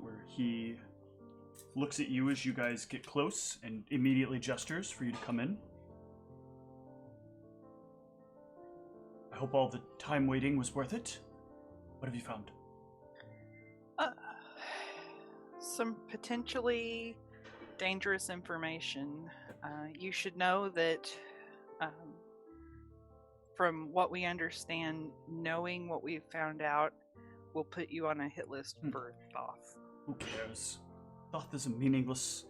A: where he looks at you as you guys get close and immediately gestures for you to come in. I hope all the time waiting was worth it. What have you found?
B: Some potentially dangerous information. You should know that from what we understand, knowing what we've found out will put you on a hit list for Thoth.
A: Who cares? Thoth is a meaningless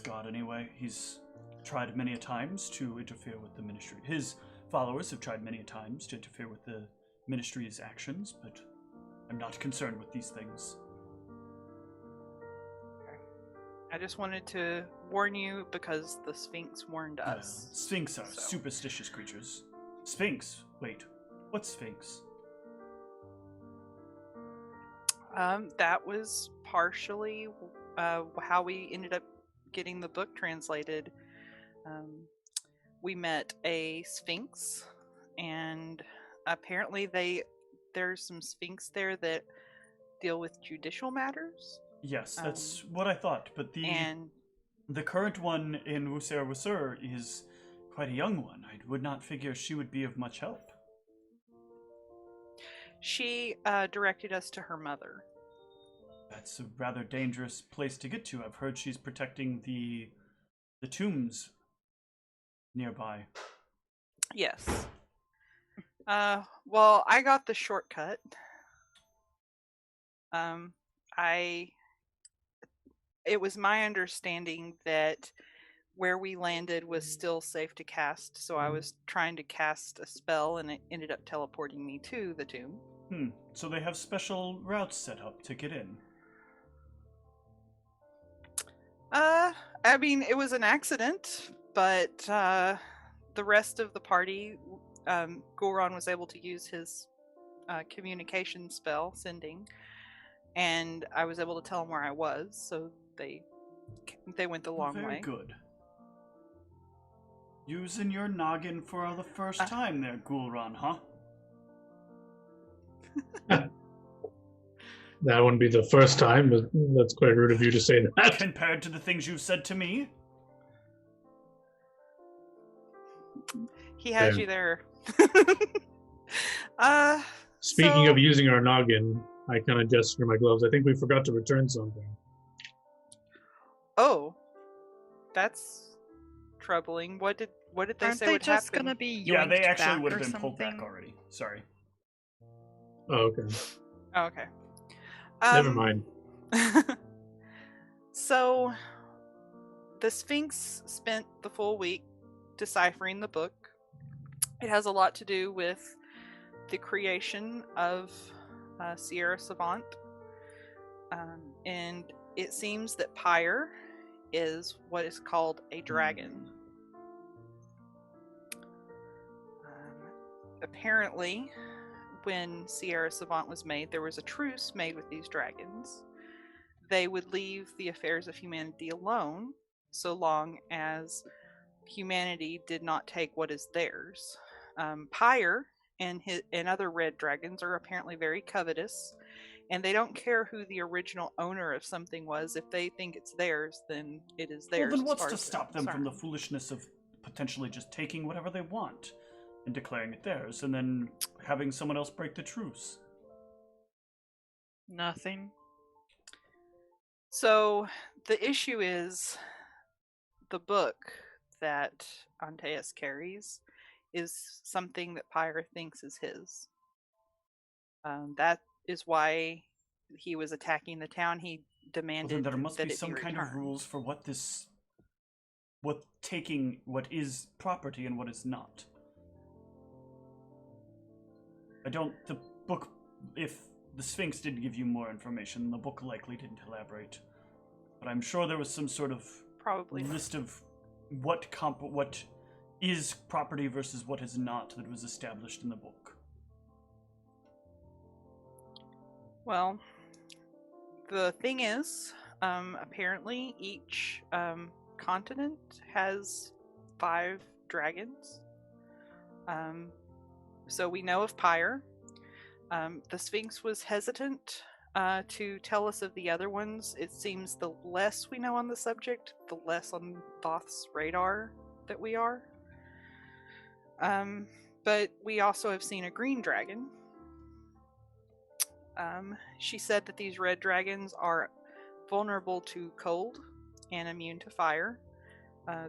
A: god anyway. He's tried many a times to interfere with the ministry. His followers have tried many a times to interfere with the ministry's actions, but I'm not concerned with these things.
B: I just wanted to warn you because the Sphinx warned us.
A: Sphinx are superstitious creatures. Sphinx? Wait, what's Sphinx?
B: That was partially how we ended up getting the book translated. We met a Sphinx, and apparently there's some Sphinx there that deal with judicial matters.
A: Yes, that's what I thought, but the current one in Wusser is quite a young one. I would not figure she would be of much help.
B: She directed us to her mother.
A: That's a rather dangerous place to get to. I've heard she's protecting the tombs nearby.
B: Yes. Well, I got the shortcut. It was my understanding that where we landed was still safe to cast, so I was trying to cast a spell and it ended up teleporting me to the tomb.
A: So they have special routes set up to get in.
B: I mean, it was an accident, but the rest of the party, Gulron was able to use his communication spell, sending, and I was able to tell them where I was, so they went the long way.
A: Very good. Using your noggin for the first time there, Gulron, huh?
E: That wouldn't be the first time, but that's quite rude of you to say that.
A: Compared to the things you've said to me?
B: He has you there.
E: Speaking of using our noggin, I kind of gesture my gloves. I think we forgot to return something.
B: Oh, that's troubling. What did they
D: Aren't
B: say
D: they
B: would
D: just
B: happen?
D: gonna be
A: Yeah, they
D: yoinked
A: actually
D: back
A: would have
D: or
A: been pulled back
D: something?
A: already. Sorry.
E: Oh, okay.
B: Oh, okay.
E: Never mind.
B: So, the Sphinx spent the full week deciphering the book. It has a lot to do with the creation of Sierra Savant. And it seems that Pyre is what is called a dragon. Apparently, when Sierra Savant was made, there was a truce made with these dragons. They would leave the affairs of humanity alone so long as humanity did not take what is theirs. Pyre and other red dragons are apparently very covetous, and they don't care who the original owner of something was. If they think it's theirs, then it is theirs.
A: Well, then what's to stop them from the foolishness of potentially just taking whatever they want and declaring it theirs, and then having someone else break the truce?
D: Nothing.
B: So the issue is the book that Antaeus carries is something that Pyre thinks is his. That is why he was attacking the town. He demanded
A: Well, then there must
B: that
A: be
B: it
A: some
B: be
A: kind of
B: returned.
A: rules for what taking what is property and what is not. The book, if the Sphinx did give you more information, the book likely didn't elaborate. But I'm sure there was some sort of list of what is property versus what is not that was established in the book.
B: Well, the thing is, apparently each continent has 5 dragons. So we know of Pyre. The Sphinx was hesitant to tell us of the other ones. It seems the less we know on the subject, the less on Thoth's radar that we are. But we also have seen a green dragon. She said that these red dragons are vulnerable to cold and immune to fire.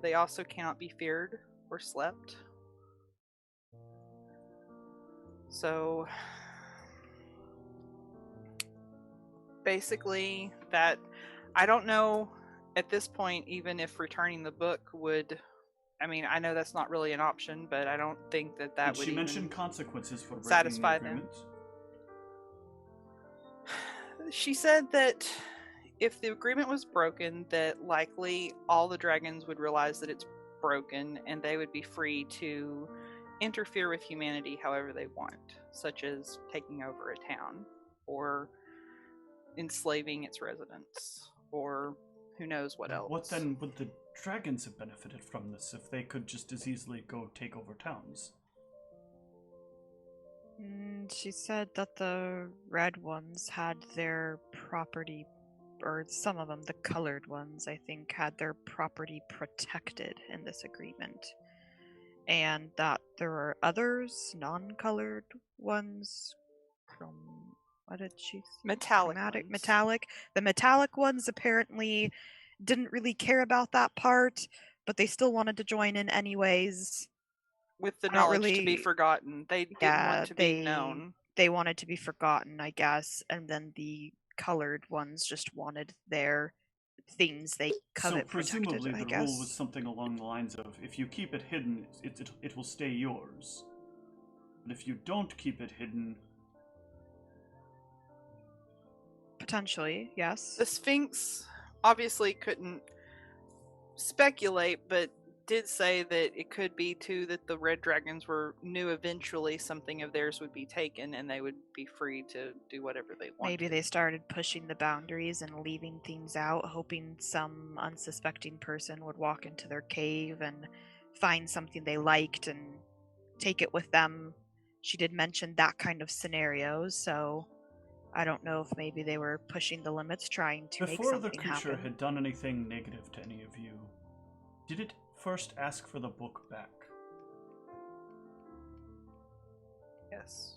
B: They also cannot be feared or slept. So basically, that I don't know at this point even if returning the book would. I mean, I know that's not really an option, but I don't think that
A: Did
B: would
A: she
B: even
A: mention consequences for breaking
B: satisfy
A: the
B: them.
A: agreement?
B: She said that if the agreement was broken, that likely all the dragons would realize that it's broken and they would be free to interfere with humanity however they want, such as taking over a town or enslaving its residents or who knows what else.
A: What then would the dragons have benefited from this if they could just as easily go take over towns?
D: She said that the red ones had their property, or some of them, the colored ones, I think, had their property protected in this agreement. And that there were others, non-colored ones, what did she say?
B: Metallic
D: Chromatic,
B: ones.
D: metallic. The metallic ones apparently didn't really care about that part, but they still wanted to join in anyways.
B: With the
D: I don't
B: knowledge to be
D: really-
B: forgotten. They didn't want to be known.
D: They wanted to be forgotten, I guess, and then the colored ones just wanted their things they covet
A: So presumably
D: protected, I
A: the
D: guess.
A: rule was something along the lines of, if you keep it hidden, it will stay yours. But if you don't keep it hidden...
D: Potentially, yes.
B: The Sphinx obviously couldn't speculate, but did say that it could be too that the red dragons knew eventually something of theirs would be taken and they would be free to do whatever they wanted.
D: Maybe they started pushing the boundaries and leaving things out, hoping some unsuspecting person would walk into their cave and find something they liked and take it with them. She did mention that kind of scenarios, so I don't know if maybe they were pushing the limits, trying to make
A: Before
D: something
A: the creature
D: happen.
A: had done anything negative to any of you, did it first ask for the book back?
B: Yes.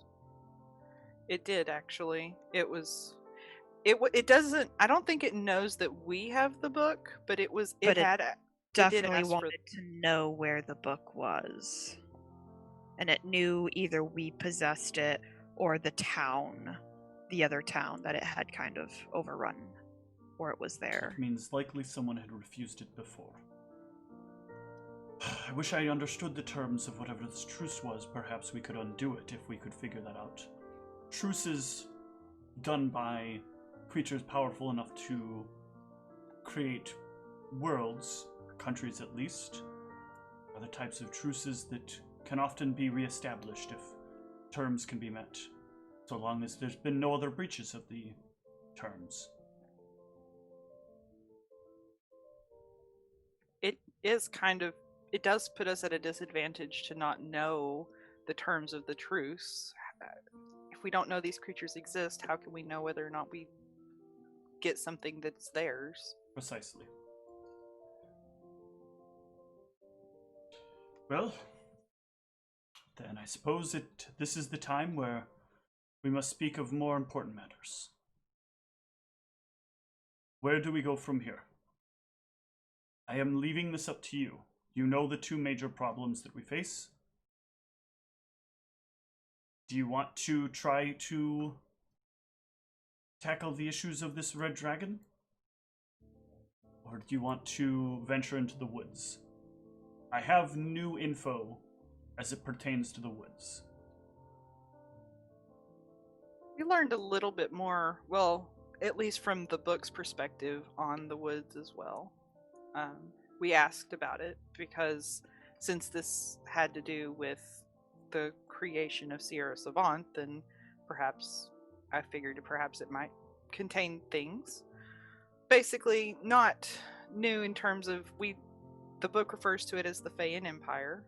B: It did, actually. It doesn't, I don't think it knows that we have the book, but it
D: Definitely
B: ask
D: wanted to know where the book was. And it knew either we possessed it or the other town that it had kind of overrun, or it was there.
A: That means likely someone had refused it before. I wish I understood the terms of whatever this truce was. Perhaps we could undo it if we could figure that out. Truces done by creatures powerful enough to create worlds, or countries at least, are the types of truces that can often be reestablished if terms can be met, so long as there's been no other breaches of the terms.
B: It does put us at a disadvantage to not know the terms of the truce. If we don't know these creatures exist, how can we know whether or not we get something that's theirs?
A: Precisely. Well, then I suppose this is the time where we must speak of more important matters. Where do we go from here? I am leaving this up to you. You know the two major problems that we face. Do you want to try to tackle the issues of this red dragon? Or do you want to venture into the woods? I have new info as it pertains to the woods.
B: We learned a little bit more, well, at least from the book's perspective, on the woods as well. We asked about it because since this had to do with the creation of Sierra Savant, then perhaps I figured perhaps it might contain things. Basically, not new in terms of the book refers to it as the Feyan Empire,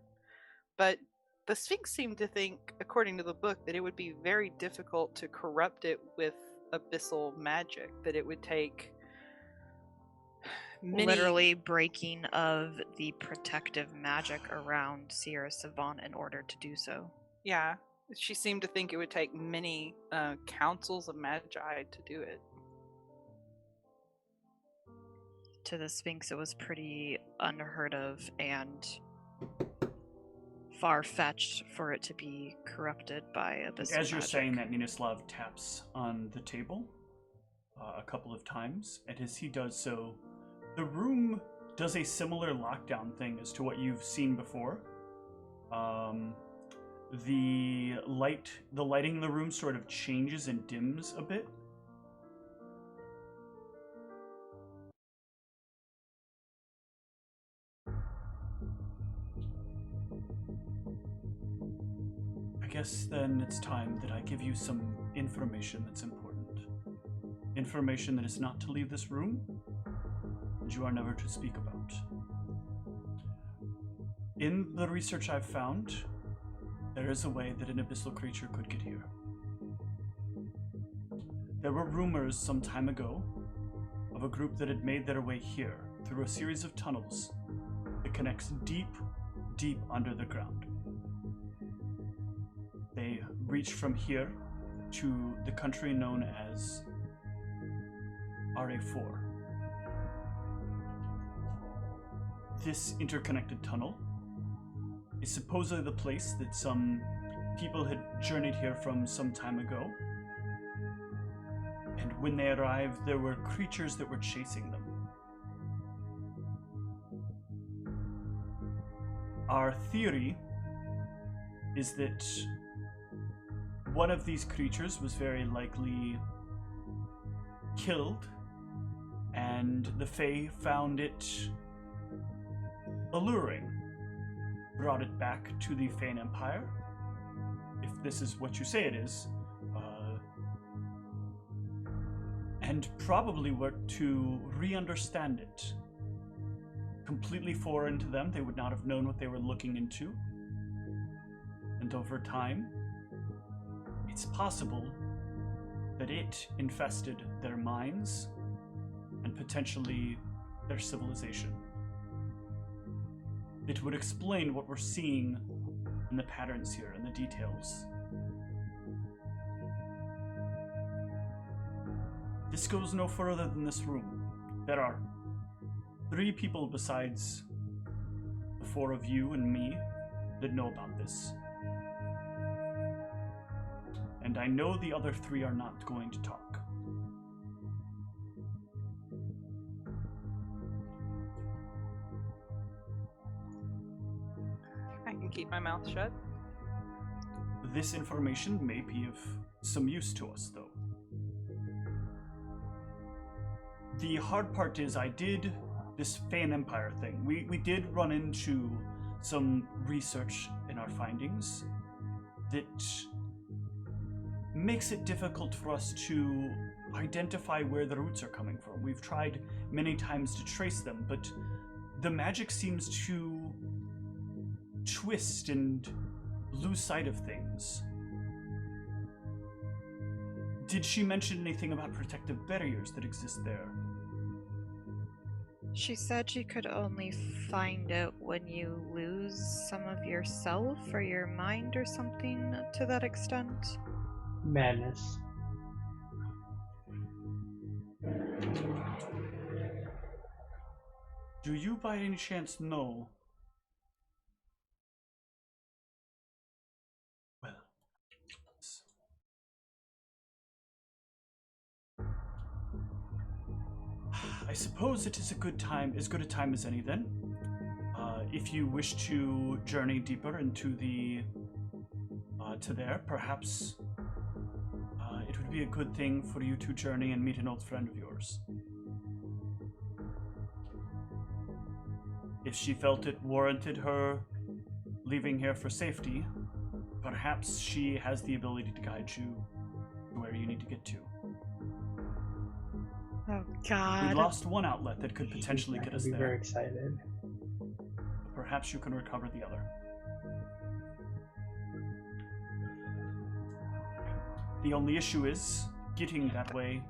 B: but the Sphinx seemed to think, according to the book, that it would be very difficult to corrupt it with abyssal magic, that it would take
D: literally breaking of the protective magic around Sierra Savant in order to do so.
B: Yeah, she seemed to think it would take many councils of magi to do it.
D: To the Sphinx, it was pretty unheard of and far-fetched for it to be corrupted by abyssal
A: As you're
D: magic.
A: saying that, Ninislav taps on the table a couple of times, and as he does so, the room does a similar lockdown thing as to what you've seen before. The lighting in the room sort of changes and dims a bit. I guess then it's time that I give you some information that's important. Information that is not to leave this room, and you are never to speak about. In the research I've found, there is a way that an abyssal creature could get here. There were rumors some time ago of a group that had made their way here through a series of tunnels that connects deep, deep under the ground. They reached from here to the country known as RA4. This interconnected tunnel is supposedly the place that some people had journeyed here from some time ago. And when they arrived, there were creatures that were chasing them. Our theory is that one of these creatures was very likely killed, and the Fae found it alluring, brought it back to the Fae Empire, if this is what you say it is, and probably worked to re-understand it. Completely foreign to them, they would not have known what they were looking into. And over time, it's possible that it infested their minds and potentially their civilization. It would explain what we're seeing in the patterns here and the details. This goes no further than this room. There are 3 people besides the 4 of you and me that know about this. And I know the other 3 are not going to talk.
B: I can keep my mouth shut.
A: This information may be of some use to us, though. The hard part is I did this Fan Empire thing. We did run into some research in our findings that makes it difficult for us to identify where the roots are coming from. We've tried many times to trace them, but the magic seems to twist and lose sight of things. Did she mention anything about protective barriers that exist there?
D: She said she could only find it when you lose some of yourself or your mind or something to that extent.
C: Madness.
A: Do you by any chance know? Well, I suppose it is as good a time as any then. If you wish to journey deeper into to there, perhaps it would be a good thing for you to journey and meet an old friend of yours. If she felt it warranted her leaving here for safety, perhaps she has the ability to guide you to where you need to get to.
D: Oh God.
A: We lost one outlet that could potentially get us
C: I'd be very
A: there.
C: excited.
A: Perhaps you can recover the other. The only issue is, getting that way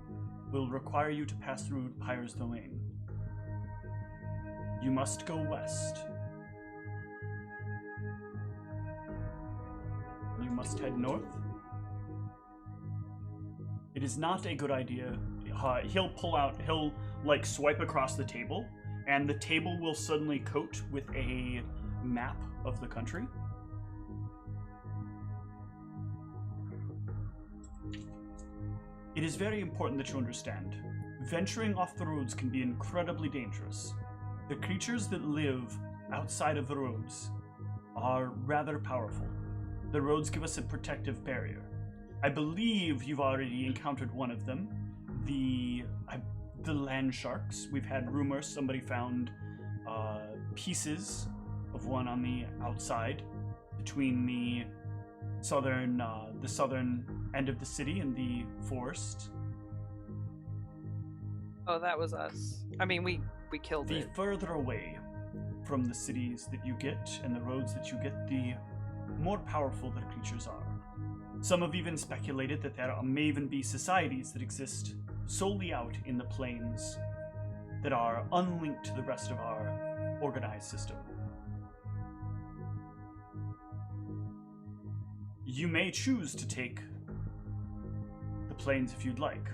A: will require you to pass through Pyre's domain. You must go west. You must head north. It is not a good idea. He'll like swipe across the table, and the table will suddenly coat with a map of the country. It is very important that you understand. Venturing off the roads can be incredibly dangerous. The creatures that live outside of the roads are rather powerful. The roads give us a protective barrier. I believe you've already encountered one of them, the land sharks. We've had rumors somebody found pieces of one on the outside between the southern end of the city and the forest.
B: Oh, that was us. I mean, we killed it.
A: The further away from the cities that you get and the roads that you get, the more powerful the creatures are. Some have even speculated that there may even be societies that exist solely out in the plains that are unlinked to the rest of our organized system. You may choose to take the plains if you'd like,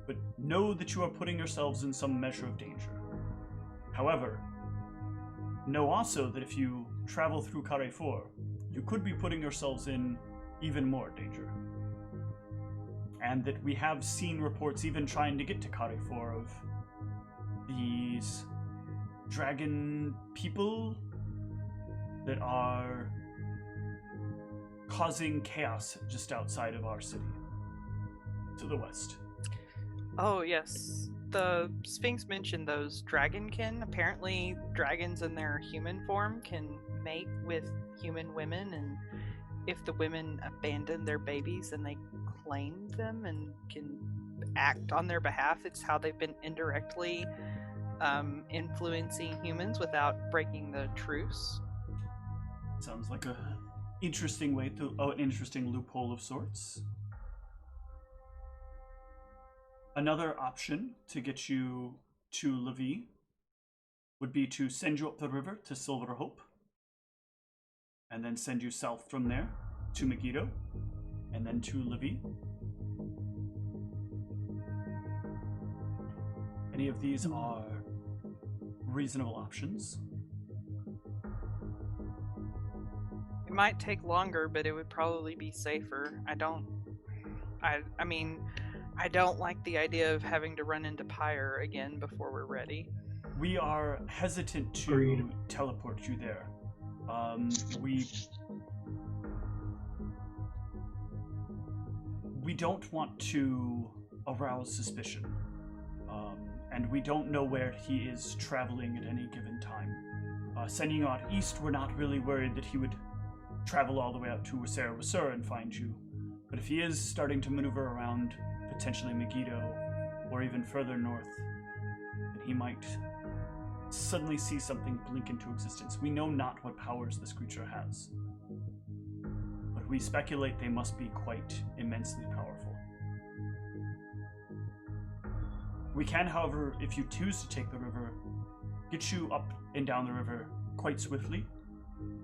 A: but know that you are putting yourselves in some measure of danger. However, know also that if you travel through Carrefour, you could be putting yourselves in even more danger. And that we have seen reports even trying to get to Carrefour of these dragon people that are causing chaos just outside of our city, to the west.
B: Oh, yes. The Sphinx mentioned those dragonkin. Apparently, dragons in their human form can mate with human women, and if the women abandon their babies, then they claim them and can act on their behalf. It's how they've been indirectly influencing humans without breaking the truce.
A: Sounds like an interesting way to, an interesting loophole of sorts. Another option to get you to Levi would be to send you up the river to Silver Hope, and then send you south from there to Megiddo, and then to Levi. Any of these are reasonable options.
B: It might take longer, but it would probably be safer. I don't like the idea of having to run into Pyre again before we're ready.
A: We are hesitant to teleport you there. We don't want to arouse suspicion, and we don't know where he is traveling at any given time. Sending you out east, we're not really worried that he would travel all the way out to Wasera and find you. But if he is starting to maneuver around potentially Megiddo, or even further north, then he might suddenly see something blink into existence. We know not what powers this creature has, but we speculate they must be quite immensely powerful. We can, however, if you choose to take the river, get you up and down the river quite swiftly.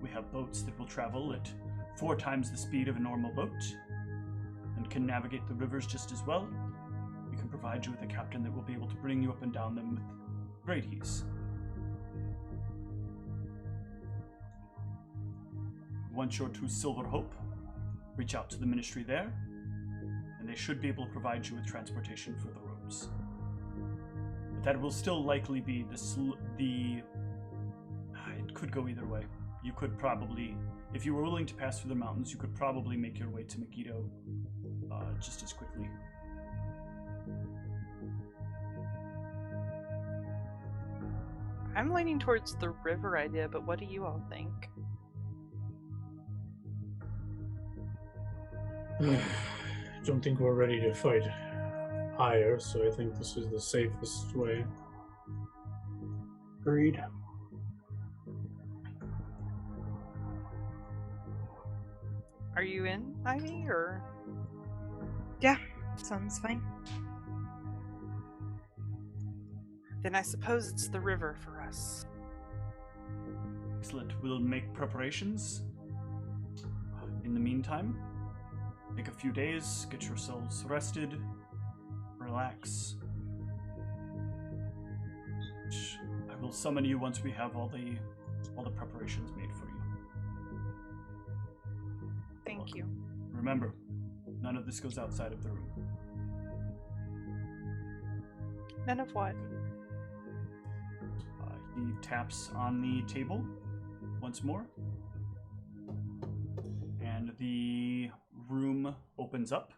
A: We have boats that will travel at 4 times the speed of a normal boat and can navigate the rivers just as well. We can provide you with a captain that will be able to bring you up and down them with great ease. Once you're to Silver Hope, reach out to the ministry there, and they should be able to provide you with transportation for the roads. But that will still likely be it could go either way. You could probably, if you were willing to pass through the mountains, you could probably make your way to Megiddo just as quickly.
B: I'm leaning towards the river idea, but what do you all think?
F: I don't think we're ready to fight higher, so I think this is the safest way.
C: Agreed.
B: Are you in, Ivy, or?
D: Yeah, sounds fine.
B: Then I suppose it's the river for us.
A: Excellent. We'll make preparations. In the meantime, take a few days, get yourselves rested, relax. I will summon you once we have all the preparations made for you.
B: Thank you.
A: Remember, none of this goes outside of the room.
B: None of what?
A: He taps on the table once more, and the room opens up.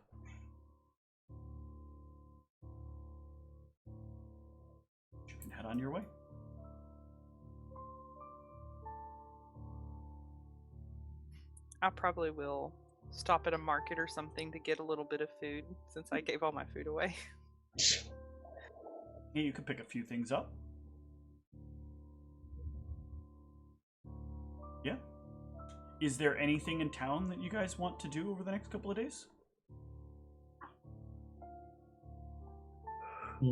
A: You can head on your way.
B: I probably will stop at a market or something to get a little bit of food since I gave all my food away.
A: Yeah, you can pick a few things up. Yeah. Is there anything in town that you guys want to do over the next couple of days?
D: Are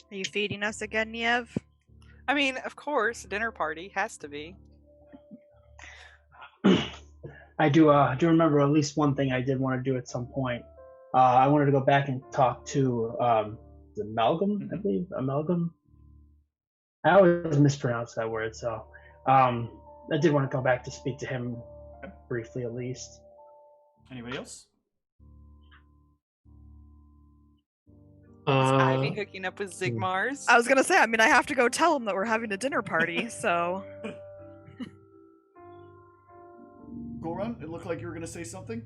D: you feeding us again, Niev?
B: I mean, of course, dinner party has to be.
C: I do remember at least one thing I did want to do at some point. I wanted to go back and talk to Amalgam, I believe. Amalgam. I always mispronounce that word, so I did want to go back to speak to him briefly at least.
A: Anybody else?
B: Is Ivy hooking up with Zigmars?
D: I was gonna say, I mean, I have to go tell him that we're having a dinner party, so...
A: Goran, it looked like you were going to say something.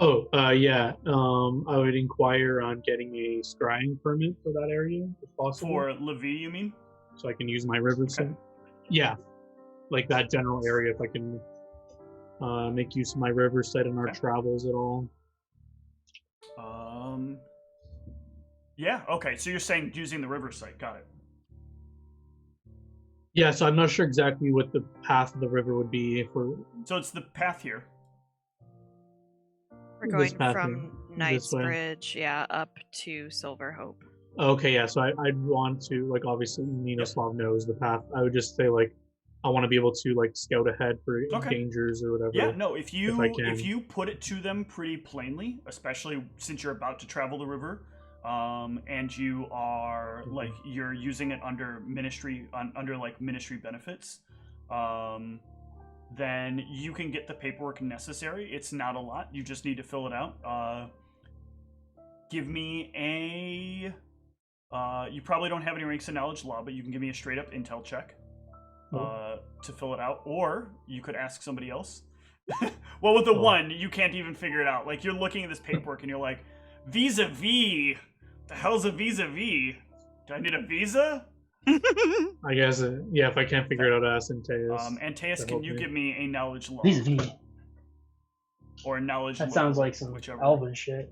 E: Oh, yeah. I would inquire on getting a scrying permit for that area, if possible.
A: For Levi, you mean?
E: So I can use my river site. Yeah, like that general area, if I can make use of my river site in our travels at all.
A: Yeah, okay, so you're saying using the river site, got it.
E: Yeah, so I'm not sure exactly what the path of the river would be if we're...
A: So it's the path here.
D: We're going from Knightsbridge, yeah, up to Silver Hope.
E: Okay, yeah, so I'd want to, like, obviously Ninoslav knows the path. I would just say, like, I want to be able to, like, scout ahead for dangers or whatever.
A: Yeah, no, if you put it to them pretty plainly, especially since you're about to travel the river, and you are like you're using it under ministry ministry benefits, then you can get the paperwork necessary. It's not a lot. You just need to fill it out. Give me a you probably don't have any ranks in knowledge law, but you can give me a straight up intel check to fill it out, or you could ask somebody else. Well, with the one, you can't even figure it out. Like, you're looking at this paperwork and you're like, vis-a-vis. The hell's a vis-a-vis? Do I need a visa?
E: I guess, yeah, if I can't figure it out, ask Antaeus.
A: Antaeus, can you give me a knowledge law?
C: Vis-a-vis.
A: Or knowledge law.
C: That sounds like some elven shit.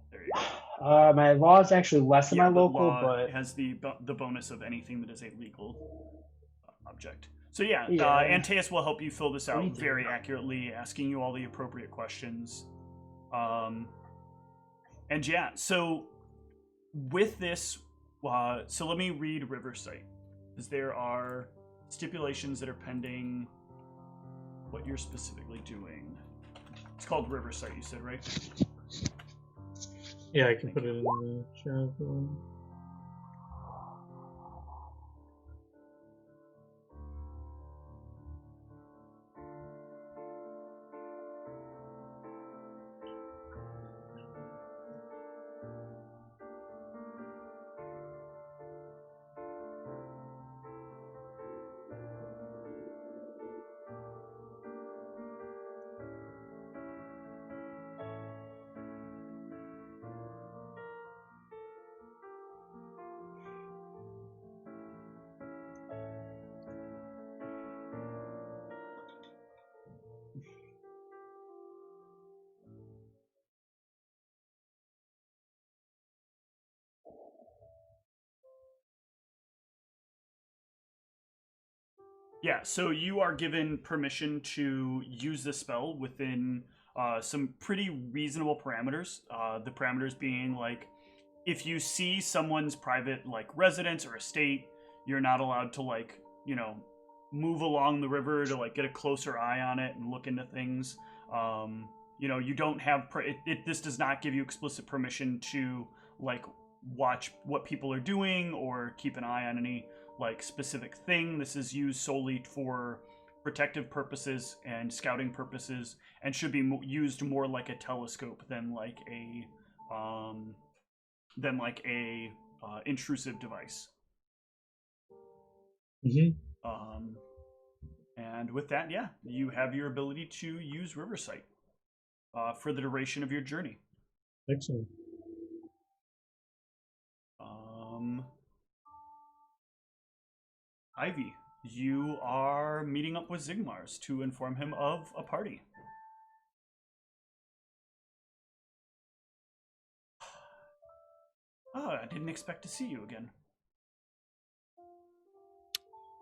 A: There you go.
C: My law is actually less than my local, but...
A: it has the bonus of anything that is a legal object. So yeah, Antaeus will help you fill this out very accurately, asking you all the appropriate questions. And yeah, so with this, so let me read Riversight, because there are stipulations that are pending what you're specifically doing. It's called Riversight, you said, right?
E: Yeah, I can put it in the chat.
A: Yeah, so you are given permission to use the spell within some pretty reasonable parameters. The parameters being like if you see someone's private like residence or estate, you're not allowed to like, you know, move along the river to like get a closer eye on it and look into things. You know, you don't have this does not give you explicit permission to like watch what people are doing or keep an eye on any like specific thing. This is used solely for protective purposes and scouting purposes, and should be used more like a telescope than like a intrusive device. And with that, yeah, you have your ability to use Riversight for the duration of your journey.
E: Excellent.
A: Ivy, you are meeting up with Zigmars to inform him of a party. Oh, I didn't expect to see you again.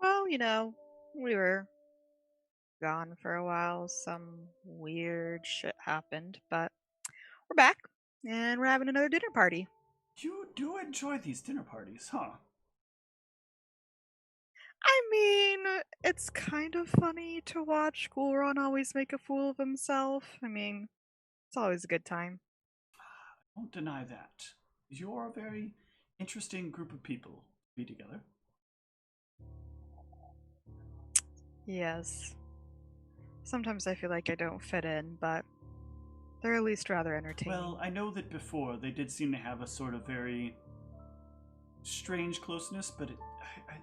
D: Well, you know, we were gone for a while. Some weird shit happened, but we're back and we're having another dinner party.
A: You do enjoy these dinner parties, huh?
D: I mean, it's kind of funny to watch Gulron always make a fool of himself. I mean, it's always a good time.
A: I won't deny that. You're a very interesting group of people to be together.
D: Yes. Sometimes I feel like I don't fit in, but they're at least rather entertaining.
A: Well, I know that before they did seem to have a sort of very strange closeness, but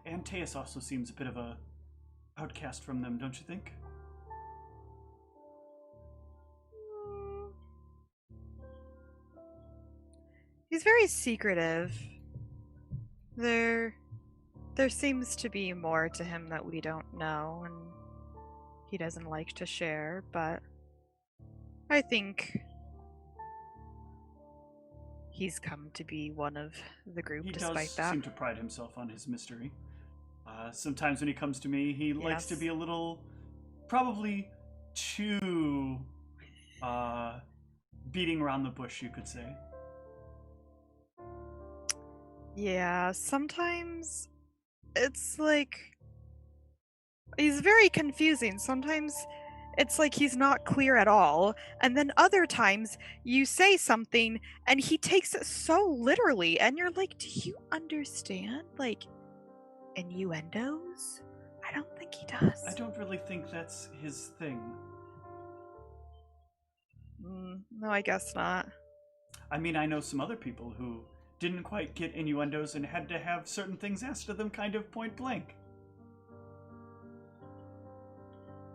A: Antaeus also seems a bit of a outcast from them, don't you think?
D: He's very secretive. There seems to be more to him that we don't know, and he doesn't like to share, but I think he's come to be one of the group despite that.
A: He does seem to pride himself on his mystery. Sometimes when he comes to me, he likes to be a little, probably too beating around the bush, you could say.
D: Yeah, sometimes it's like he's very confusing. Sometimes it's like he's not clear at all, and then other times you say something and he takes it so literally, and you're like, do you understand like innuendos? I don't think he does.
A: I don't really think that's his thing.
D: No, I guess not.
A: I mean, I know some other people who didn't quite get innuendos and had to have certain things asked of them kind of point blank.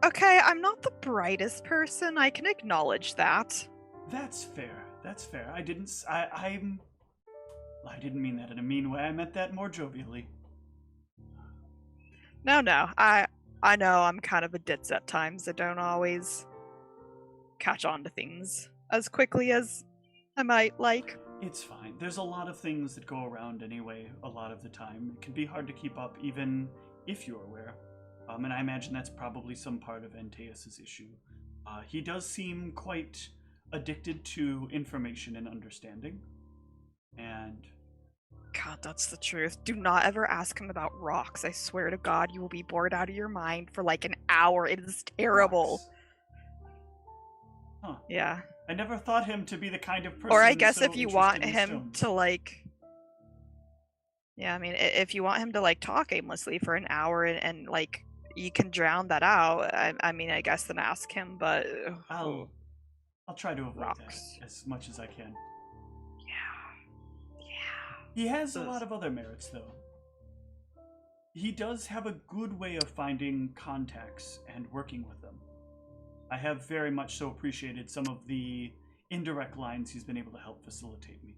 D: Okay, I'm not the brightest person. I can acknowledge that.
A: That's fair. That's fair. I didn't mean that in a mean way. I meant that more jovially.
D: No. I know I'm kind of a ditz at times. I don't always catch on to things as quickly as I might like.
A: It's fine. There's a lot of things that go around anyway, a lot of the time. It can be hard to keep up even if you're aware. And I imagine that's probably some part of Antaeus' issue. He does seem quite addicted to information and understanding. And
D: God, that's the truth. Do not ever ask him about rocks. I swear to God, you will be bored out of your mind for like an hour. It is terrible.
A: rocks. Huh.
D: Yeah.
A: I never thought him to be the kind of person.
D: Or I guess
A: so
D: if you want
A: interested in
D: him
A: stones.
D: to like, yeah, I mean, if you want him to like talk aimlessly for an hour and like you can drown that out, I mean, I guess then ask him. But
A: I'll try to avoid
D: rocks.
A: that as much as I can.
D: Yeah.
A: He has a lot of other merits, though. He does have a good way of finding contacts and working with them. I have very much so appreciated some of the indirect lines he's been able to help facilitate me.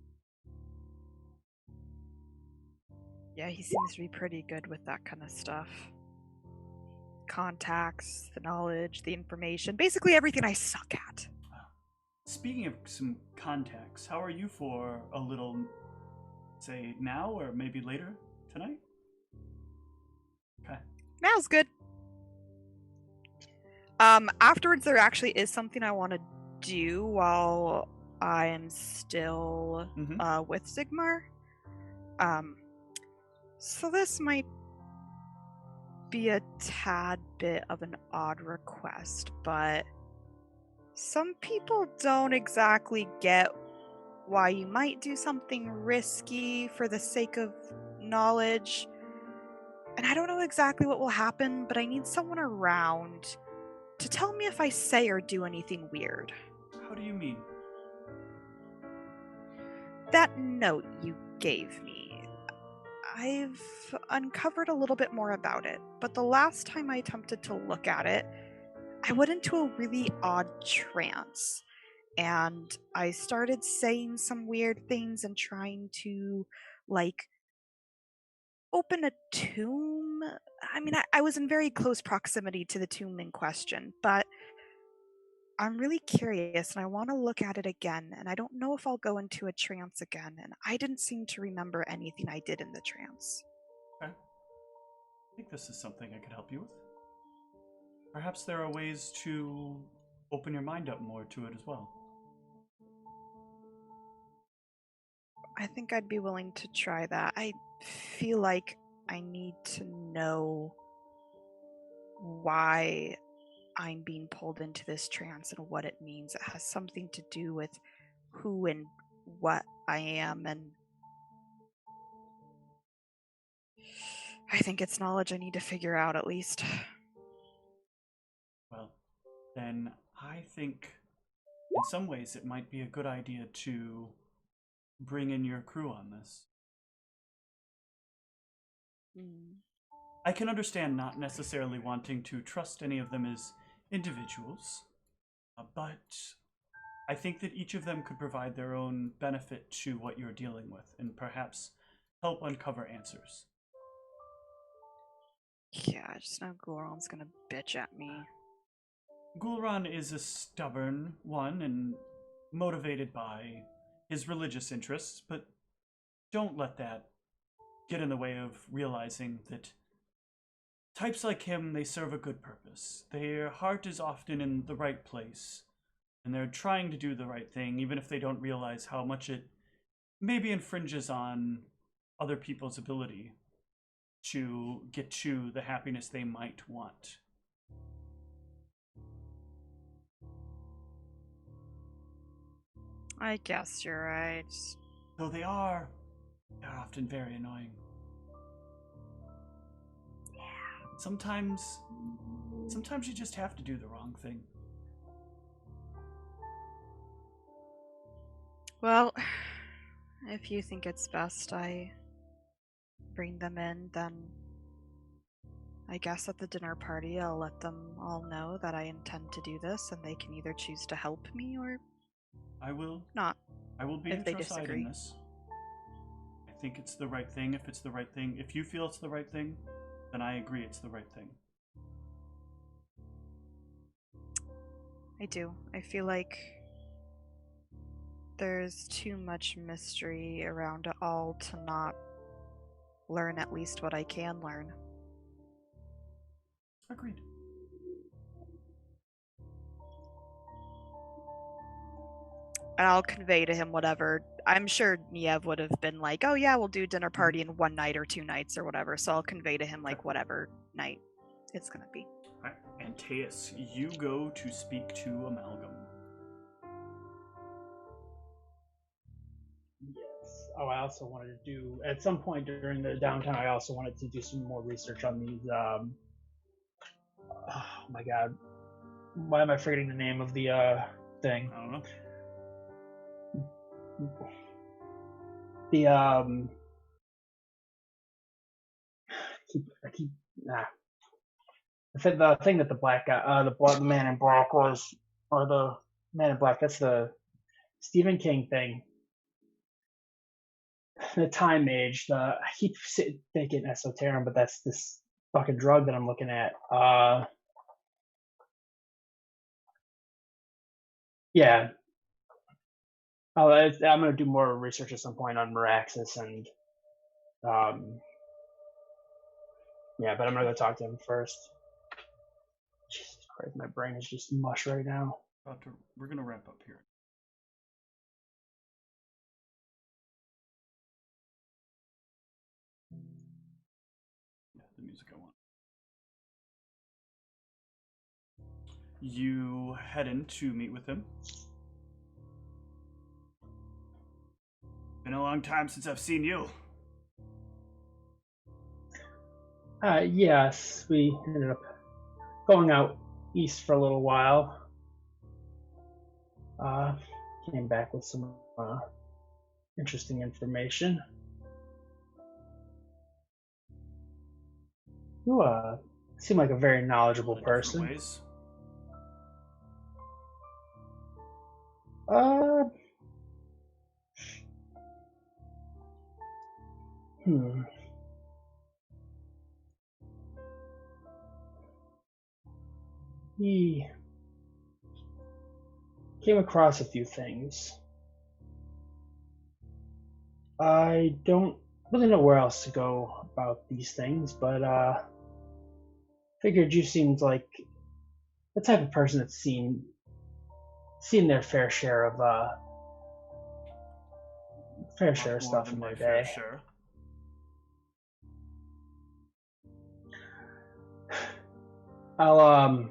D: Yeah, he seems to be pretty good with that kind of stuff. Contacts, the knowledge, the information, basically everything I suck at.
A: Speaking of some contacts, how are you for a little, say, now or maybe later tonight? Okay.
D: Now's good. Afterwards, there actually is something I want to do while I am still with Sigmar. So this might be a tad bit of an odd request, but some people don't exactly get why you might do something risky for the sake of knowledge. And I don't know exactly what will happen, but I need someone around to tell me if I say or do anything weird.
A: How do you mean?
D: That note you gave me, I've uncovered a little bit more about it, but the last time I attempted to look at it, I went into a really odd trance, and I started saying some weird things and trying to, like, open a tomb. I mean, I was in very close proximity to the tomb in question, but I'm really curious and I want to look at it again, and I don't know if I'll go into a trance again, and I didn't seem to remember anything I did in the trance.
A: Okay. I think this is something I could help you with. Perhaps there are ways to open your mind up more to it as well.
D: I think I'd be willing to try that. I feel like I need to know why I'm being pulled into this trance and what it means. It has something to do with who and what I am, and I think it's knowledge I need to figure out at least.
A: Well, then I think in some ways it might be a good idea to bring in your crew on this. I can understand not necessarily wanting to trust any of them as individuals, but I think that each of them could provide their own benefit to what you're dealing with and perhaps help uncover answers.
D: Yeah, I just know Goron's gonna bitch at me.
A: Gulran is a stubborn one and motivated by his religious interests, but don't let that get in the way of realizing that types like him, they serve a good purpose. Their heart is often in the right place, and they're trying to do the right thing, even if they don't realize how much it maybe infringes on other people's ability to get to the happiness they might want.
D: I guess you're right.
A: Though they're often very annoying. Yeah. Sometimes you just have to do the wrong thing.
D: Well, if you think it's best I bring them in, then I guess at the dinner party I'll let them all know that I intend to do this, and they can either choose to help me or
A: I will
D: not.
A: I will be
D: if
A: at
D: they
A: your side
D: disagree.
A: in this. I think it's the right thing if it's the right thing. If you feel it's the right thing, then I agree it's the right thing.
D: I do. I feel like there's too much mystery around it all to not learn at least what I can learn.
A: Agreed.
D: And I'll convey to him whatever. I'm sure Niev would have been like, oh yeah, we'll do dinner party in 1 night or 2 nights or whatever. So I'll convey to him like whatever night it's gonna be.
A: Alright, Antaeus, you go to speak to Amalgam.
C: Yes. Oh, I also wanted to do, at some point during the downtime, I also wanted to do some more research on these, oh my god. Why am I forgetting the name of the, thing?
A: I don't know.
C: The, the thing that the black guy, the man in black was, or the man in black, that's the Stephen King thing. The time mage, I keep thinking esoteric, but that's this fucking drug that I'm looking at. Yeah. I'm gonna do more research at some point on Meraxis and, yeah, but I'm gonna go talk to him first. Jesus Christ, my brain is just mush right now.
A: We're gonna wrap up here. You head in to meet with him. Been a long time since I've seen you.
C: Yes, we ended up going out east for a little while. Came back with some interesting information. You seem like a very knowledgeable person.
A: Ways.
C: He came across a few things. I don't really know where else to go about these things, but figured you seemed like the type of person that's seen their fair share of stuff in their day.
A: Share.
C: I'll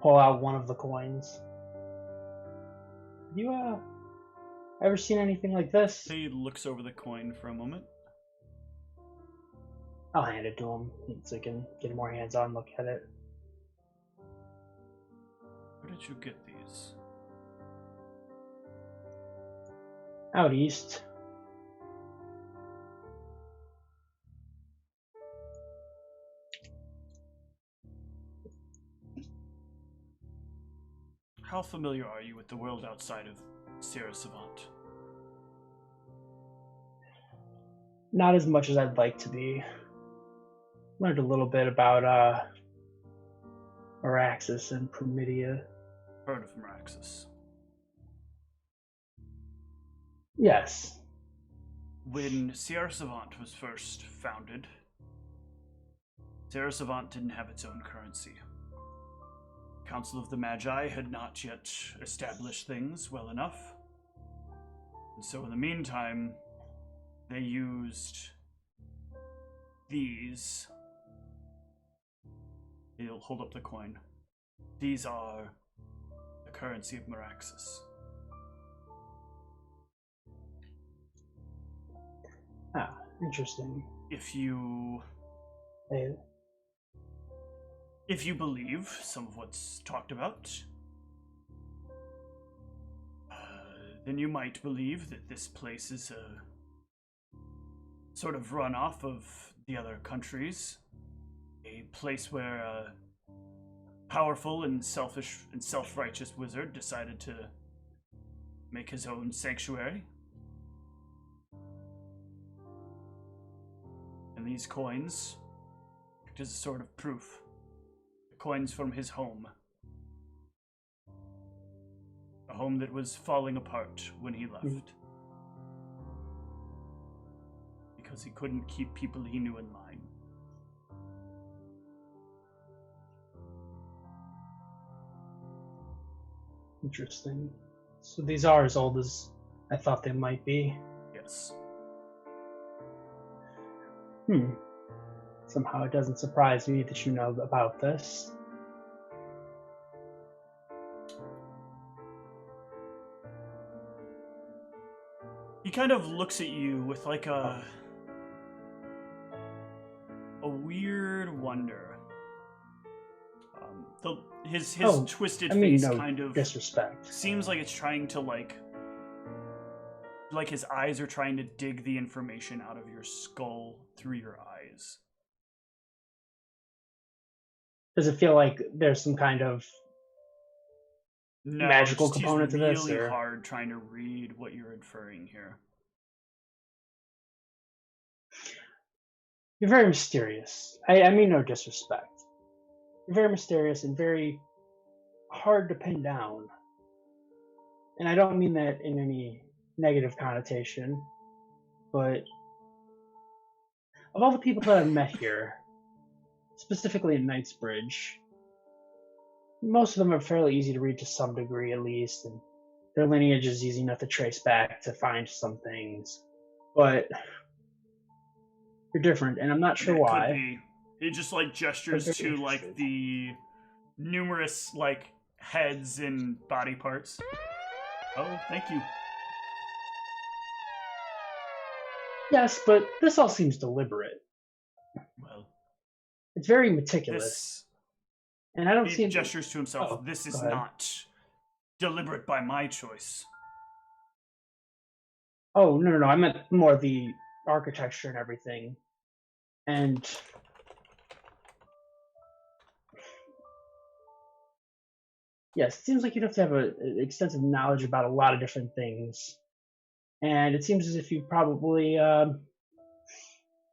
C: pull out one of the coins. You ever seen anything like this?
A: He looks over the coin for a moment.
C: I'll hand it to him so he can get a more hands-on look at it.
A: Where did you get these?
C: Out east.
A: How familiar are you with the world outside of Sierra Savant?
C: Not as much as I'd like to be. Learned a little bit about Araxis and Primidia.
A: Heard of Meraxis.
C: Yes.
A: When Sierra Savant was first founded, Sierra Savant didn't have its own currency. Council of the Magi had not yet established things well enough. And so in the meantime, they used these. He'll hold up the coin. These are the currency of Meraxis.
C: Ah, interesting.
A: If you believe some of what's talked about, then you might believe that this place is a sort of runoff of the other countries. A place where a powerful and selfish and self-righteous wizard decided to make his own sanctuary. And these coins act as a sort of proof. Coins from his home. A home that was falling apart when he left. Because he couldn't keep people he knew in line.
C: Interesting. So these are as old as I thought they might be.
A: Yes.
C: Somehow it doesn't surprise me that you know about this.
A: He kind of looks at you with like a weird wonder. His twisted face
C: no
A: kind of
C: disrespect.
A: Seems like it's trying to like his eyes are trying to dig the information out of your skull through your eyes.
C: Does it feel like there's some kind of magical component to this?
A: It's really hard trying to read what you're inferring here.
C: You're very mysterious. I mean no disrespect. You're very mysterious and very hard to pin down. And I don't mean that in any negative connotation, but of all the people that I've met here, specifically in Knightsbridge, most of them are fairly easy to read to some degree at least, and their lineage is easy enough to trace back to find some things. But you're different, and I'm not sure why.
A: He just like gestures to like the numerous like heads and body parts. Oh, thank you.
C: Yes, but this all seems deliberate.
A: Well,
C: It's very meticulous.
A: this...
C: And I don't
A: He
C: see...
A: gestures to himself.
C: Oh,
A: This is
C: go ahead.
A: not deliberate by my choice.
C: Oh, no. I meant more the architecture and everything. And... Yes, it seems like you'd have to have an extensive knowledge about a lot of different things. And it seems as if you probably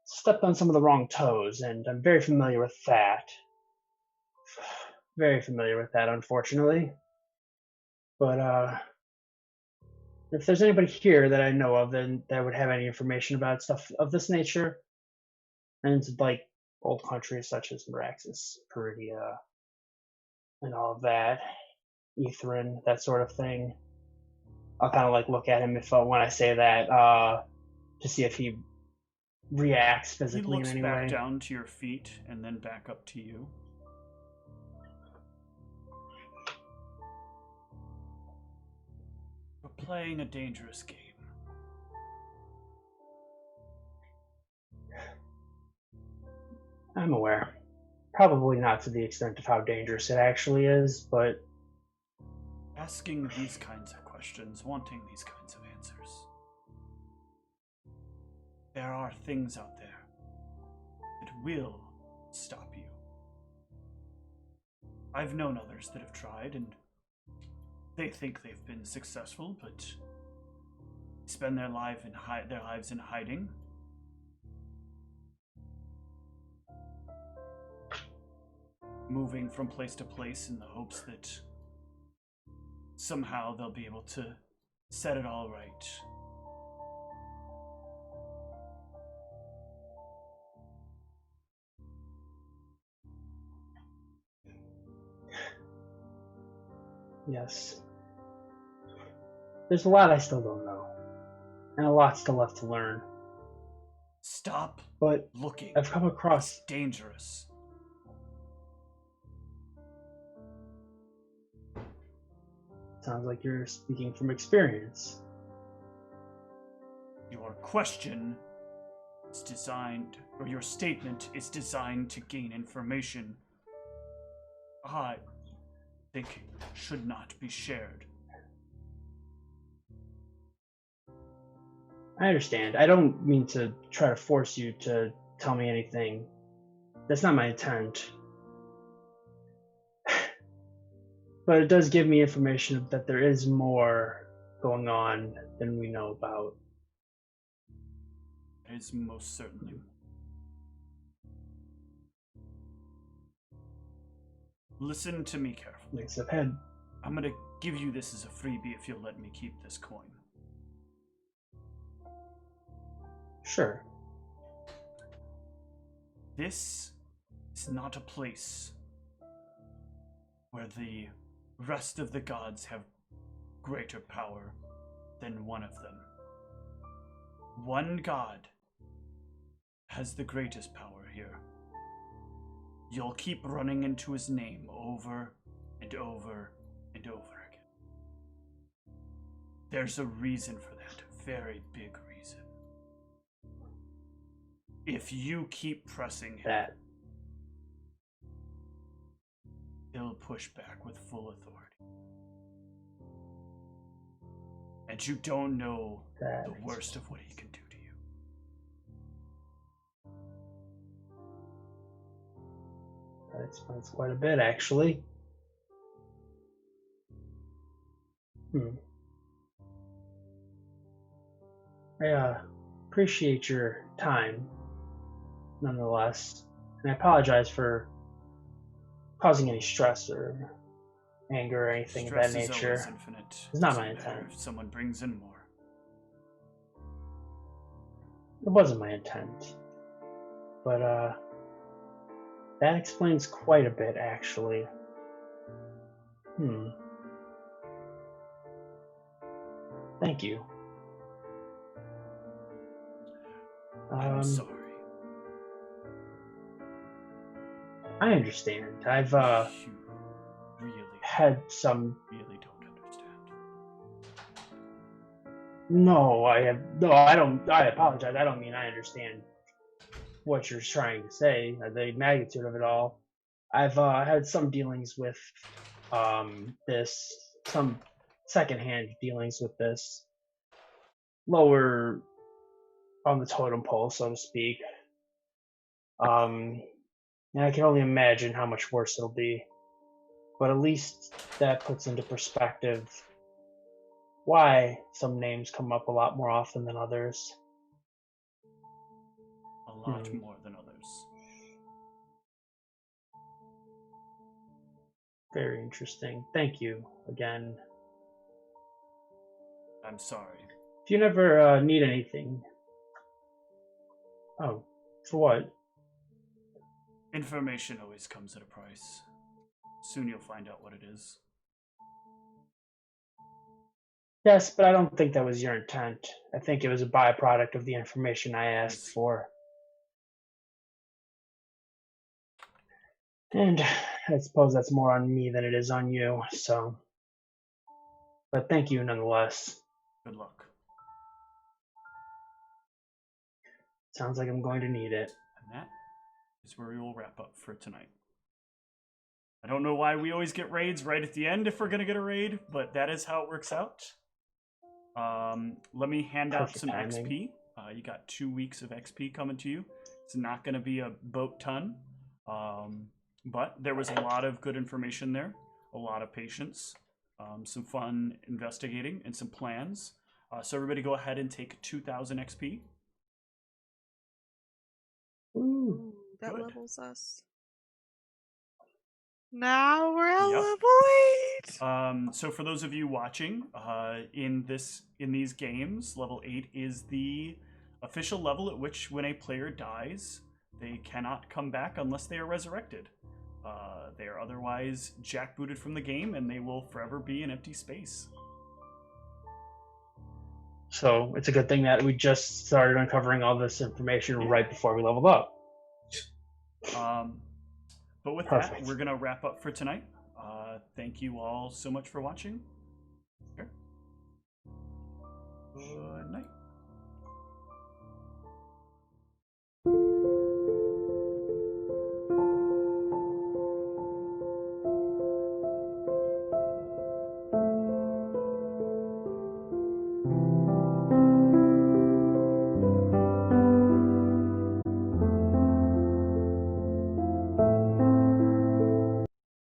C: stepped on some of the wrong toes, and I'm very familiar with that. Very familiar with that, unfortunately. But if there's anybody here that I know of then that would have any information about stuff of this nature, and like old countries such as Meraxis, Peridia, and all of that, Etherin, that sort of thing, I'll kind of like look at him if when I say that to see if he reacts physically in any way.
A: He looks back down to your feet and then back up to you. We're playing a dangerous game.
C: I'm aware. Probably not to the extent of how dangerous it actually is, but...
A: Asking these kinds of questions, wanting these kinds of answers. There are things out there that will stop you. I've known others that have tried, and they think they've been successful, but spend their lives in hiding. Moving from place to place in the hopes that somehow they'll be able to set it all right.
C: Yes. There's a lot I still don't know, and a lot still left to learn.
A: Stop
C: But
A: looking.
C: I've come across...
A: It's dangerous.
C: Sounds like you're speaking from experience.
A: Your question is designed, or your statement is designed to gain information I think should not be shared.
C: I understand. I don't mean to try to force you to tell me anything. That's not my intent. But it does give me information that there is more going on than we know about.
A: It is most certainly. Listen to me carefully.
C: Yes, I've had...
A: I'm gonna give you this as a freebie if you'll let me keep this coin.
C: Sure.
A: This is not a place where the rest of the gods have greater power than one of them. One god has the greatest power here. You'll keep running into his name over and over and over again. There's a reason for that, a very big reason. If you keep pressing him, he'll push back with full authority. And you don't know the worst of what he can do to you.
C: That explains quite a bit, actually. I appreciate your time, nonetheless, and I apologize for causing any stress or anger or anything of that nature.
A: Stress is always infinite.
C: It's not
A: Doesn't
C: my
A: matter
C: intent.
A: if someone brings in more.
C: It wasn't my intent. But, that explains quite a bit, actually. Thank you.
A: I'm sorry.
C: I understand. I've,
A: You really
C: had some.
A: Really don't understand.
C: No, I don't. I apologize. I don't mean I understand what you're trying to say. The magnitude of it all. I've had some dealings with some secondhand dealings with this, lower on the totem pole, so to speak. And I can only imagine how much worse it'll be. But at least that puts into perspective why some names come up a lot more often than others.
A: A lot more than others.
C: Very interesting. Thank you again.
A: I'm sorry.
C: If you never need anything. Oh, for what?
A: Information always comes at a price. Soon you'll find out what it is.
C: Yes, but I don't think that was your intent. I think it was a byproduct of the information I asked for. And I suppose that's more on me than it is on you, so. But thank you nonetheless.
A: Good luck.
C: Sounds like I'm going to need it.
A: And that is where we will wrap up for tonight. I don't know why we always get raids right at the end if we're going to get a raid, but that is how it works out. Let me hand out some XP. You got 2 weeks of XP coming to you. It's not going to be a boat ton, but there was a lot of good information there, a lot of patience, some fun investigating, and some plans. So everybody go ahead and take 2,000 XP.
C: Ooh,
D: that
A: good.
D: levels us. Now we're at
A: Yep.
D: level 8.
A: So for those of you watching, in these games, level 8 is the official level at which when a player dies, they cannot come back unless they are resurrected. They are otherwise jackbooted from the game, and they will forever be an empty space.
C: So it's a good thing that we just started uncovering all this information right before we leveled up.
A: But with that, we're going to wrap up for tonight. Thank you all so much for watching.